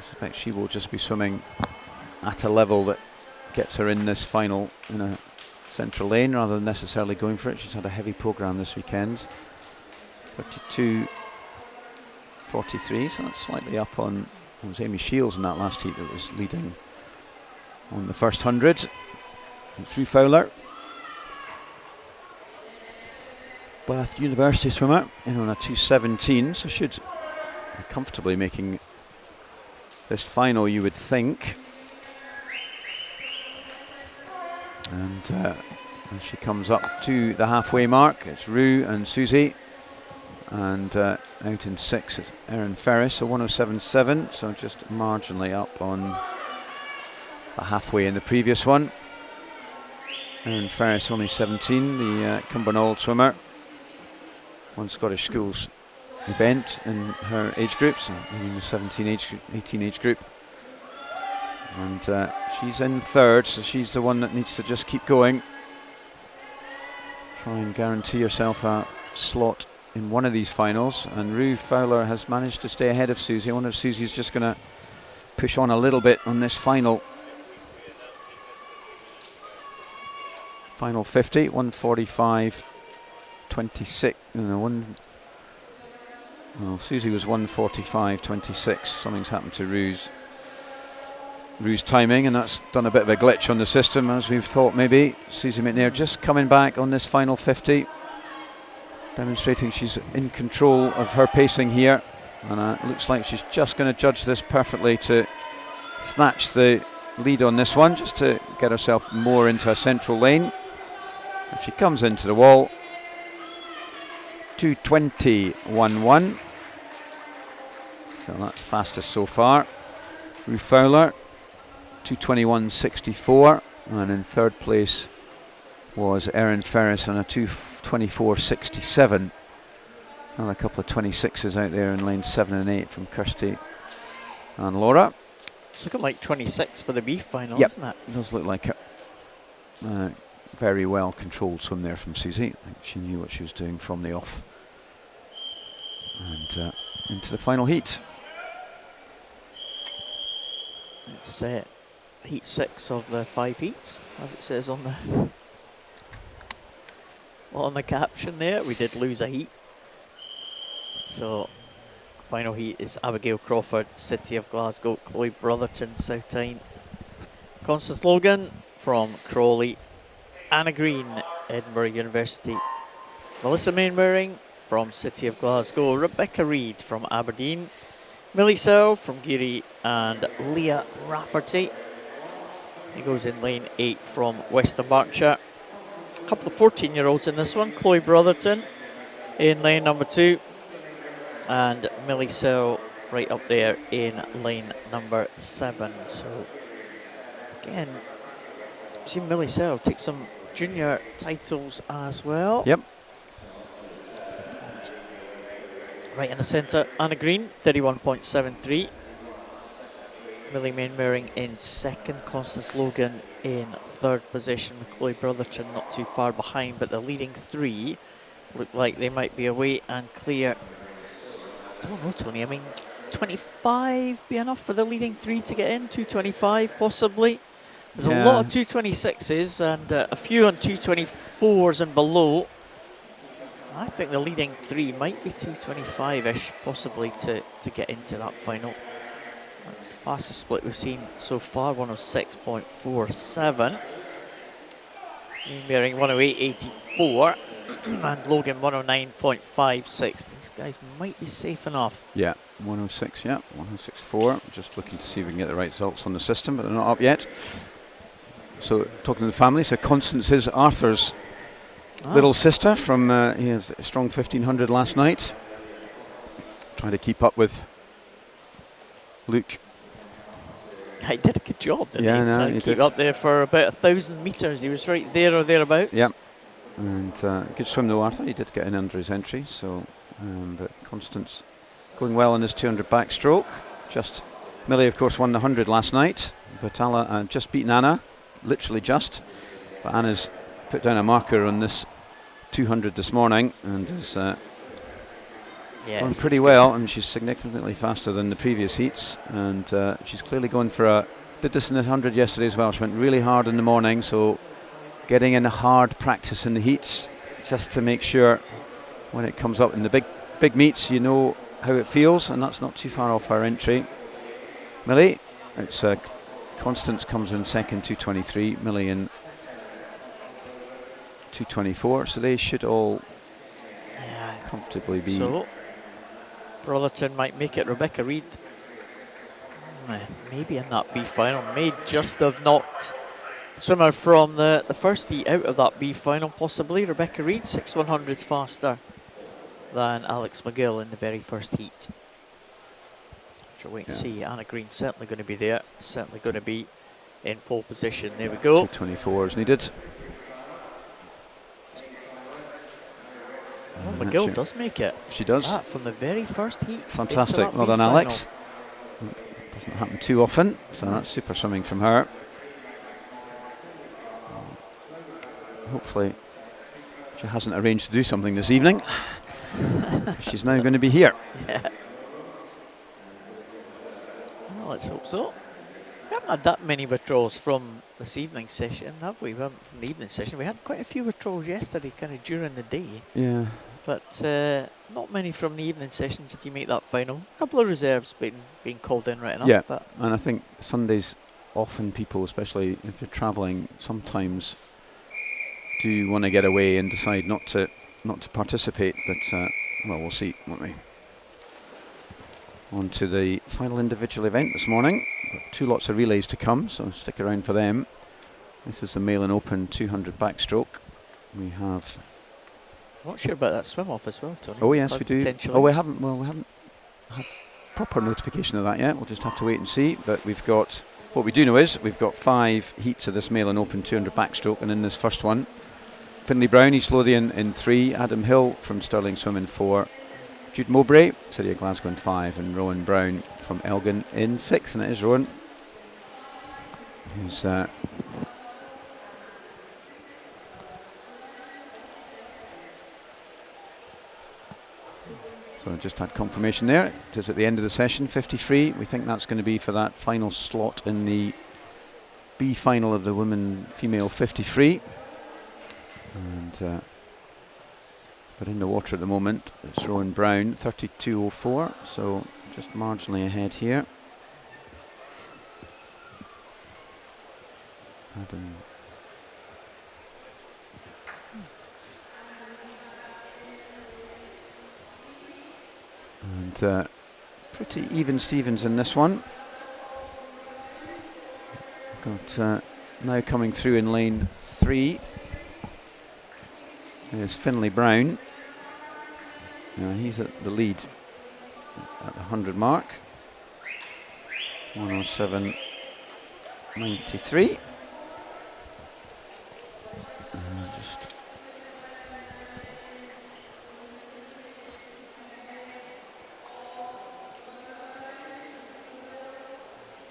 suspect she will just be swimming at a level that gets her in this final in a central lane rather than necessarily going for it. She's had a heavy programme this weekend. 32.43, so that's slightly up on. It was Amy Shields in that last heat that was leading on the first 100. Drew Fowler, Bath University swimmer, in on a 2:17, so should be comfortably making this final, you would think. And as she comes up to the halfway mark, it's Rue and Susie. And out in 6, it's Erin Ferris, so 107.7, so just marginally up on the halfway in the previous one. Erin Ferris, only 17, the Cumbernauld swimmer. Won Scottish Schools event in her age groups, in the 17 age, 18 age group. And she's in 3rd, so she's the one that needs to just keep going. Try and guarantee yourself a slot in one of these finals. And Rue Fowler has managed to stay ahead of Susie. I wonder if Susie's just going to push on a little bit on this final. Final 50, 1:45.26. Well, Susie was 1:45.26. Something's happened to Rue's timing, and that's done a bit of a glitch on the system, as we've thought maybe. Susie McNair just coming back on this final 50, demonstrating she's in control of her pacing here, and it looks like she's just going to judge this perfectly to snatch the lead on this one, just to get herself more into a central lane. If she comes into the wall, 2:20.11, so that's fastest so far. Rue Fowler, 2:21.64, and in 3rd place was Erin Ferris on a 2:24.67. Another couple of 26s out there in lanes 7 and 8 from Kirsty and Laura. It's looking like 26 for the B final, yep, isn't it? It does look like it. Very well controlled swim there from Susie. I think she knew what she was doing from the off. And into the final heat. It's heat 6 of the 5 heats, as it says on the caption there. We did lose a heat. So final heat is Abigail Crawford, City of Glasgow, Chloe Brotherton, South Tyne, Constance Logan from Crawley, Anna Green, Edinburgh University, Melissa Mainwaring from City of Glasgow, Rebecca Reid from Aberdeen, Millie Searle from Geary, and Leah Rafferty. He goes in lane 8 from Western Berkshire. A couple of 14-year-olds in this one. Chloe Brotherton in lane number 2, and Millie Searle right up there in lane number 7. So again, I've seen Millie Searle take some junior titles as well. Yep. And right in the centre, Anna Green, 31.73. Millie Mainwaring in 2nd, Constance Logan in 3rd position, with Chloe Brotherton not too far behind, but the leading 3 look like they might be away and clear. I don't know, Tony, I mean, 25 be enough for the leading 3 to get in? 225 possibly? There's a lot of 226s and a few on 224s and below. I think the leading 3 might be 225-ish, possibly, to get into that final. That's the fastest split we've seen so far, 106.47. Mainwaring 108.84 and Logan 109.56. These guys might be safe enough. Yeah, 106, yeah, 106.4. Just looking to see if we can get the right results on the system, but they're not up yet. So, talking to the family, so Constance is Arthur's little sister from he had a strong 1500 last night. Trying to keep up with Luke. He did a good job, didn't he? No, he keep up there for about 1,000 metres. He was right there or thereabouts. Yep. And good swim though, Arthur. He did get in under his entry. So, but Constance going well in his 200 backstroke. Just Millie, of course, won the 100 last night, but Ala just beaten Anna, literally just. But Anna's put down a marker on this 200 this morning and has Yeah, going she's pretty good. well, and she's significantly faster than the previous heats, and she's clearly going for a. Did this in the 100 yesterday as well. She went really hard in the morning, so getting in a hard practice in the heats just to make sure when it comes up in the big meets, you know how it feels, and that's not too far off our entry. Millie, it's Constance comes in second, 2:23. Millie in 2:24, so they should all comfortably be. So, Brotherton might make it. Rebecca Reid, maybe in that B final, may just have knocked the swimmer from the first heat out of that B final, possibly. Rebecca Reid, 6/100s faster than Alex McGill in the very first heat. Which we'll wait and see. Anna Green certainly going to be there, certainly going to be in pole position. There we go. 2:24 is needed. Well, McGill does make it. She does. From the very first heat. Fantastic. Well done, Alex. Doesn't happen too often, so that's super swimming from her. Hopefully she hasn't arranged to do something this evening. She's now going to be here. Yeah. Well, let's hope so. We haven't had that many withdrawals from this evening session, have we? We haven't from the evening session. We had quite a few withdrawals yesterday, kind of during the day. Yeah. But not many from the evening sessions if you make that final. A couple of reserves being called in right enough. Yeah, but and I think Sundays, often people, especially if you're travelling, sometimes do want to get away and decide not to participate. But well, we'll see, won't we? On to the final individual event this morning. Got 2 lots of relays to come, so stick around for them. This is the Male and Open 200 backstroke. We have. I'm not sure about that swim off as well, Tony. Oh yes, we do. Potentially. Oh, we haven't had proper notification of that yet. We'll just have to wait and see. But we've got. What we do know is we've got 5 heats of this Male and Open 200 backstroke, and in this first one, Finlay Brown, East Lothian in 3, Adam Hill from Stirling Swim in 4, Jude Mowbray, City of Glasgow in 5, and Rowan Brown from Elgin in 6. And it is Rowan who's so I just had confirmation there. It is at the end of the session, 53. We think that's going to be for that final slot in the B final of the women female 53. And but in the water at the moment, it's Rowan Brown, 32.04, so just marginally ahead here. Adam. And pretty even Stevens in this one. Got now coming through in lane 3. There's Finlay Brown. He's at the lead at the 100 mark. 107.93. Just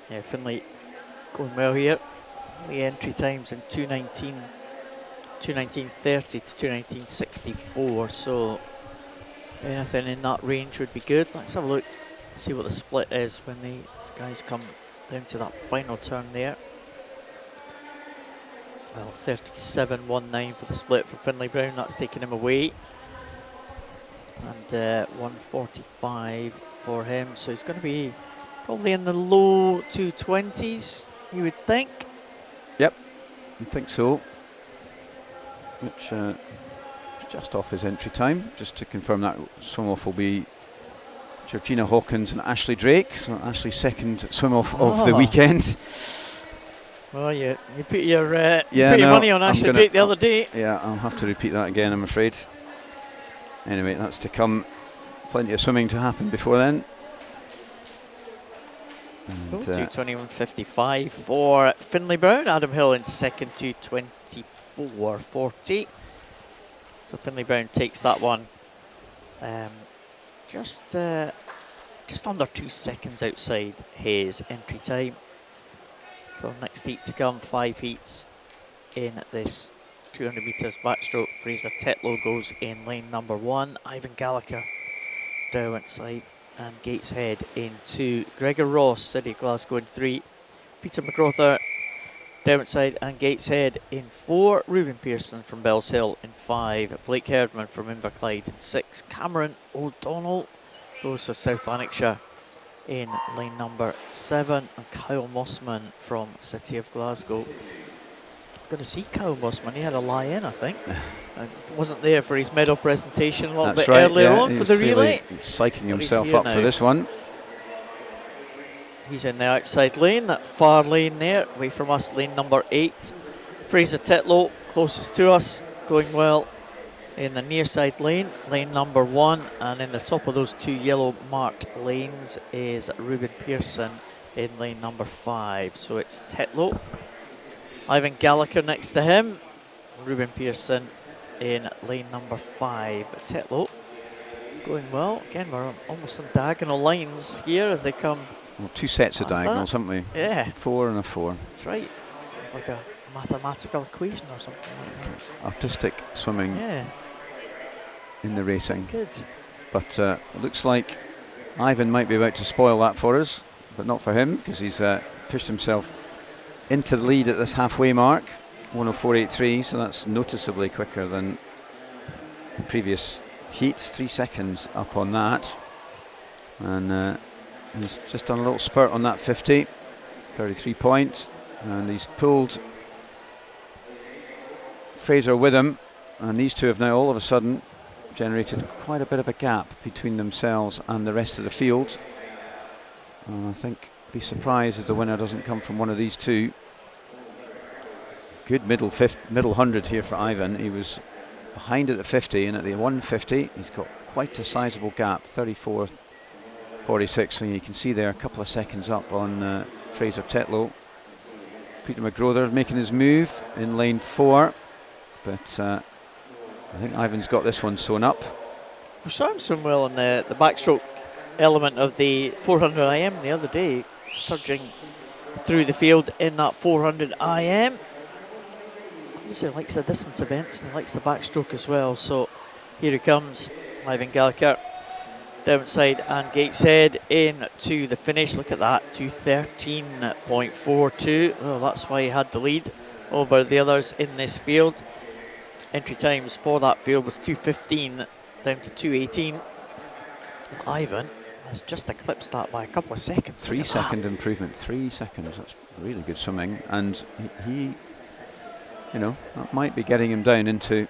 yeah, Finlay going well here. The entry times in 2:19.30 to 2:19.64, so anything in that range would be good. Let's have a look, see what the split is when these guys come down to that final turn there. Well, 37.19 for the split for Finlay Brown, that's taking him away. And 145 for him, so he's going to be probably in the low 220s, you would think. Yep, I think so. Which is just off his entry time. Just to confirm, that swim off will be Georgina Hawkins and Ashley Drake. So Ashley's second swim off of the weekend. Well, you put your money on Ashley Drake the other day. Yeah, I'll have to repeat that again, I'm afraid. Anyway, that's to come. Plenty of swimming to happen before then. And 2:21.55 for Finlay Brown. Adam Hill in second, 2:24.40. So Finlay Brown takes that one just under 2 seconds outside his entry time. So next heat to come, 5 heats in this 200 metres backstroke. Fraser Tetlow goes in lane number 1. Ivan Gallagher Derwentside and Gateshead in 2. Gregor Ross, City of Glasgow in 3. Peter McGrother, Derwentside and Gateshead in 4. Reuben Pearson from Bellshill in 5. Blake Herdman from Inverclyde in 6. Cameron O'Donnell goes for South Lanarkshire in lane number 7. And Kyle Mossman from City of Glasgow. Going to see Kyle Mossman. He had a lie-in, I think. And wasn't there for his medal presentation a little bit earlier on for the relay. Psyching himself up for this one. He's in the outside lane, that far lane there, away from us, lane number 8. Fraser Tetlow, closest to us, going well in the near side lane, lane number 1. And in the top of those 2 yellow marked lanes is Reuben Pearson in lane number 5. So it's Tetlow, Ivan Gallagher next to him, Reuben Pearson in lane number 5. Tetlow going well. Again, we're almost on diagonal lines here as they come. Well, 2 sets of diagonals, haven't we? Yeah. 4 and a 4. That's right. It's like a mathematical equation or something like that. Artistic swimming in the racing. Good. But it looks like Ivan might be about to spoil that for us, but not for him, because he's pushed himself into the lead at this halfway mark. 104.83, so that's noticeably quicker than the previous heat. 3 seconds up on that. And he's just done a little spurt on that 50, 33 points, and he's pulled Fraser with him, and these two have now all of a sudden generated quite a bit of a gap between themselves and the rest of the field. And I think be surprised if the winner doesn't come from one of these two. Good middle 100 here for Ivan. He was behind at the 50, and at the 150 he's got quite a sizable gap, 34.46, and you can see there a couple of seconds up on Fraser Tetlow. Peter McGrother making his move in lane 4, but I think Ivan's got this one sewn up. We saw him swim well in the backstroke element of the 400 IM the other day, surging through the field in that 400 IM. He likes the distance events and he likes the backstroke as well. So here he comes, Ivan Gallagher, Derwentside and Gateshead in to the finish. Look at that, 2:13.42. Oh, that's why he had the lead over the others in this field. Entry times for that field was 2:15 down to 2:18. Ivan has just eclipsed that by a couple of seconds. 3 second improvement, 3 seconds. That's really good swimming, and he you know, that might be getting him down into,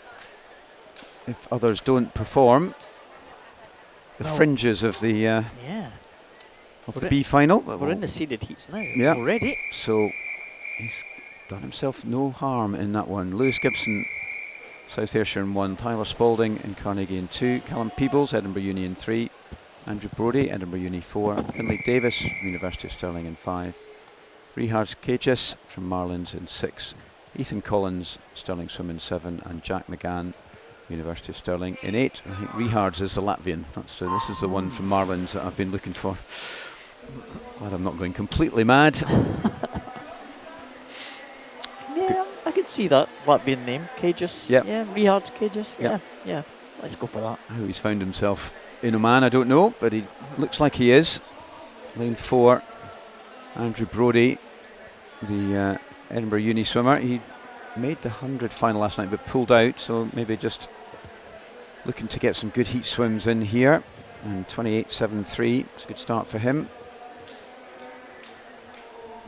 if others don't perform, the fringes of the of the B final. We're in the seeded heats now already. So he's done himself no harm in that one. Lewis Gibson, South Ayrshire in 1, Tyler Spalding in Carnegie in 2, Callum Peebles, Edinburgh Uni in 3, Andrew Brodie, Edinburgh Uni 4, Finlay Davis, University of Stirling in 5, Richard Kagis from Marlins in 6, Ethan Collins, Stirling Swim in 7, and Jack McGann, University of Stirling in 8. I think Richards is the Latvian. This is the one from Marlins that I've been looking for. Glad I'm not going completely mad. Yeah, I could see that Latvian name, Kagis. Yep. Yeah, Richard Kagis. Yeah, let's go for that. How he's found himself in Oman, I don't know, but he looks like he is. Lane 4, Andrew Brodie, the Edinburgh Uni swimmer. He made the 100 final last night but pulled out, so maybe just looking to get some good heat swims in here. And 28.73, it's a good start for him.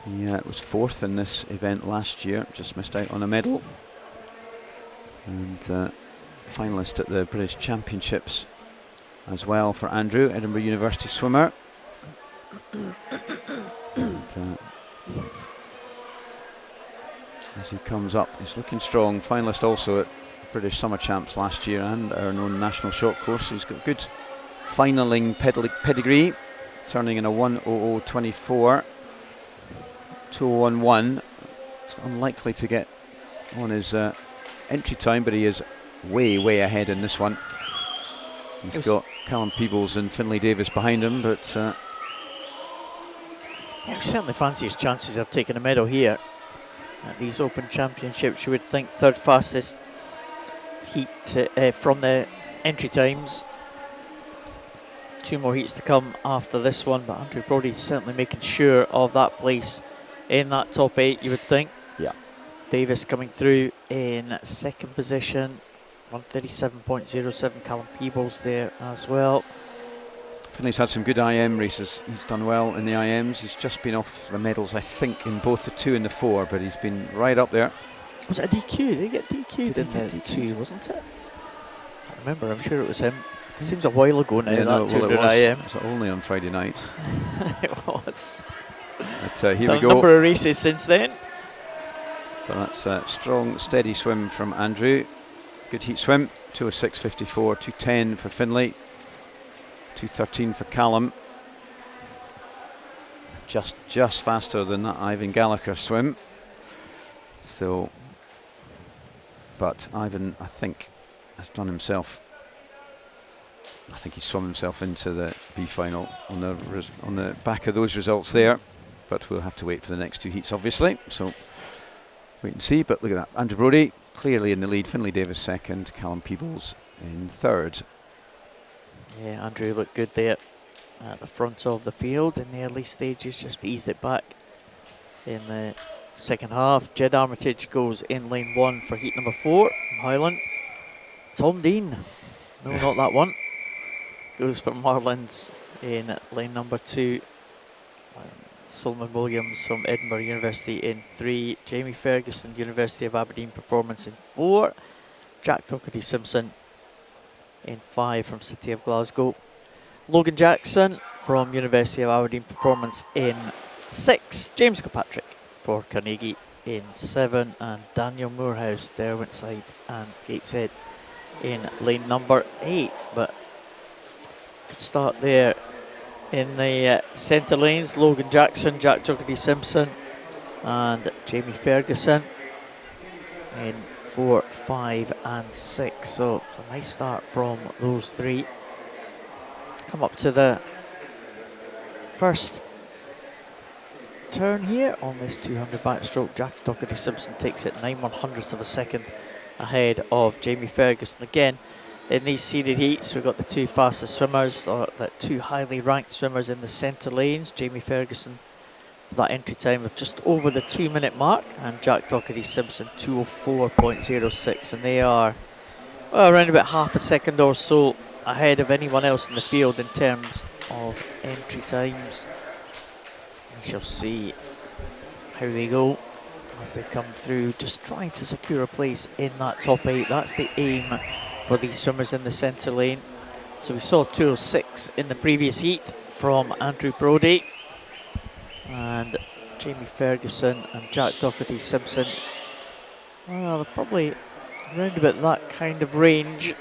He was 4th in this event last year, just missed out on a medal. And finalist at the British Championships as well for Andrew, Edinburgh University swimmer. And, as he comes up, he's looking strong. Finalist also at British Summer Champs last year and our known national short course. He's got good finaling pedigree, turning in a 1:00.24, 2:01. It's unlikely to get on his entry time, but he is way ahead in this one. He's got Callum Peebles and Finlay Davis behind him, but we certainly fancy his chances of taking a medal here at these Open Championships. You would think 3rd fastest heat from the entry times, 2 more heats to come after this one, but Andrew Brody certainly making sure of that place in that top 8, you would think. Yeah. Davis coming through in second position, 137.07. Callum Peebles there as well. Finley's had some good IM races. He's done well in the IMs. He's just been off the medals, I think, in both the 2 and the 4, but he's been right up there. Was it a DQ? Did he get DQ'd in the 2, wasn't it? I can't remember, I'm sure it was him. It seems a while ago now, that 200 IM. It was only on Friday night. It was. But here we go. A number of races since then. But that's a strong, steady swim from Andrew. Good heat swim. 2:06.54, 2:10 for Finley. 2:13 for Callum. Just faster than that Ivan Gallagher swim. So, but Ivan, I think, has done himself. I think he swum himself into the B final on the back of those results there. But we'll have to wait for the next 2 heats, obviously. So wait and see. But look at that, Andrew Brody clearly in the lead. Finley Davis second. Callum Peebles in third. Yeah, Andrew looked good there at the front of the field in the early stages, just eased it back in the second half. Jed Armitage goes in lane 1 for heat number 4 from Highland. Tom Dean, no, not that one, goes for Marlins in lane number 2. Solomon Williams from Edinburgh University in 3. Jamie Ferguson, University of Aberdeen Performance in 4. Jack Doherty-Simpson in 5 from City of Glasgow. Logan Jackson from University of Aberdeen Performance in 6. James Kilpatrick for Carnegie in 7. And Daniel Moorhouse, Derwentside and Gateshead in lane number 8. But good start there in the centre lanes. Logan Jackson, Jack Doherty-Simpson and Jamie Ferguson in 4, 5 and 6. So a nice start from those 3. Come up to the first turn here on this 200 backstroke. Jack Doherty-Simpson takes it 9/100ths of a second ahead of Jamie Ferguson. Again, in these seeded heats, we've got the 2 fastest swimmers, or the 2 highly ranked swimmers in the centre lanes. Jamie Ferguson, that entry time of just over the 2-minute mark, and Jack Doherty-Simpson 2:04.06, and they are around about half a second or so ahead of anyone else in the field in terms of entry times. We shall see how they go as they come through, just trying to secure a place in that top 8. That's the aim for these swimmers in the centre lane. So we saw 2:06 in the previous heat from Andrew Brody, and Jamie Ferguson and Jack Doherty-Simpson, well, they're probably around about that kind of range.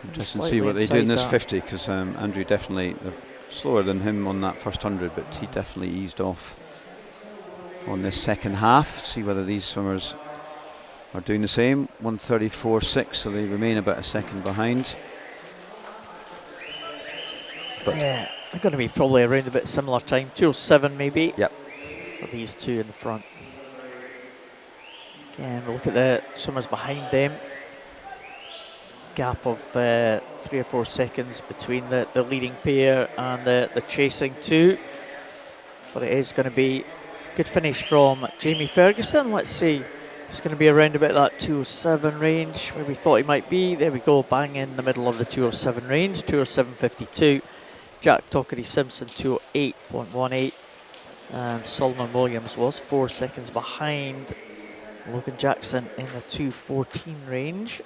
Interesting to see what they do in this 50, because Andrew definitely slower than him on that first 100, but he definitely eased off on this second half. See whether these swimmers are doing the same. 1:34.6, so they remain about a second behind. But yeah, they're going to be probably around a bit similar time, 2:07 maybe. Yep. For these 2 in the front. Again, we'll look at the swimmers behind them. Gap of 3 or 4 seconds between the leading pair and the chasing 2. But it is going to be a good finish from Jamie Ferguson. Let's see. It's going to be around about that 2:07 range where we thought he might be. There we go, bang in the middle of the 2:07 range, 2:07.52. Jack Doherty-Simpson 2:08.18, and Solomon Williams was 4 seconds behind Logan Jackson in the 2:14 range.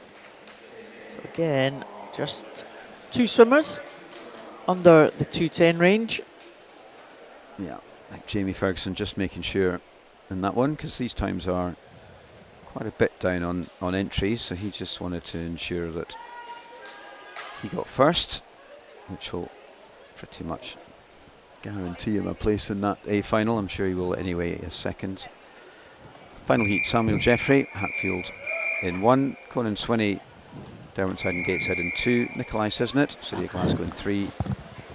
So again, just 2 swimmers under the 2:10 range. yeah, like Jamie Ferguson just making sure in that one, because these times are quite a bit down on entries, so he just wanted to ensure that he got first, which will pretty much guarantee him a place in that A final. I'm sure he will anyway, a second. Final heat, Samuel Jeffrey, Hatfield in 1, Conan Swinney, Derwentside and Gateshead in 2, Nikolai Sisnett, City of Glasgow in 3,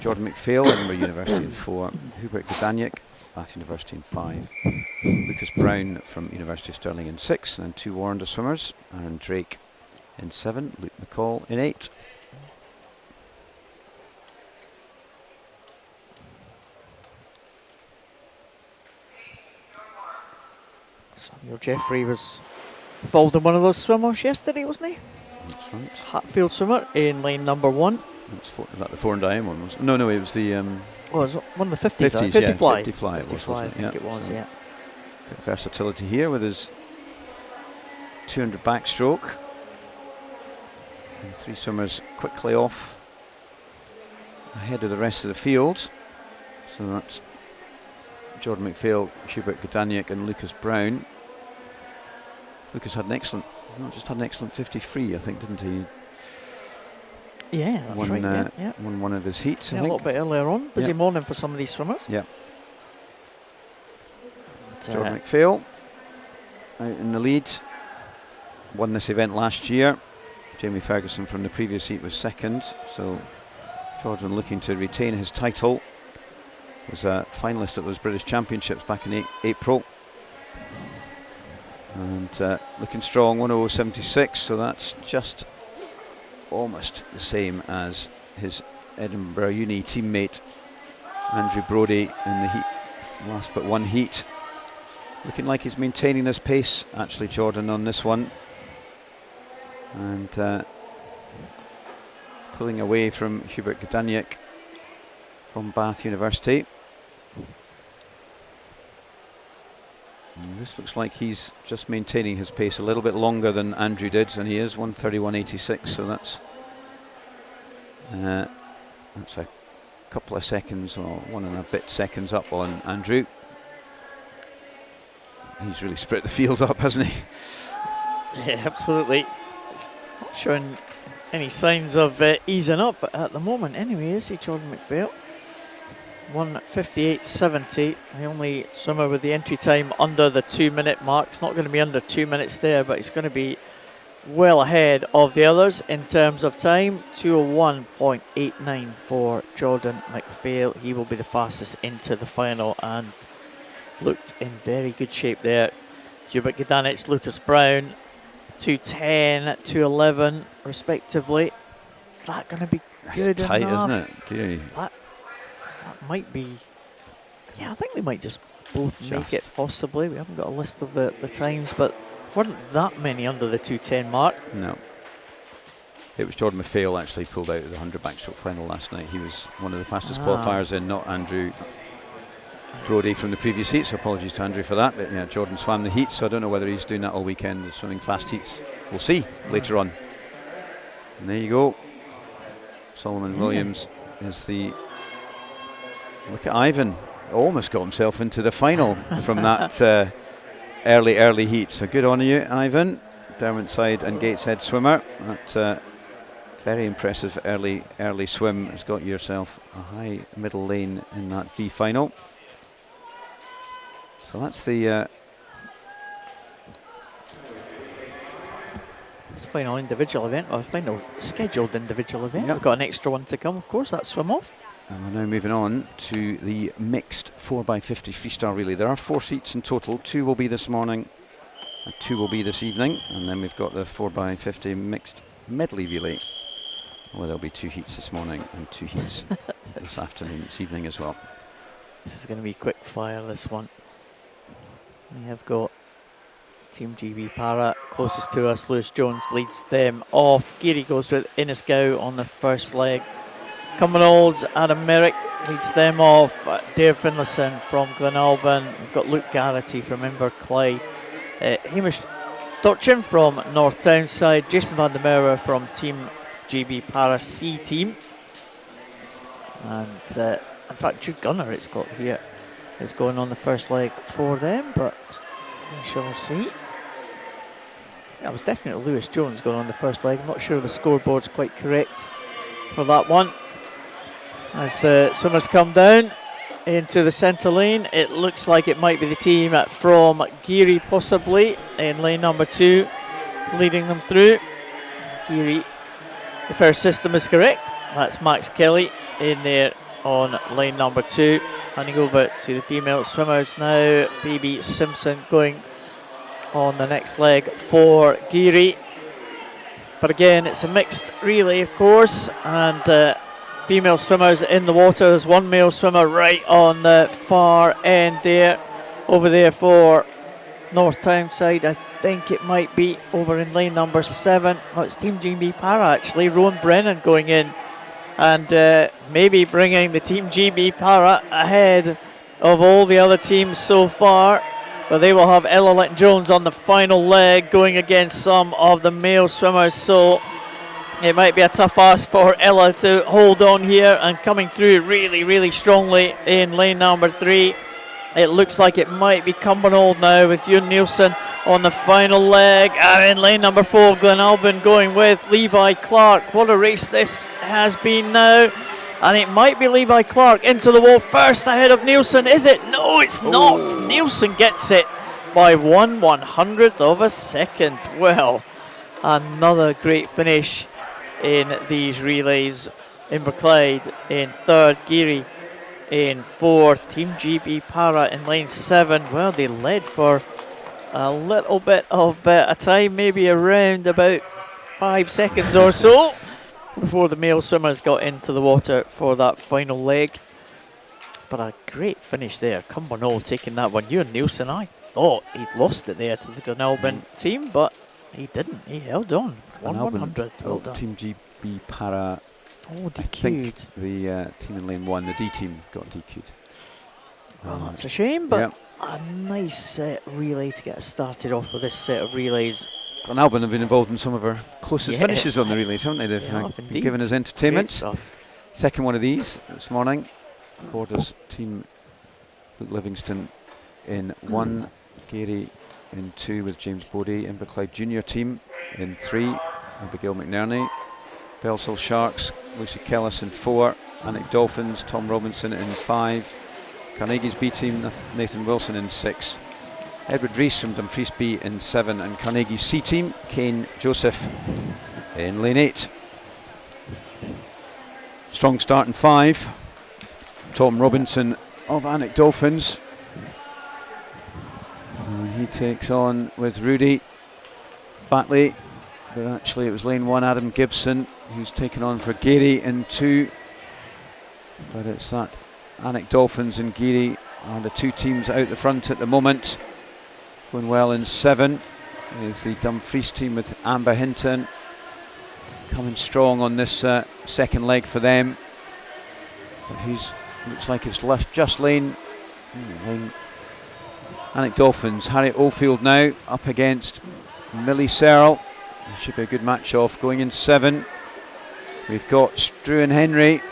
Jordan McPhail, Edinburgh University in 4, Hubert Gdaniak, Bath University in 5, Lucas Brown from University of Stirling in 6, and then 2 Warrender swimmers, Aaron Drake in 7, Luke McCall in 8. Samuel Jeffrey was involved in one of those swimmers yesterday, wasn't he? That's right. Hatfield swimmer in lane number 1. That's that the 4 and Diane one was. No, it was the. Oh, it was one of the 50s. 50s, 50 yeah, fly. 50 fly. 50 fly, I think it was, So yeah. bit of versatility here with his 200 backstroke. And 3 swimmers quickly off ahead of the rest of the field. So that's Jordan McPhail, Hubert Godaniak and Lucas Brown. Lucas had an excellent, not just had an excellent 50 free, I think, didn't he? Yeah, that's Won, right, yeah. won one of his heats, Yeah, I a think. little bit earlier on. Busy morning for some of these swimmers. Yeah. Jordan McPhail out in the lead. Won this event last year. Jamie Ferguson from the previous heat was second. So Jordan looking to retain his title. Was a finalist at those British Championships back in April. And looking strong, 1:00.76. So that's just almost the same as his Edinburgh Uni teammate Andrew Brodie in the heat, last but one heat. Looking like he's maintaining his pace, actually, Jordan, on this one. And pulling away from Hubert Godaniak from Bath University. And this looks like he's just maintaining his pace a little bit longer than Andrew did, and he is 1:31.86, so that's a couple of seconds, or 1 and a bit seconds up on Andrew. He's really split the field up, hasn't he? Yeah, absolutely. It's not showing any signs of easing up at the moment anyway, is he, Jordan McPhail? 1:58.70, the only swimmer with the entry time under the 2-minute mark. It's not going to be under 2 minutes there, but he's going to be well ahead of the others in terms of time. 2:01.89 for Jordan McPhail. He will be the fastest into the final and looked in very good shape there. Hubert Godanic, Lucas Brown, 2:10, 2:11 respectively. Is that going to be good That's tight, enough? isn't it? That might be. Yeah, I think they might just both make it possibly. We haven't got a list of the times, but weren't that many under the 2:10 mark. No. It was Jordan McPhail actually pulled out of the 100 backstroke final last night. He was one of the fastest qualifiers in, not Andrew Brodie from the previous heat, so apologies to Andrew for that. But yeah, Jordan swam the heat, so I don't know whether he's doing that all weekend, swimming fast heats. We'll see later on. And there you go. Solomon Williams is the... Look at Ivan. Almost got himself into the final from that early heat. So good on you, Ivan. Derwentside and Gateshead swimmer. That very impressive early swim has got yourself a high middle lane in that B final. So that's the final individual event, or final scheduled individual event. Yep. We've got an extra one to come, of course, that's swim off. And we're now moving on to the mixed 4x50 freestyle relay. There are 4 seats in total. 2 will be this morning and 2 will be this evening. And then we've got the 4x50 mixed medley relay, where there'll be 2 heats this morning and 2 heats this afternoon, this evening as well. This is going to be quick fire, this one. We have got Team GB Para closest to us. Lewis Jones leads them off. Geary goes with Innisgow on the first leg. Commonwealth, Adam Merrick leads them off. Dare Finlayson from Glenalban. We've got Luke Garrity from Inverclyde. Hamish Dorchin from North Townside. Jason van der Merwe from Team GB Para C team. And in fact, Jude Gunner it's got here is going on the first leg for them, but we shall see. That was definitely Lewis Jones going on the first leg. I'm not sure the scoreboard's quite correct for that one. As the swimmers come down into the centre lane, it looks like it might be the team from Geary possibly in lane number 2 leading them through. Geary, the first system is correct. That's Max Kelly in there on lane number 2. Handing over to the female swimmers now. Phoebe Simpson going on the next leg for Geary. But again, it's a mixed relay, of course, and female swimmers in the water. There's one male swimmer right on the far end there, over there for North Townside. I think it might be over in lane number 7. Oh, it's Team GB Para actually. Rowan Brennan going in and maybe bringing the Team GB Para ahead of all the other teams so far. But they will have Ella Litton-Jones on the final leg going against some of the male swimmers. So it might be a tough ask for Ella to hold on here, and coming through really, really strongly in lane number 3. It looks like it might be Cumbernauld now with Ewan Nielsen on the final leg. And in lane number 4, Glenalbyn going with Levi Clark. What a race this has been now. And it might be Levi Clark into the wall first ahead of Nielsen. Is it? No, it's not. Nielsen gets it by 1/100th of a second. Well, another great finish in these relays. Inverclyde in 3rd, Geary in 4th, Team GB Para in lane 7. Well, they led for a little bit of a time, maybe around about 5 seconds or so, before the male swimmers got into the water for that final leg. But a great finish there. Cumbernauld taking that one. Ewan Nielsen, I thought he'd lost it there to the Glenalbyn team, but he didn't. He held on. 1/100th. Well done. Team GB Para. Oh, DQ'd. I think the team in lane 1, the D team, got DQ'd. Well, that's a shame, but Yep. a nice relay to get us started off with this set of relays. Glenalbyn have been involved in some of our closest Yeah. finishes on the relays, haven't they? They've Yeah, indeed. given us Great entertainment. stuff. Second one of these this morning. Borders team Luke Livingston in 1, Gary in 2 with James Bodie, Inverclyde Junior team in 3, Abigail McNerney, Belsall Sharks, Lucy Kellis in 4, Annick Dolphins, Tom Robinson in 5, Carnegie's B team, Nathan Wilson in 6, Edward Rees from Dumfries B in 7, and Carnegie's C team, Kane Joseph in lane 8. Strong start in 5. Tom Robinson of Annick Dolphins. And he takes on with Rudy Batley. But actually it was lane 1, Adam Gibson, who's taken on for Geary in 2. But it's that Annick Dolphins and Geary are the 2 teams out the front at the moment. Going well in 7 is the Dumfries team with Amber Hinton. Coming strong on this second leg for them. But looks like it's just lane Annick Dolphins. Harriet Oldfield now up against Millie Searle. Should be a good match off. Going in 7, we've got Struan Henry.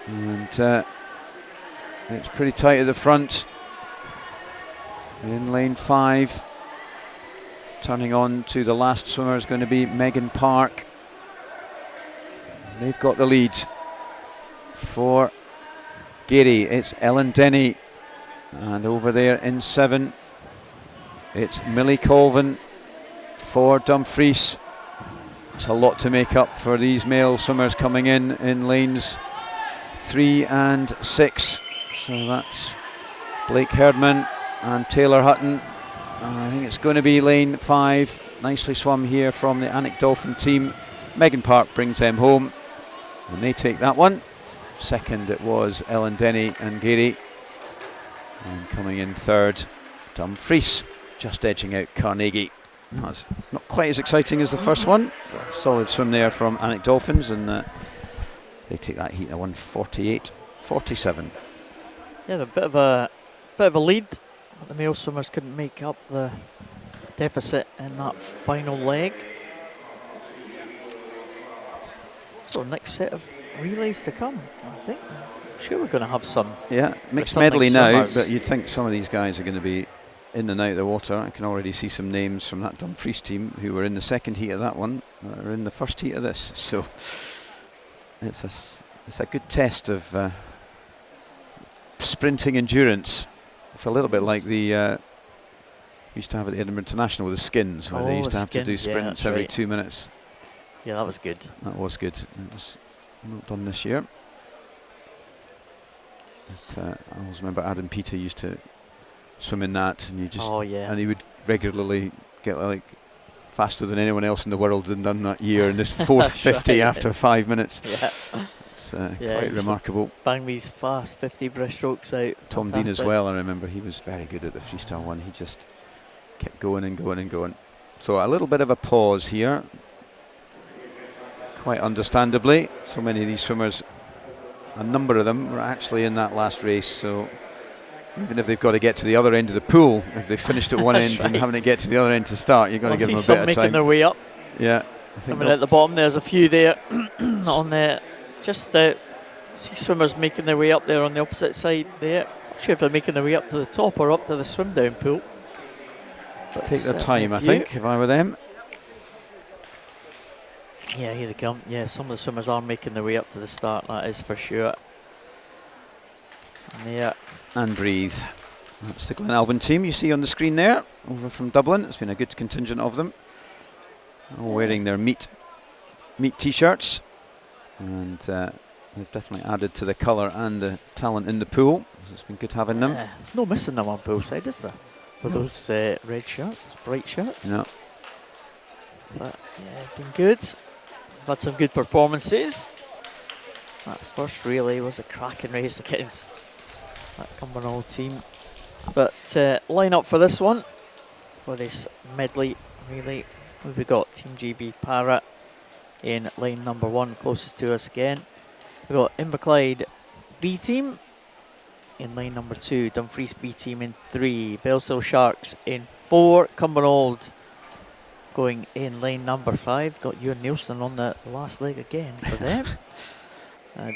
And it's pretty tight at the front. In lane 5, turning on to the last swimmer is going to be Megan Park. They've got the lead. For Geary, it's Ellen Denny. And over there in 7, it's Millie Colvin for Dumfries. That's a lot to make up for these male swimmers coming in lanes 3 and 6. So that's Blake Herdman and Taylor Hutton. I think it's going to be lane 5. Nicely swum here from the Annick Dolphin team. Megan Park brings them home, and they take that one. Second it was Ellen Denny and Geary. And coming in 3rd, Dumfries, just edging out Carnegie. That's not quite as exciting as the first one. Solid swim there from Annick Dolphins, and they take that heat at 1:48.47. Yeah, a bit of a lead. The male swimmers couldn't make up the deficit in that final leg. So next set of relays to come, I think. I'm sure we're going to have some. Yeah, mixed returning medley now, swimmers. but you'd think some of these guys are going to be in and out of the water. I can already see some names from that Dumfries team who were in the second heat of that one, that are in the first heat of this. So it's a good test of sprinting endurance. It's a little bit like the we used to have at the Edinburgh International with the skins, where they used to have to do sprints every 2 minutes. Yeah, that was good. That was good. It was not done this year. But, I always remember Adam Peter used to swim in that, and and he would regularly get like faster than anyone else in the world had done that year in this fourth 50 after 5 minutes. Yeah. It's Yeah, quite he's remarkable. Bang these fast 50 breaststrokes out. Tom Dean as Fantastic. well, I remember he was very good at the freestyle one. He just kept going and going and going. So a little bit of a pause here. Quite understandably, so many of these swimmers, a number of them were actually in that last race, so even if they've got to get to the other end of the pool, if they finished at one end and having to get to the other end to start, you're going to give them a bit of making time. their way up. Yeah, I think Coming at the bottom, there's a few there on the see swimmers making their way up there on the opposite side there. Not sure if they're making their way up to the top or up to the swim down pool. But take their time, I think, if I were them. Yeah, here they come. Yeah, some of the swimmers are making their way up to the start, that is for sure. And there. And breathe. That's the Glenalbyn team you see on the screen there, over from Dublin. It's been a good contingent of them, all wearing their meat t-shirts, and they've definitely added to the colour and the talent in the pool. So it's been good having them. No missing them on pool side, is there? With those red shirts, those bright shirts. No. But yeah, it's been good. We've had some good performances. That first relay was a cracking race against that Commonwealth team. But line up for this one, for this medley relay, we've got Team GB Para in lane number 1, closest to us again. We've got Inverclyde B team in lane number 2, Dumfries B team in 3, Bellshill Sharks in 4, Cumbernauld going in lane number 5. Got Ewan Nielsen on the last leg again for them.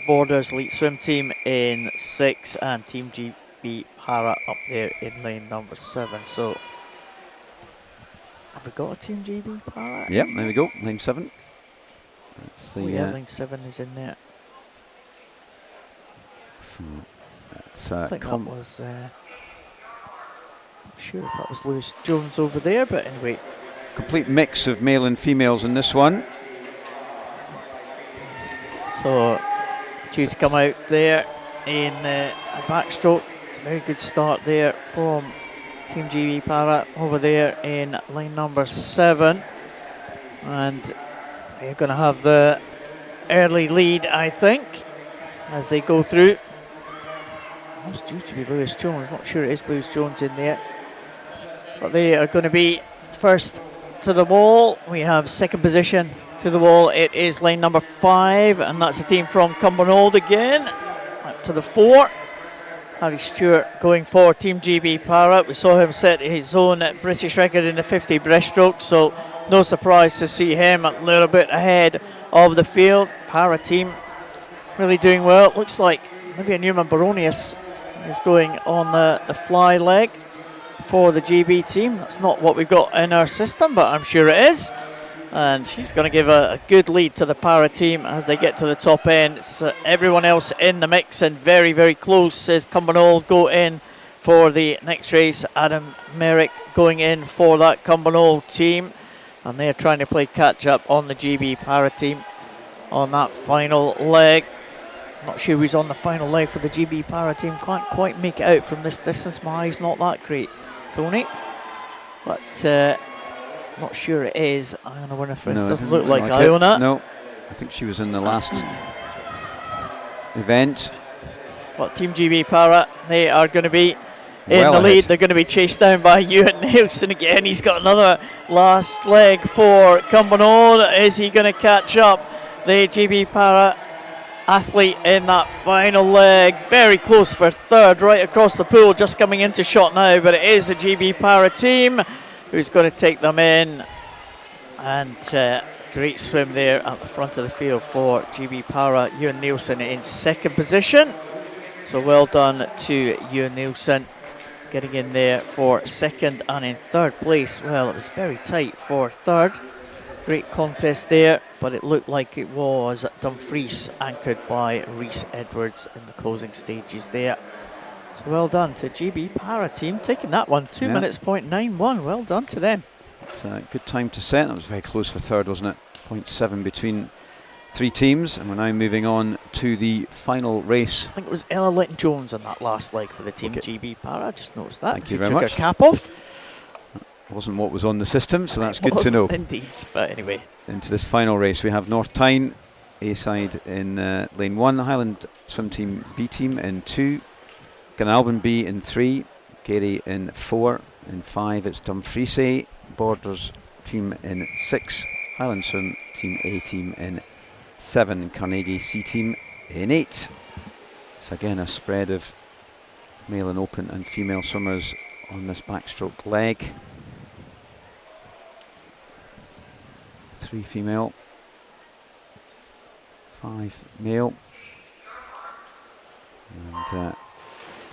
Borders Elite Swim team in 6, and Team GB Para up there in lane number 7. So, have we got a Team GB Para? Yep, there we go, lane 7. That's the, lane 7 is in there. So that's, I think that was, not sure if that was Lewis Jones over there, but anyway. Complete mix of male and females in this one. So, due to come out there in a backstroke. Very good start there from Team GB Para over there in lane number 7. And they're going to have the early lead, I think, as they go through. It's due to be Lewis Jones. Not sure it is Lewis Jones in there. But they are going to be first to the wall. We have second position to the wall. It is lane number 5, and that's a team from Cumbernauld again. Up to the 4. Harry Stewart going for Team GB Para. We saw him set his own British record in the 50 breaststroke, so no surprise to see him a little bit ahead of the field. Para team really doing well. It looks like Olivia Newman-Baronius is going on the fly leg for the GB team. That's not what we've got in our system, but I'm sure it is. And she's going to give a good lead to the Para team as they get to the top end. It's everyone else in the mix and very, very close as Cumbernauld go in for the next race. Adam Merrick going in for that Cumbernauld team. And they're trying to play catch up on the GB Para team on that final leg. Not sure who's on the final leg for the GB Para team. Can't quite make it out from this distance. My eye's not that great, Tony. But not sure it is Iona Winifred. No, doesn't look like it. Iona. No, I think she was in the last event. But Team GB Para, they are going to be in Well the lead. ahead. They're going to be chased down by Ewan Nielsen again. He's got another last leg for Cumbernauld. Is he going to catch up the GB Para athlete in that final leg? Very close for third, right across the pool, just coming into shot now. But it is the GB Para team who's going to take them in. And great swim there at the front of the field for GB Para. Ewan Nielsen in second position. So well done to Ewan Nielsen, getting in there for second, and in third place, well, it was very tight for third. Great contest there, but it looked like it was Dumfries anchored by Rhys Edwards in the closing stages there. So well done to GB Para team, taking that one, 2 minutes, 0.91. Well done to them. It's a good time to set. That was very close for third, wasn't it? 0.7 between 3 teams, and we're now moving on to the final race. I think it was Ella Linton-Jones on that last leg for the team GB Para. I just noticed that. Thank She you very took much. her cap off. Wasn't what was on the system, so that's It good to know. wasn't indeed, but anyway. Into this final race, we have North Tyne A side in lane 1, Highland Swim Team B team in 2, Glenalbyn B in 3, Gary in 4, in 5 it's Dumfries A, Borders team in 6, Highland Swim Team A team in 7, Carnegie C team in 8. So again a spread of male and open and female swimmers on this backstroke leg. 3 female, 5 male, and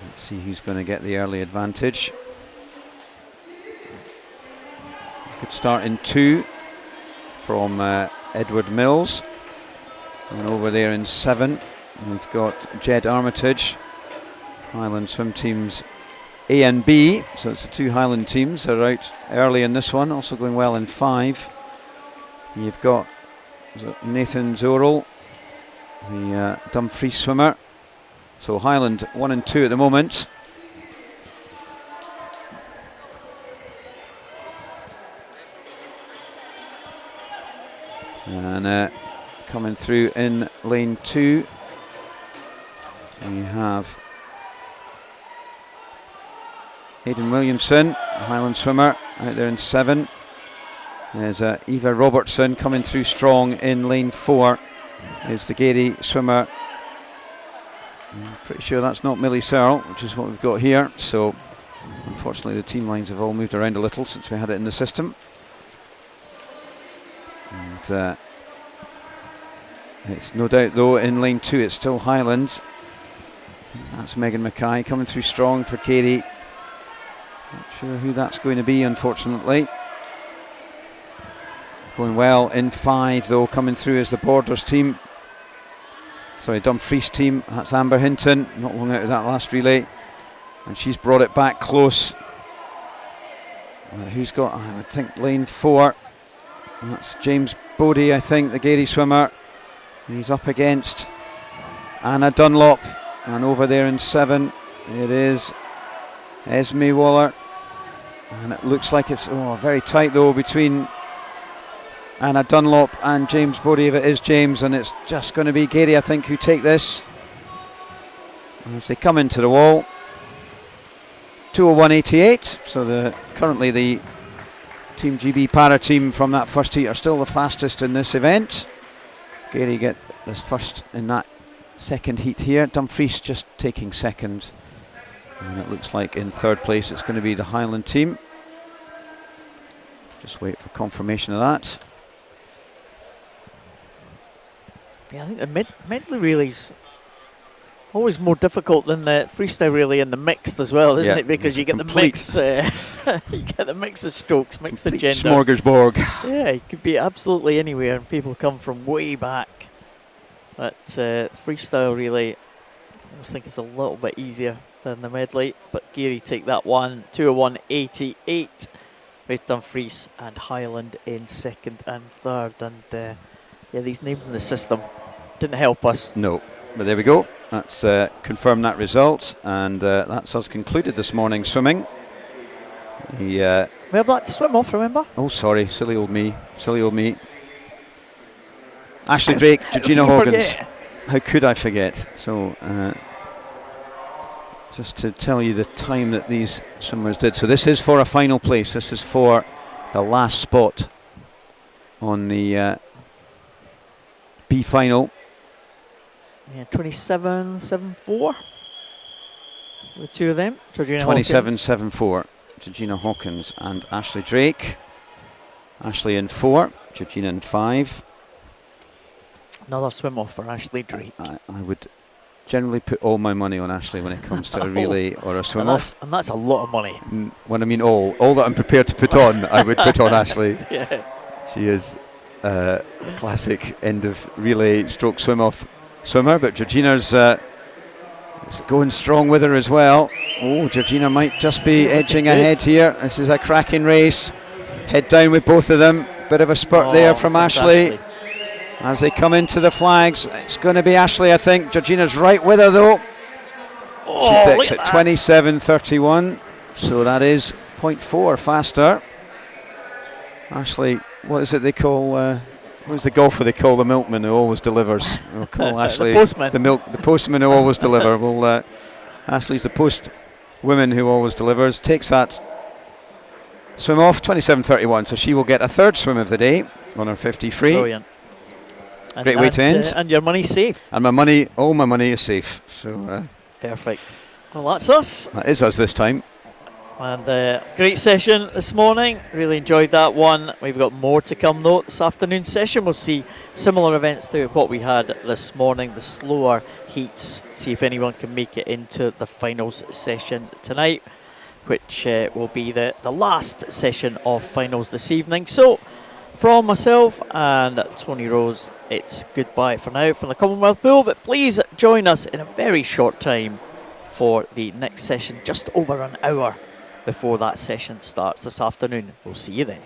let's see who's going to get the early advantage. Good start in 2 from Edward Mills, and over there in 7 we've got Jed Armitage, Highland Swim Teams A and B, so it's the 2 Highland teams that are out early in this one, also going well in 5. You've got Nathan Zorel, the Dumfries swimmer. So Highland 1 and 2 at the moment. And coming through in lane 2, we have Aidan Williamson, a Highland swimmer, out there in 7. There's Eva Robertson coming through strong in lane 4. Is the Gary swimmer. I'm pretty sure that's not Millie Searle, which is what we've got here. So unfortunately the team lines have all moved around a little since we had it in the system. And it's no doubt though in lane 2 it's still Highland. That's Megan Mackay coming through strong for Gary. Not sure who that's going to be, unfortunately. Going well in 5 though, coming through as the Borders team. Sorry, Dumfries team, that's Amber Hinton, not long out of that last relay. And she's brought it back close. Who's got, I would think, lane 4. That's James Bodie, I think, the Gary swimmer. He's up against Anna Dunlop. And over there in 7, it is Esme Waller. And it looks like it's very tight though between Anna Dunlop and James Bodie, if it is James, and it's just going to be Gary, I think, who take this. As they come into the wall, 2:01.88. So currently the Team GB para team from that first heat are still the fastest in this event. Gary get this first in that second heat here. Dumfries just taking second, and it looks like in 3rd place it's going to be the Highland team. Just wait for confirmation of that. Yeah, I think the medley really's always more difficult than the freestyle relay and the mixed as well, isn't it? Because you get the mix, you get the mix of strokes, mix of genders. Smorgasbord. Yeah, it could be absolutely anywhere, and people come from way back. But freestyle relay, I always think it's a little bit easier than the medley. But Gary take that one, 2:01.88. With Dumfries and Highland in 2nd and 3rd, and yeah, these names in the system didn't help us. No, but there we go. That's confirmed that result, and that's us concluded this morning's swimming. We have that swim off, remember? Oh, sorry, silly old me. Ashley Drake, Georgina Hawkins. How could I forget? So, just to tell you the time that these swimmers did. So this is for a final place. This is for the last spot on the B final. Yeah, 27.74. The 2 of them. 27.74. Georgina Hawkins and Ashley Drake. Ashley in 4, Georgina in 5. Another swim off for Ashley Drake. I would generally put all my money on Ashley when it comes to a relay or a swim off. And that's a lot of money. When I mean all that I'm prepared to put on, I would put on Ashley. Yeah. She is a classic end of relay stroke swim off swimmer, but Georgina's going strong with her as well. Oh, Georgina might just be edging ahead here. This is a cracking race. Head down with both of them. Bit of a spurt there from Ashley. As they come into the flags, it's going to be Ashley, I think. Georgina's right with her though. She decks at 27.31, so that is 0.4 faster. Ashley, what is it they call Who's the golfer they call the milkman who always delivers? We'll call Ashley postman. the postman who always delivers. Well, Ashley's the post woman who always delivers. Takes that swim off 27.31, so she will get a third swim of the day on her 50 free. Brilliant. And Great way to end. And your money's safe. And all my money is safe. So Perfect. Well, that's us. that is us this time. And great session this morning. Really enjoyed that one. We've got more to come though. This afternoon session we'll see similar events to what we had this morning, the slower heats. See if anyone can make it into the finals session tonight, which will be the last session of finals this evening. So from myself and Tony Rose, it's goodbye for now from the Commonwealth Pool, but please join us in a very short time for the next session, just over an hour before that session starts this afternoon. We'll see you then.